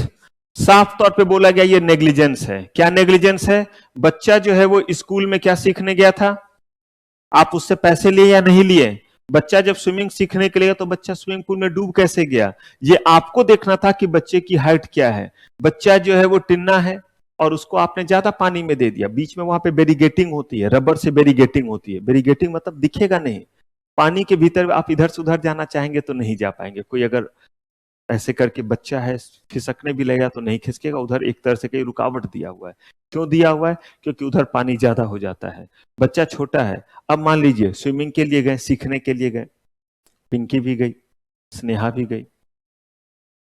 साफ तौर पे बोला गया ये नेग्लिजेंस है। क्या नेग्लिजेंस है, बच्चा जो है वो स्कूल में क्या सीखने गया था, आप उससे पैसे लिए या नहीं लिए। बच्चा जब स्विमिंग सीखने के लिए तो बच्चा स्विमिंग पूल में डूब कैसे गया, ये आपको देखना था कि बच्चे की हाइट क्या है। बच्चा जो है वो टिन्ना है और उसको आपने ज्यादा पानी में दे दिया, बीच में वहां पे बेरीगेटिंग होती है, रबर से बेरीगेटिंग होती है। बेरीगेटिंग मतलब दिखेगा नहीं, पानी के भीतर आप इधर से उधर जाना चाहेंगे तो नहीं जा पाएंगे। कोई अगर ऐसे करके बच्चा है खिसकने भी लगेगा तो नहीं खिसकेगा, उधर एक तरह से कहीं रुकावट दिया हुआ है। क्यों दिया हुआ है, क्योंकि उधर पानी ज्यादा हो जाता है, बच्चा छोटा है। अब मान लीजिए स्विमिंग के लिए गए, सीखने के लिए गए, पिंकी भी गई, स्नेहा भी गई,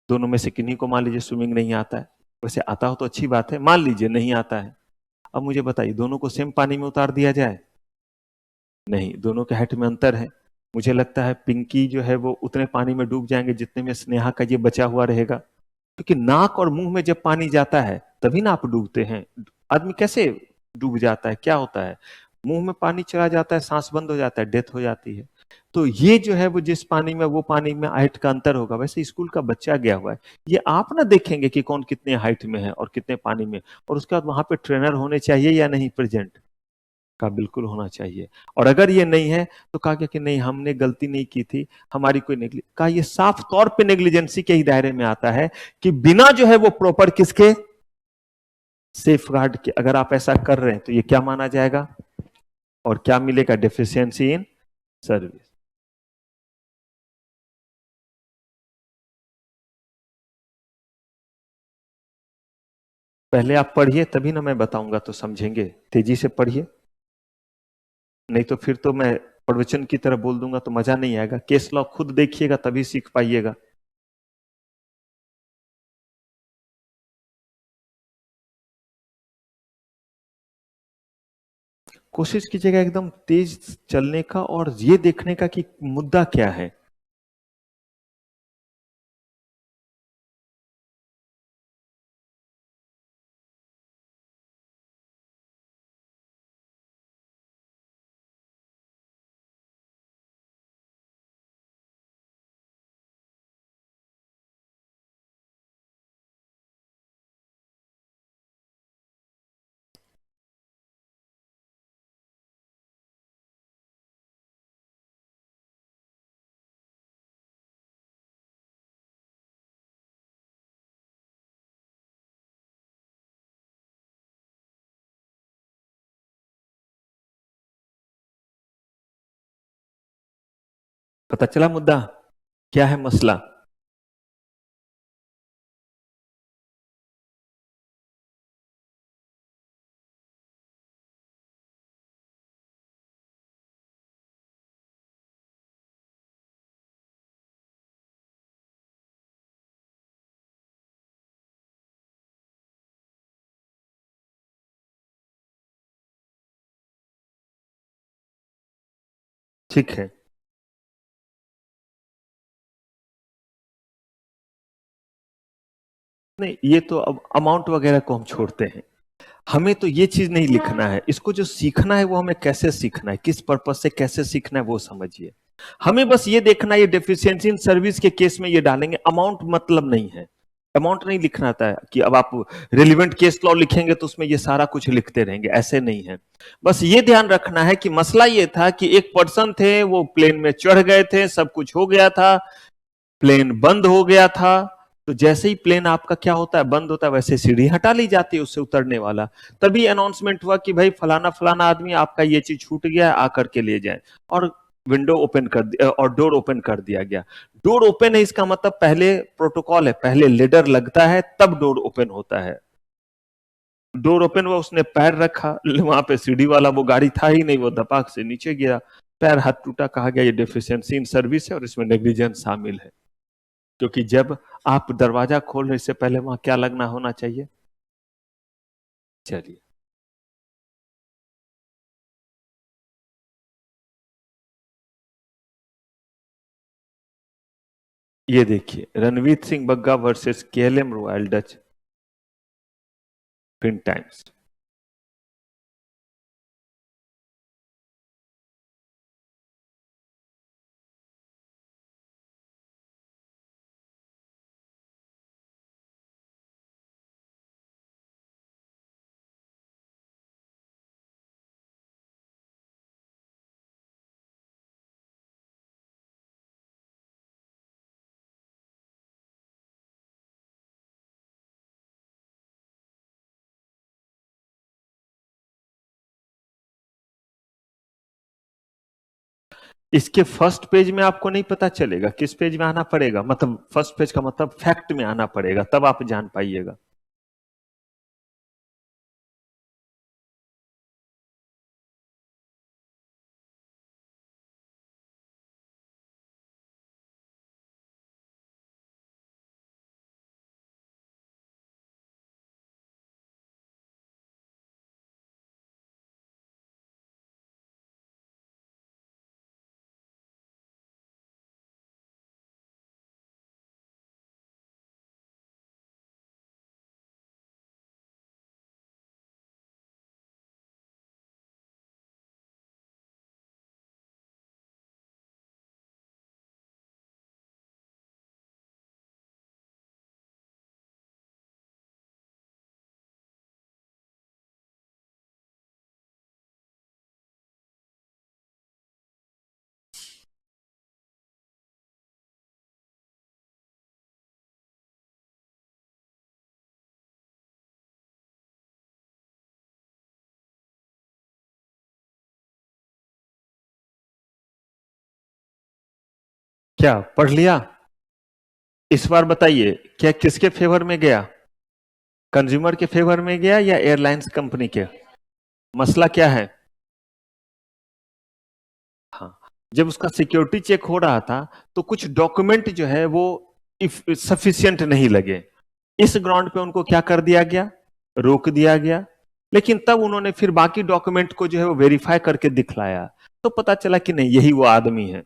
दोनों में से किन्हीं को मान लीजिए स्विमिंग नहीं आता है। वैसे आता हो तो अच्छी बात है, मान लीजिए नहीं आता है। अब मुझे बताइए दोनों को सेम पानी में उतार दिया जाए, नहीं, दोनों के हाइट में अंतर है। मुझे लगता है पिंकी जो है वो उतने पानी में डूब जाएंगे जितने में स्नेहा का ये बचा हुआ रहेगा, क्योंकि नाक और मुंह में जब पानी जाता है तभी ना आप डूबते हैं। आदमी कैसे डूब जाता है, क्या होता है, मुंह में पानी चला जाता है, सांस बंद हो जाता है, डेथ हो जाती है। तो ये जो है वो जिस पानी में, वो पानी में हाइट का अंतर होगा। वैसे स्कूल का बच्चा गया हुआ है, ये आप ना देखेंगे कि कौन कितने हाइट में है और कितने पानी में, और उसके बाद वहां पे ट्रेनर होने चाहिए या नहीं प्रेजेंट, का बिल्कुल होना चाहिए। और अगर ये नहीं है तो कहा गया कि नहीं हमने गलती नहीं की थी, हमारी कोई नेगली का, ये साफ तौर पे नेग्लिजेंसी के ही दायरे में आता है कि बिना जो है वो प्रॉपर किसके, सेफ गार्ड के। अगर आप ऐसा कर रहे हैं तो ये क्या माना जाएगा और क्या मिलेगा, डेफिशिएंसी इन सर्विस। पहले आप पढ़िए तभी ना मैं बताऊंगा तो समझेंगे, तेजी से पढ़िए, नहीं तो फिर तो मैं प्रवचन की तरह बोल दूंगा तो मजा नहीं आएगा। केस लॉ खुद देखिएगा तभी सीख पाइएगा। कोशिश कीजिएगा एकदम तेज चलने का और ये देखने का कि मुद्दा क्या है। पता चला मुद्दा क्या है, मसला। ठीक है, नहीं ये तो अब अमाउंट वगैरह को हम छोड़ते हैं। हमें तो ये चीज नहीं लिखना है, इसको जो सीखना है वो हमें कैसे सीखना है, किस पर्पज से कैसे सीखना है वो समझिए। हमें बस ये देखना है, ये डेफिशिएंसी इन सर्विस के केस में ये डालेंगे, अमाउंट मतलब नहीं है, अमाउंट नहीं लिखना था कि अब आप रिलेवेंट केस लॉ लिखेंगे तो उसमें ये सारा कुछ लिखते रहेंगे, ऐसे नहीं है। बस ये ध्यान रखना है कि मसला ये था कि एक पर्सन थे, वो प्लेन में चढ़ गए थे, सब कुछ हो गया था, प्लेन बंद हो गया था। तो जैसे ही प्लेन आपका क्या होता है, बंद होता है, वैसे सीढ़ी हटा ली जाती है उससे उतरने वाला। तभी अनाउंसमेंट हुआ कि भाई फलाना फलाना आदमी आपका ये चीज छूट गया है, आकर के ले जाए। और विंडो ओपन कर दिया और डोर ओपन कर दिया गया। डोर ओपन है इसका मतलब पहले प्रोटोकॉल है, पहले लेडर लगता है तब डोर ओपन होता है। डोर ओपन हुआ, उसने पैर रखा, वहां पे सीढ़ी वाला वो गाड़ी था ही नहीं, वो धपाक से नीचे गिरा, पैर हाथ टूटा, कहा गया ये डेफिशिएंसी इन सर्विस है और इसमें नेग्लिजेंस शामिल है। क्योंकि जब आप दरवाजा खोल रहे, इससे पहले वहां क्या लगना होना चाहिए। चलिए, ये देखिए, Ranveer Singh Bagga versus KLM Royal Dutch fin times. इसके फर्स्ट पेज में आपको नहीं पता चलेगा, किस पेज में आना पड़ेगा, मतलब फर्स्ट पेज का मतलब फैक्ट में आना पड़ेगा, तब आप जान पाइएगा। क्या पढ़ लिया? इस बार बताइए, क्या किसके फेवर में गया, कंज्यूमर के फेवर में गया या एयरलाइंस कंपनी के? मसला क्या है? हाँ, जब उसका सिक्योरिटी चेक हो रहा था तो कुछ डॉक्यूमेंट जो है वो सफिशियंट नहीं लगे, इस ग्राउंड पे उनको क्या कर दिया गया, रोक दिया गया। लेकिन तब उन्होंने फिर बाकी डॉक्यूमेंट को जो है वो वेरीफाई करके दिखलाया, तो पता चला कि नहीं, यही वो आदमी है।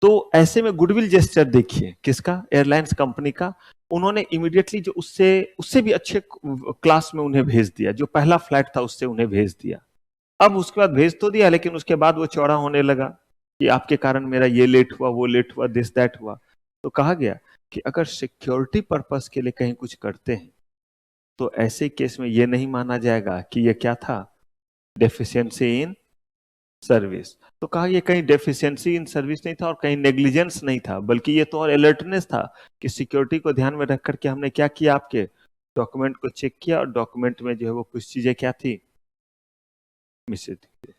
तो ऐसे में गुडविल जेस्चर देखिए किसका, एयरलाइंस कंपनी का। उन्होंने इमीडिएटली जो उससे उससे भी अच्छे क्लास में उन्हें भेज दिया, जो पहला फ्लाइट था उससे उन्हें भेज दिया। अब उसके बाद भेज तो दिया, लेकिन उसके बाद वो चौड़ा होने लगा कि आपके कारण मेरा ये लेट हुआ, वो लेट हुआ, दिस दैट हुआ। तो कहा गया कि अगर सिक्योरिटी पर्पस के लिए कहीं कुछ करते हैं तो ऐसे केस में ये नहीं माना जाएगा कि ये क्या था, डेफिशिएंसी इन सर्विस। तो कहा ये कहीं डेफिशिएंसी इन सर्विस नहीं था और कहीं नेग्लिजेंस नहीं था, बल्कि ये तो और अलर्टनेस था कि सिक्योरिटी को ध्यान में रख करके हमने क्या किया, आपके डॉक्यूमेंट को चेक किया और डॉक्यूमेंट में जो है वो कुछ चीजें क्या थी, मिसिंग थी।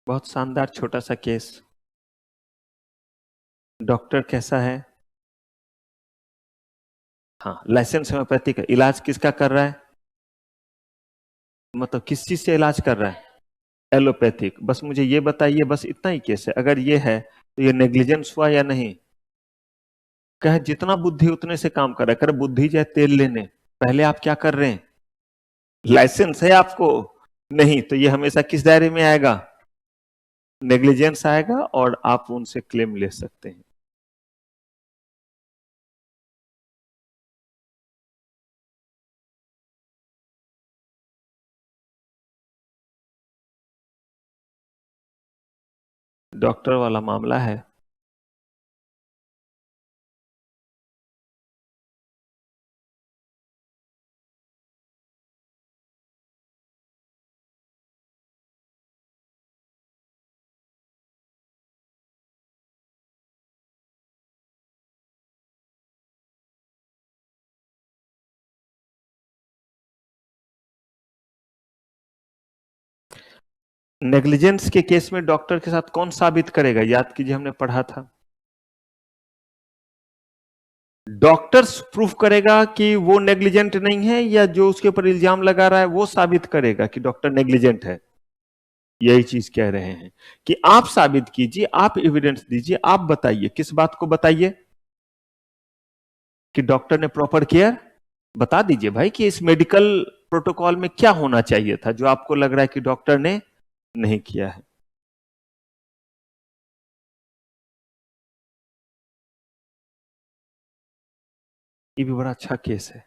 बहुत शानदार छोटा सा केस। डॉक्टर कैसा है? हाँ, लाइसेंस होम्योपैथी का इलाज किसका कर रहा है, मतलब किस चीज से इलाज कर रहा है, एलोपैथिक। बस मुझे ये बताइए, बस इतना ही केस है, अगर ये है तो ये नेग्लिजेंस हुआ या नहीं? कहे जितना बुद्धि उतने से काम कर रहा है, कर बुद्धि जाए तेल लेने, पहले आप क्या कर रहे हैं, लाइसेंस है आपको, नहीं तो ये हमेशा किस दायरे में आएगा, नेग्लिजेंस आएगा और आप उनसे क्लेम ले सकते हैं। डॉक्टर वाला मामला है। नेग्लिजेंस के केस में डॉक्टर के साथ कौन साबित करेगा? याद कीजिए, हमने पढ़ा था डॉक्टर प्रूफ करेगा कि वो नेग्लिजेंट नहीं है, या जो उसके ऊपर इल्जाम लगा रहा है वो साबित करेगा कि डॉक्टर नेग्लिजेंट है? यही चीज कह रहे हैं कि आप साबित कीजिए, आप एविडेंस दीजिए, आप बताइए। किस बात को बताइए? कि डॉक्टर ने प्रॉपर केयर। बता दीजिए भाई कि इस मेडिकल प्रोटोकॉल में क्या होना चाहिए था जो आपको लग रहा है कि डॉक्टर ने नहीं किया है। ये भी बड़ा अच्छा केस है।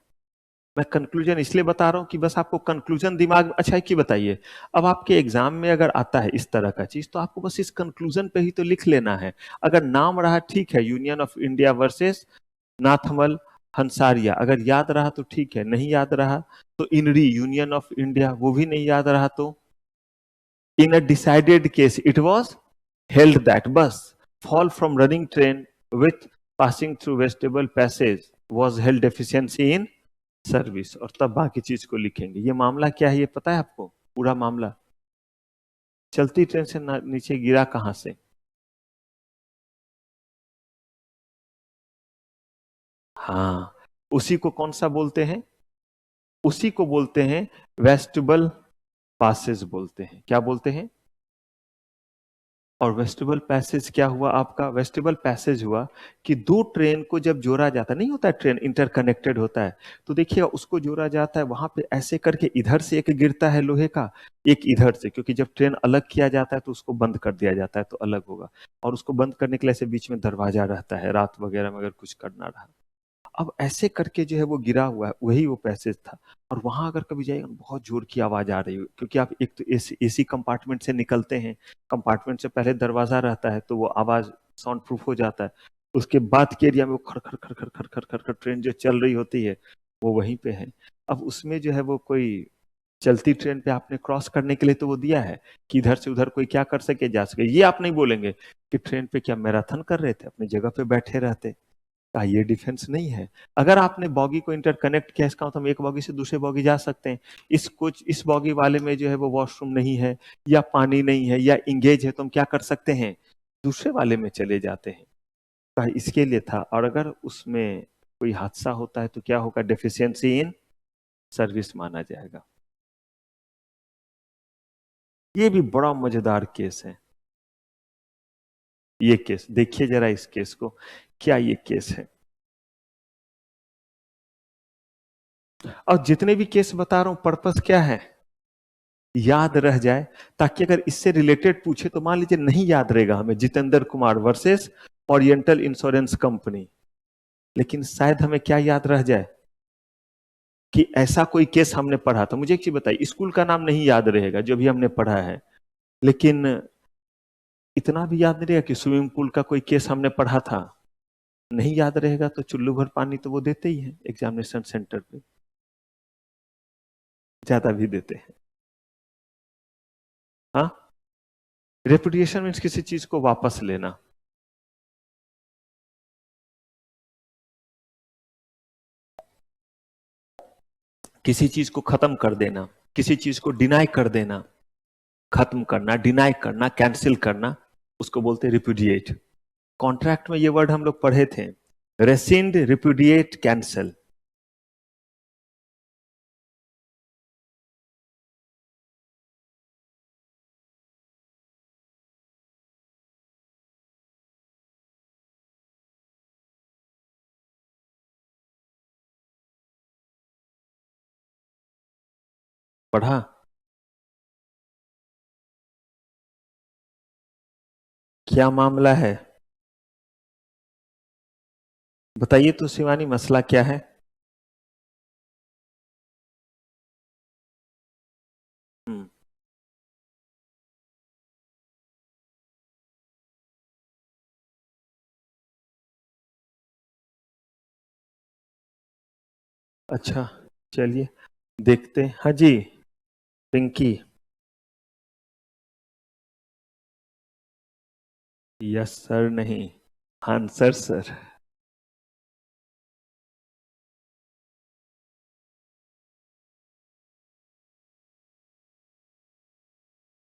मैं कंक्लूजन इसलिए बता रहा हूं कि बस आपको कंक्लूजन दिमाग में। अच्छा की बताइए, अब आपके एग्जाम में अगर आता है इस तरह का चीज, तो आपको बस इस कंक्लूजन पे ही तो लिख लेना है। अगर नाम रहा ठीक है, union of India versus Nathmal Hansaria, अगर याद रहा तो ठीक है, नहीं याद रहा तो इनरी यूनियन ऑफ इंडिया, वो भी नहीं याद रहा तो in a decided case it was held that bus fall from running train with passing through vegetable passage was held deficiency in service, और तब बाकी चीज को लिखेंगे। ये मामला क्या है ये पता है आपको? पूरा मामला चलती ट्रेन से नीचे गिरा कहां से? हाँ, उसी को कौन सा बोलते हैं? उसी को बोलते हैं वेस्टिबल पासेज बोलते हैं। क्या बोलते हैं? और वेस्टिबल पैसेज क्या हुआ आपका? वेस्टिबल पैसेज हुआ कि दो ट्रेन को जब जोड़ा जाता, नहीं होता है ट्रेन इंटरकनेक्टेड होता है, तो देखिए उसको जोड़ा जाता है वहां पे ऐसे करके, इधर से एक गिरता है लोहे का, एक इधर से, क्योंकि जब ट्रेन अलग किया जाता है तो उसको बंद कर दिया जाता है तो अलग होगा। और उसको बंद करने के लिए ऐसे बीच में दरवाजा रहता है, रात वगैरह में अगर कुछ करना रहा। अब ऐसे करके जो है वो गिरा हुआ है, वही वो पैसेज था। और वहां अगर कभी जाएगा बहुत जोर की आवाज आ रही हो, क्योंकि आप एक तो एसी कंपार्टमेंट से निकलते हैं, कंपार्टमेंट से पहले दरवाजा रहता है तो वो आवाज साउंड प्रूफ हो जाता है। उसके बाद के एरिया में वो खर खर खर खर खर खर खर खर ट्रेन जो चल रही होती है वो वहीं पे है। अब उसमें जो है वो कोई चलती ट्रेन पे आपने क्रॉस करने के लिए तो वो दिया है कि इधर से उधर कोई क्या कर सके, जा सके। ये आप नहीं बोलेंगे कि ट्रेन पे क्या मैराथन कर रहे थे, अपनी जगह पे बैठे रहते का? ये डिफेंस नहीं है। अगर आपने बॉगी को इंटरकनेक्ट किया, इसका मतलब हम एक बॉगी से दूसरे बॉगी जा सकते हैं। इस बॉगी वाले में जो है वो वॉशरूम नहीं है, या पानी नहीं है, या इंगेज है, तो हम क्या कर सकते हैं? दूसरे वाले में चले जाते हैं। तो इसके लिए था। और अगर उसमें कोई हादसा होता है तो क्या होगा? डेफिशिएंसी इन सर्विस माना जाएगा। ये भी बड़ा मजेदार केस है। ये केस देखिए जरा, इस केस को, क्या ये केस है? और जितने भी केस बता रहा हूं, पर्पस क्या है? याद रह जाए, ताकि अगर इससे रिलेटेड पूछे तो मान लीजिए नहीं याद रहेगा हमें, Jitendra Kumar versus oriental insurance company, लेकिन शायद हमें क्या याद रह जाए कि ऐसा कोई केस हमने पढ़ा था। मुझे एक चीज बताइए, स्कूल का नाम नहीं याद रहेगा जो भी हमने पढ़ा है, लेकिन इतना भी याद नहीं रहेगा कि स्विमिंग पूल का कोई केस हमने पढ़ा था। नहीं याद रहेगा तो चुल्लू भर पानी तो वो देते ही हैं एग्जामिनेशन सेंटर पे, ज्यादा भी देते हैं। हाँ, रेपुटेशन मीन्स किसी चीज को वापस लेना। किसी चीज को खत्म कर देना, किसी चीज को डिनाई कर देना। खत्म करना, डिनाई करना, कैंसिल करना, उसको बोलते हैं रिपुडिएट। कॉन्ट्रैक्ट में ये वर्ड हम लोग पढ़े थे, रेसिंड, रिपुडिएट, कैंसिल। पढ़ा? क्या मामला है बताइए तो शिवानी, मसला क्या है? हम्म, अच्छा, चलिए देखते हैं। हाँ जी, पिंकी। यस सर नहीं, आंसर सर।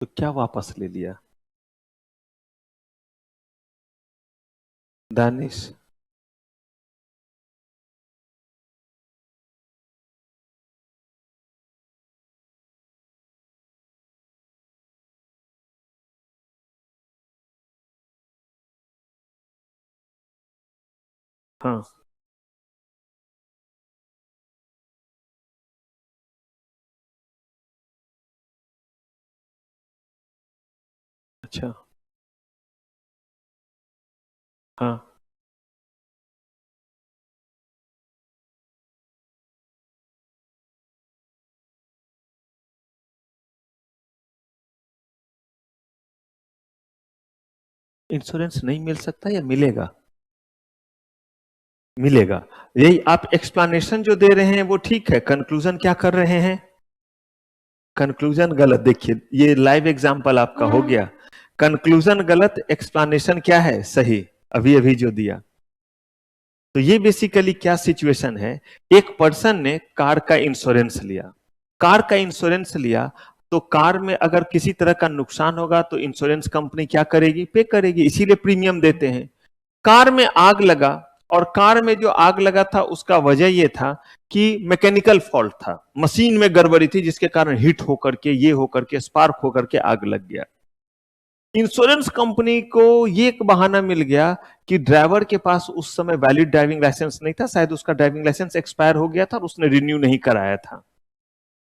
तो क्या वापस ले लिया? दानिश। हाँ। अच्छा। हाँ। इंश्योरेंस नहीं मिल सकता या मिलेगा? मिलेगा। यही आप एक्सप्लेनेशन जो दे रहे हैं वो ठीक है, कंक्लूजन क्या कर रहे हैं? कंक्लूजन गलत। देखिए ये लाइव एग्जांपल आपका हो गया। कंक्लूजन गलत, एक्सप्लेनेशन क्या है? सही। अभी अभी जो दिया। तो ये बेसिकली क्या सिचुएशन है? एक पर्सन ने कार का इंश्योरेंस लिया। कार का इंश्योरेंस लिया तो कार में अगर किसी तरह का नुकसान होगा तो इंश्योरेंस कंपनी क्या करेगी? पे करेगी, इसीलिए प्रीमियम देते हैं। कार में आग लगा, और कार में जो आग लगा था उसका वजह यह था कि मैकेनिकल फॉल्ट था, मशीन में गड़बड़ी थी जिसके कारण हिट होकर के, ये होकर के, स्पार्क होकर के आग लग गया। इंश्योरेंस कंपनी को ये एक बहाना मिल गया कि ड्राइवर के पास उस समय वैलिड ड्राइविंग लाइसेंस नहीं था, शायद उसका ड्राइविंग लाइसेंस एक्सपायर हो गया था और उसने रिन्यू नहीं कराया था।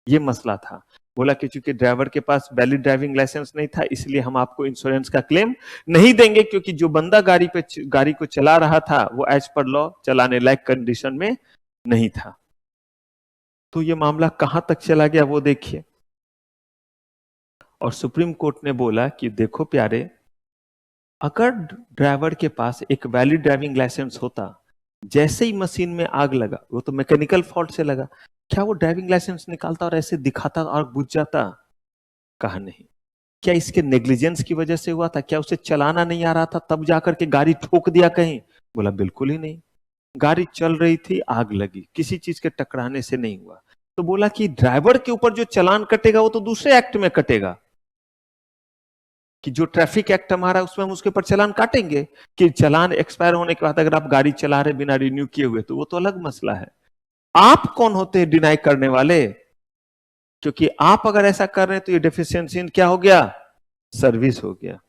ये मसला था। बोला कि चूंकि ड्राइवर के पास वैलिड ड्राइविंग लाइसेंस नहीं था इसलिए हम आपको इंश्योरेंस का क्लेम नहीं देंगे, क्योंकि जो बंदा गाड़ी को चला रहा था वो एज पर लॉ चलाने लायक कंडीशन में नहीं था। तो ये मामला कहां तक चला गया वो देखिए। और सुप्रीम कोर्ट ने बोला कि देखो प्यारे, अगर ड्राइवर के पास एक वैलिड ड्राइविंग लाइसेंस होता, जैसे ही मशीन में आग लगा, वो तो मैकेनिकल फॉल्ट से लगा, क्या वो ड्राइविंग लाइसेंस निकालता और ऐसे दिखाता और बुझ जाता? कहा नहीं। क्या इसके नेग्लिजेंस की वजह से हुआ था? क्या उसे चलाना नहीं आ रहा था तब जाकर के गाड़ी ठोक दिया कहीं? बोला बिल्कुल ही नहीं। गाड़ी चल रही थी, आग लगी, किसी चीज के टकराने से नहीं हुआ। तो बोला कि ड्राइवर के ऊपर जो चालान कटेगा वो तो दूसरे एक्ट में कटेगा, कि जो ट्रैफिक एक्ट हमारा है उसमें हम उसके ऊपर चालान काटेंगे, कि चालान एक्सपायर होने के बाद अगर आप गाड़ी चला रहे बिना रिन्यू किए हुए तो वो तो अलग मसला है। आप कौन होते हैं डिनाई करने वाले? क्योंकि आप अगर ऐसा कर रहे हैं तो ये डेफिशिएंसी इन क्या हो गया? सर्विस हो गया।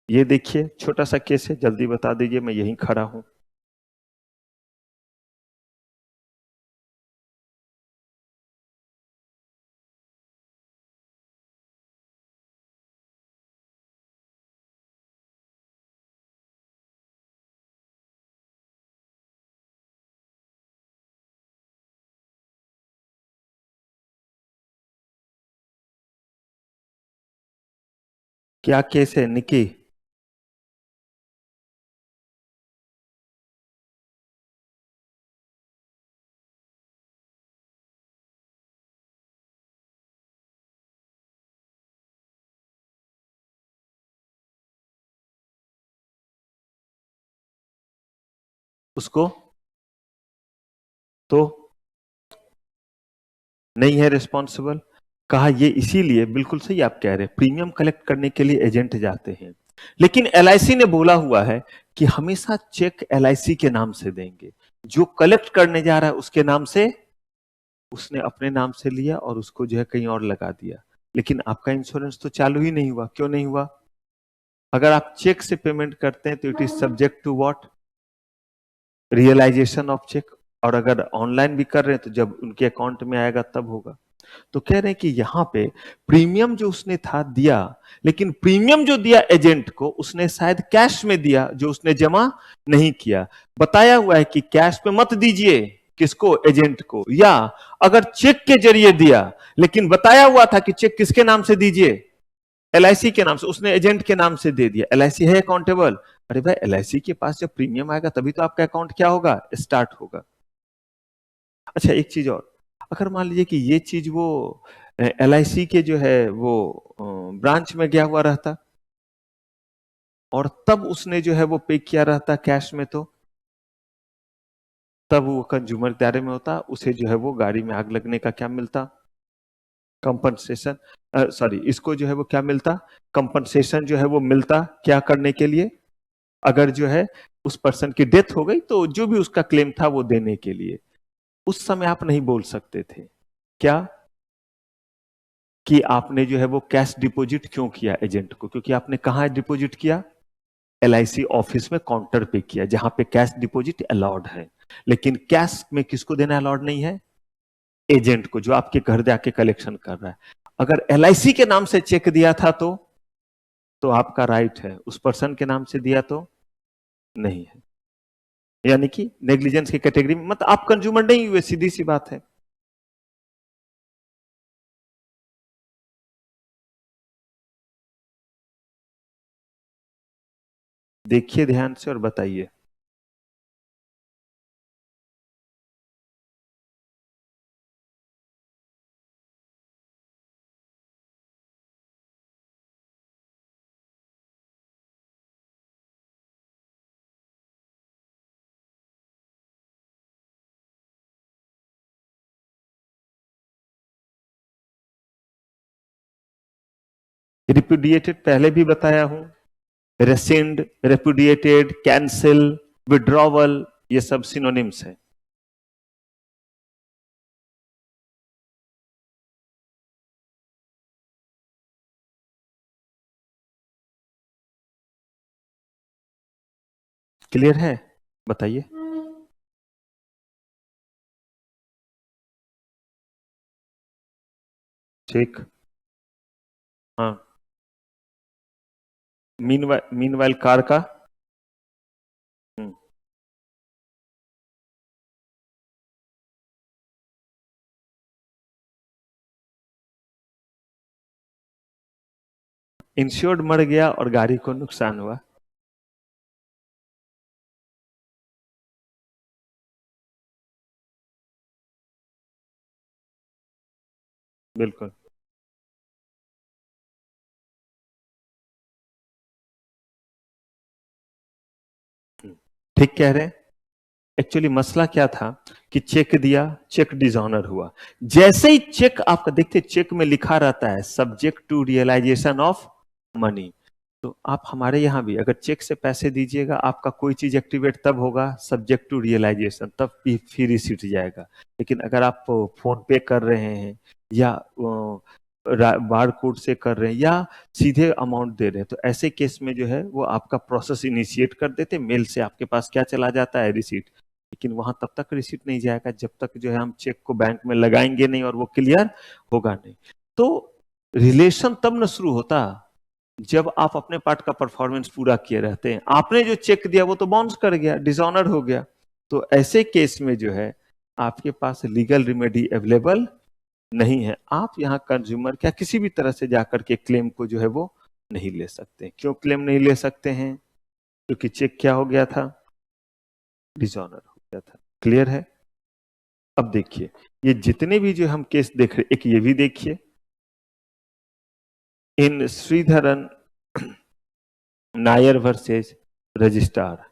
ये देखिए छोटा सा केस है, जल्दी बता दीजिए, मैं यहीं खड़ा हूं। क्या केस है निकी? उसको तो नहीं है रिस्पॉन्सिबल। कहा ये इसीलिए, बिल्कुल सही आप कह रहे हैं, प्रीमियम कलेक्ट करने के लिए एजेंट जाते हैं, लेकिन एलआईसी ने बोला हुआ है कि हमेशा चेक एलआईसी के नाम से देंगे। जो कलेक्ट करने जा रहा है उसके नाम से, उसने अपने नाम से लिया और उसको जो है कहीं और लगा दिया। लेकिन आपका इंश्योरेंस तो चालू ही नहीं हुआ। क्यों नहीं हुआ? अगर आप चेक से पेमेंट करते हैं तो it is subject to what? Realisation of cheque. और अगर ऑनलाइन भी कर रहे हैं तो जब उनके अकाउंट में आएगा तब होगा। तो कह रहे हैं कि यहां पे प्रीमियम जो उसने था दिया, लेकिन प्रीमियम जो दिया एजेंट को उसने शायद कैश में दिया जो उसने जमा नहीं किया। बताया हुआ है कि कैश में मत दीजिए, किसको? एजेंट को। या अगर चेक के जरिए दिया, लेकिन बताया हुआ था कि चेक किसके नाम से दीजिए? एलआईसी के नाम से, उसने एजेंट के नाम से दे दिया। एलआईसी है अकाउंटेबल? अरे भाई, एलआईसी के पास जब प्रीमियम आएगा तभी तो आपका अकाउंट क्या होगा, स्टार्ट होगा। अच्छा, एक चीज और, अगर मान लीजिए कि ये चीज वो एलआईसी के जो है वो ब्रांच में गया हुआ रहता, और तब उसने जो है वो पे किया रहता कैश में, तो तब वो कंज्यूमर के दायरे में होता, उसे जो है वो गाड़ी में आग लगने का क्या मिलता, कंपनसेशन। सॉरी, इसको जो है वो क्या मिलता, कंपनसेशन जो है वो मिलता, क्या करने के लिए, अगर जो है उस पर्सन की डेथ हो गई तो जो भी उसका क्लेम था वो देने के लिए। उस समय आप नहीं बोल सकते थे क्या, कि आपने जो है वो कैश डिपॉजिट क्यों किया एजेंट को, क्योंकि आपने कहा डिपॉजिट किया, एलआईसी ऑफिस में काउंटर पे किया, जहां पे कैश डिपॉजिट अलाउड है। लेकिन कैश में किसको देना अलाउड नहीं है, एजेंट को, जो आपके घर जाके कलेक्शन कर रहा है। अगर एलआईसी के नाम से चेक दिया था तो आपका राइट है, उस पर्सन के नाम से दिया तो नहीं है, यानी कि नेग्लिजेंस की कैटेगरी में, मतलब आप कंज्यूमर नहीं हुए, सीधी सी बात है। देखिए ध्यान से और बताइए। रिपुडिएटेड पहले भी बताया हूं, रेसिंड, रेपुडिएटेड, कैंसिल, विड्रॉवल, ये सब सिनोनिम्स है। क्लियर है, बताइए। ठीक। हाँ। मीनवाइल कार का। इंश्योर्ड मर गया और गाड़ी को नुकसान हुआ। बिल्कुल ठीक कह रहे हैं। एक्चुअली मसला क्या था कि चेक दिया, चेक डिसऑनर हुआ। जैसे ही चेक आपका देखते, चेक में लिखा रहता है subject to realisation of money. तो आप हमारे यहाँ भी अगर चेक से पैसे दीजिएगा, आपका कोई चीज एक्टिवेट तब होगा सब्जेक्ट टू रियलाइजेशन, तब भी फिर रिसीट जाएगा। लेकिन अगर आप फोन पे कर रहे हैं या बार कोड से कर रहे हैं या सीधे अमाउंट दे रहे हैं, तो ऐसे केस में जो है वो आपका प्रोसेस इनिशिएट कर देते, मेल से आपके पास क्या चला जाता है, रिसीट। लेकिन वहां तब तक रिसीट नहीं जाएगा जब तक जो है हम चेक को बैंक में लगाएंगे नहीं और वो क्लियर होगा नहीं। तो रिलेशन तब न शुरू होता जब आप अपने पार्ट का परफॉर्मेंस पूरा किए रहते हैं। आपने जो चेक दिया वो तो बाउंस कर गया, डिसऑनर हो गया। तो ऐसे केस में जो है आपके पास लीगल रिमेडी अवेलेबल नहीं है। आप यहाँ कंज्यूमर क्या किसी भी तरह से जाकर के क्लेम को जो है वो नहीं ले सकते। क्यों क्लेम नहीं ले सकते हैं, क्योंकि चेक क्या हो गया था, डिसऑनर हो गया था। क्लियर है। अब देखिए, ये जितने भी जो हम केस देख रहे, एक ये भी देखिए, इन श्रीधरन नायर वर्सेस रजिस्ट्रार।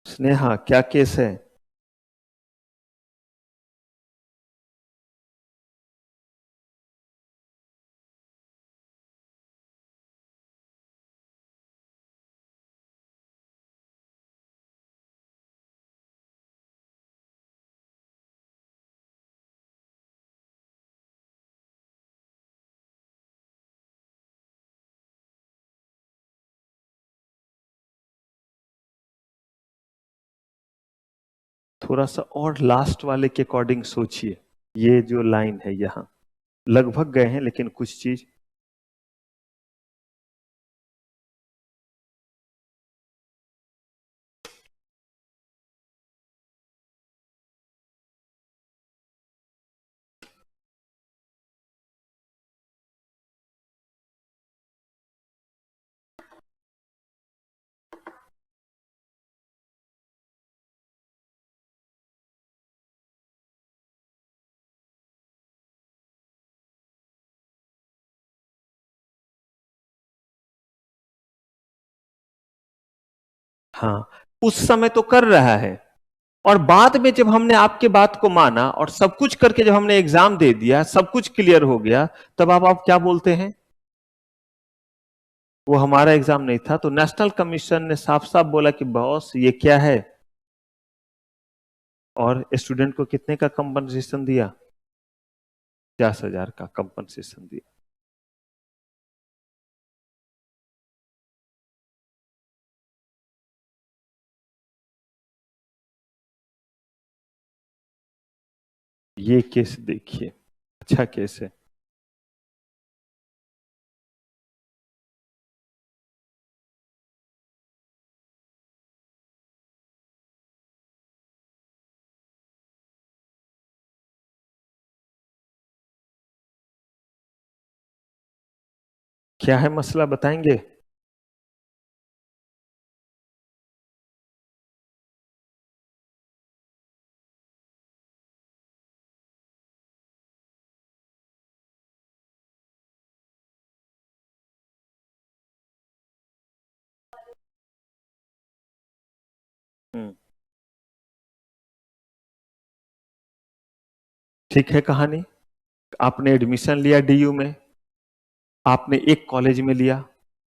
स्नेहा क्या केस है, थोड़ा सा और लास्ट वाले के अकॉर्डिंग सोचिए। ये जो लाइन है यहाँ लगभग गए हैं, लेकिन कुछ चीज हाँ, उस समय तो कर रहा है, और बाद में जब हमने आपके बात को माना और सब कुछ करके जब हमने एग्जाम दे दिया, सब कुछ क्लियर हो गया, तब आप क्या बोलते हैं? वो हमारा एग्जाम नहीं था। तो नेशनल कमीशन ने साफ साफ बोला कि बॉस ये क्या है, और स्टूडेंट को कितने का कंपनसेशन दिया? 50,000 का कंपनसेशन दिया। ये केस देखिए, अच्छा केस है। क्या है मसला, बताएंगे? हम्म, ठीक है कहानी। आपने एडमिशन लिया डीयू में, आपने एक कॉलेज में लिया,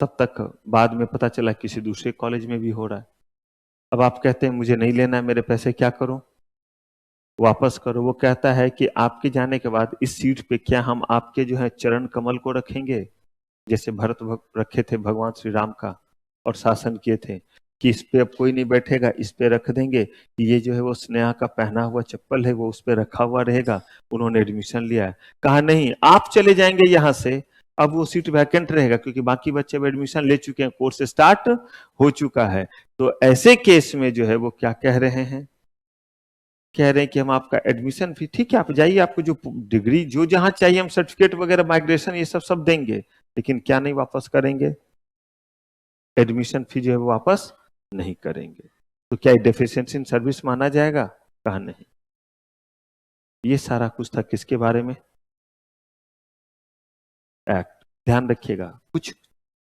तब तक बाद में पता चला किसी दूसरे कॉलेज में भी हो रहा है। अब आप कहते हैं मुझे नहीं लेना है, मेरे पैसे क्या करूं? वापस करो। वो कहता है कि आपके जाने के बाद इस सीट पे क्या हम आपके जो है चरण कमल को रखेंगे, जैसे रखे थे भगवान श्री राम का, और शासन किए थे कि इस पे अब कोई नहीं बैठेगा, इस पे रख देंगे। ये जो है वो स्नेहा का पहना हुआ चप्पल है, वो उस पे रखा हुआ रहेगा। उन्होंने एडमिशन लिया है, कहा नहीं आप चले जाएंगे यहाँ से, अब वो सीट वैकेंट रहेगा, क्योंकि बाकी बच्चे अब एडमिशन ले चुके हैं, कोर्स स्टार्ट हो चुका है। तो ऐसे केस में जो है वो क्या कह रहे हैं, कह रहे हैं कि हम आपका एडमिशन फी, ठीक है आप जाइए, आपको जो डिग्री जो जहां चाहिए हम सर्टिफिकेट वगैरह माइग्रेशन ये सब सब देंगे, लेकिन क्या नहीं वापस करेंगे? एडमिशन फी जो है वो वापस नहीं करेंगे। तो क्या डेफिशिएंसी इन सर्विस माना जाएगा? कहा नहीं। ये सारा कुछ था किसके बारे में? एक्ट। ध्यान रखिएगा, कुछ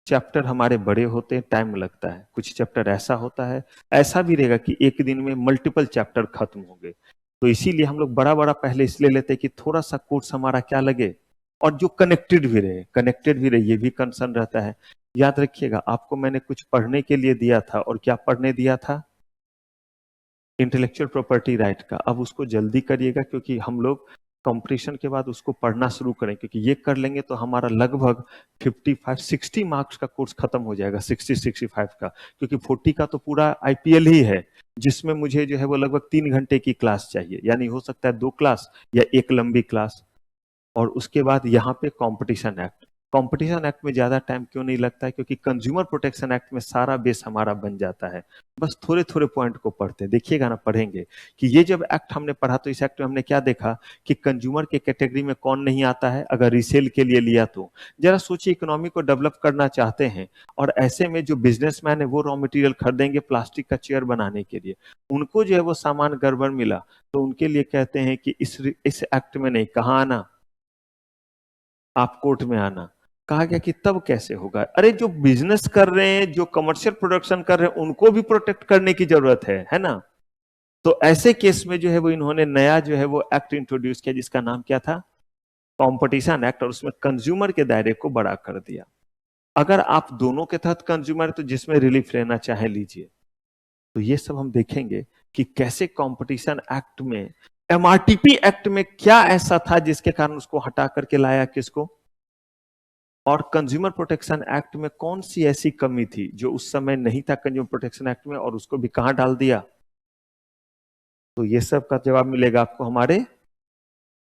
चैप्टर हमारे बड़े होते हैं, टाइम लगता है, कुछ चैप्टर ऐसा होता है, ऐसा भी रहेगा कि एक दिन में मल्टीपल चैप्टर खत्म हो गए। तो इसीलिए हम लोग बड़ा बड़ा पहले इसलिए लेते हैं कि थोड़ा सा कोर्स हमारा क्या लगे, और जो कनेक्टेड भी रहे, कनेक्टेड भी रहे, ये भी कंसर्न रहता है। याद रखिएगा, आपको मैंने कुछ पढ़ने के लिए दिया था, और क्या पढ़ने दिया था? इंटेलेक्चुअल प्रॉपर्टी राइट का। अब उसको जल्दी करिएगा, क्योंकि हम लोग कंपटीशन के बाद उसको पढ़ना शुरू करें, क्योंकि ये कर लेंगे तो हमारा लगभग 55-60 मार्क्स का कोर्स खत्म हो जाएगा, 60-65 का, क्योंकि 40 का तो पूरा आईपीएल ही है, जिसमें मुझे जो है वो लगभग 3 घंटे की क्लास चाहिए, यानी हो सकता है 2 क्लास या एक लंबी क्लास। और उसके बाद यहाँ पे कंपटीशन एक्ट। कंपटीशन एक्ट में ज्यादा टाइम क्यों नहीं लगता है? क्योंकि कंज्यूमर प्रोटेक्शन एक्ट में सारा बेस हमारा बन जाता है। बस थोड़े थोड़े पॉइंट को पढ़ते हैं, देखिएगा ना, पढ़ेंगे कि ये जब एक्ट हमने पढ़ा तो इस एक्ट में हमने क्या देखा कि कंज्यूमर के कैटेगरी में कौन नहीं आता है अगर रीसेल के लिए लिया तो। जरा सोचिए, इकोनॉमी को डेवलप करना चाहते हैं, और ऐसे में जो बिजनेसमैन है वो रॉ मटेरियल खरीदेंगे प्लास्टिक का चेयर बनाने के लिए, उनको जो है वो सामान गड़बड़ मिला, तो उनके लिए कहते हैं कि इस एक्ट में नहीं, कहाँ आना, आप कोर्ट में आना। कहा गया कि तब कैसे होगा? अरे जो बिजनेस कर रहे हैं, जो कमर्शियल प्रोडक्शन कर रहे हैं, उनको भी प्रोटेक्ट करने की जरूरत है ना? तो ऐसे केस में जो है वो इन्होंने नया जो है वो एक्ट इंट्रोड्यूस किया, जिसका नाम क्या था? कॉम्पिटिशन एक्ट, और उसमें कंज्यूमर के दायरे को बड़ा कर दिया। अगर आप दोनों के तहत कंज्यूमर, तो जिसमें रिलीफ लेना चाहे लीजिए। तो ये सब हम देखेंगे कि कैसे कंपटीशन एक्ट में, एमआरटीपी एक्ट में क्या ऐसा था जिसके कारण उसको हटा करके लाया, किसको? और कंज्यूमर प्रोटेक्शन एक्ट में कौन सी ऐसी कमी थी जो उस समय नहीं था कंज्यूमर प्रोटेक्शन एक्ट में, और उसको भी कहां डाल दिया? तो ये सब का जवाब मिलेगा आपको हमारे,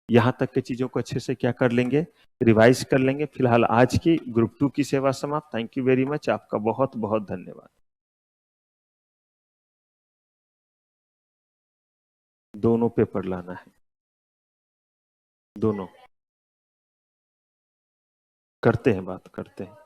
यहां तक की चीजों को अच्छे से क्या कर लेंगे, रिवाइज कर लेंगे। फिलहाल आज की ग्रुप 2 की सेवा समाप्त। थैंक यू वेरी मच, आपका बहुत बहुत धन्यवाद। दोनों पेपर लाना है, दोनों। करते हैं, बात करते हैं।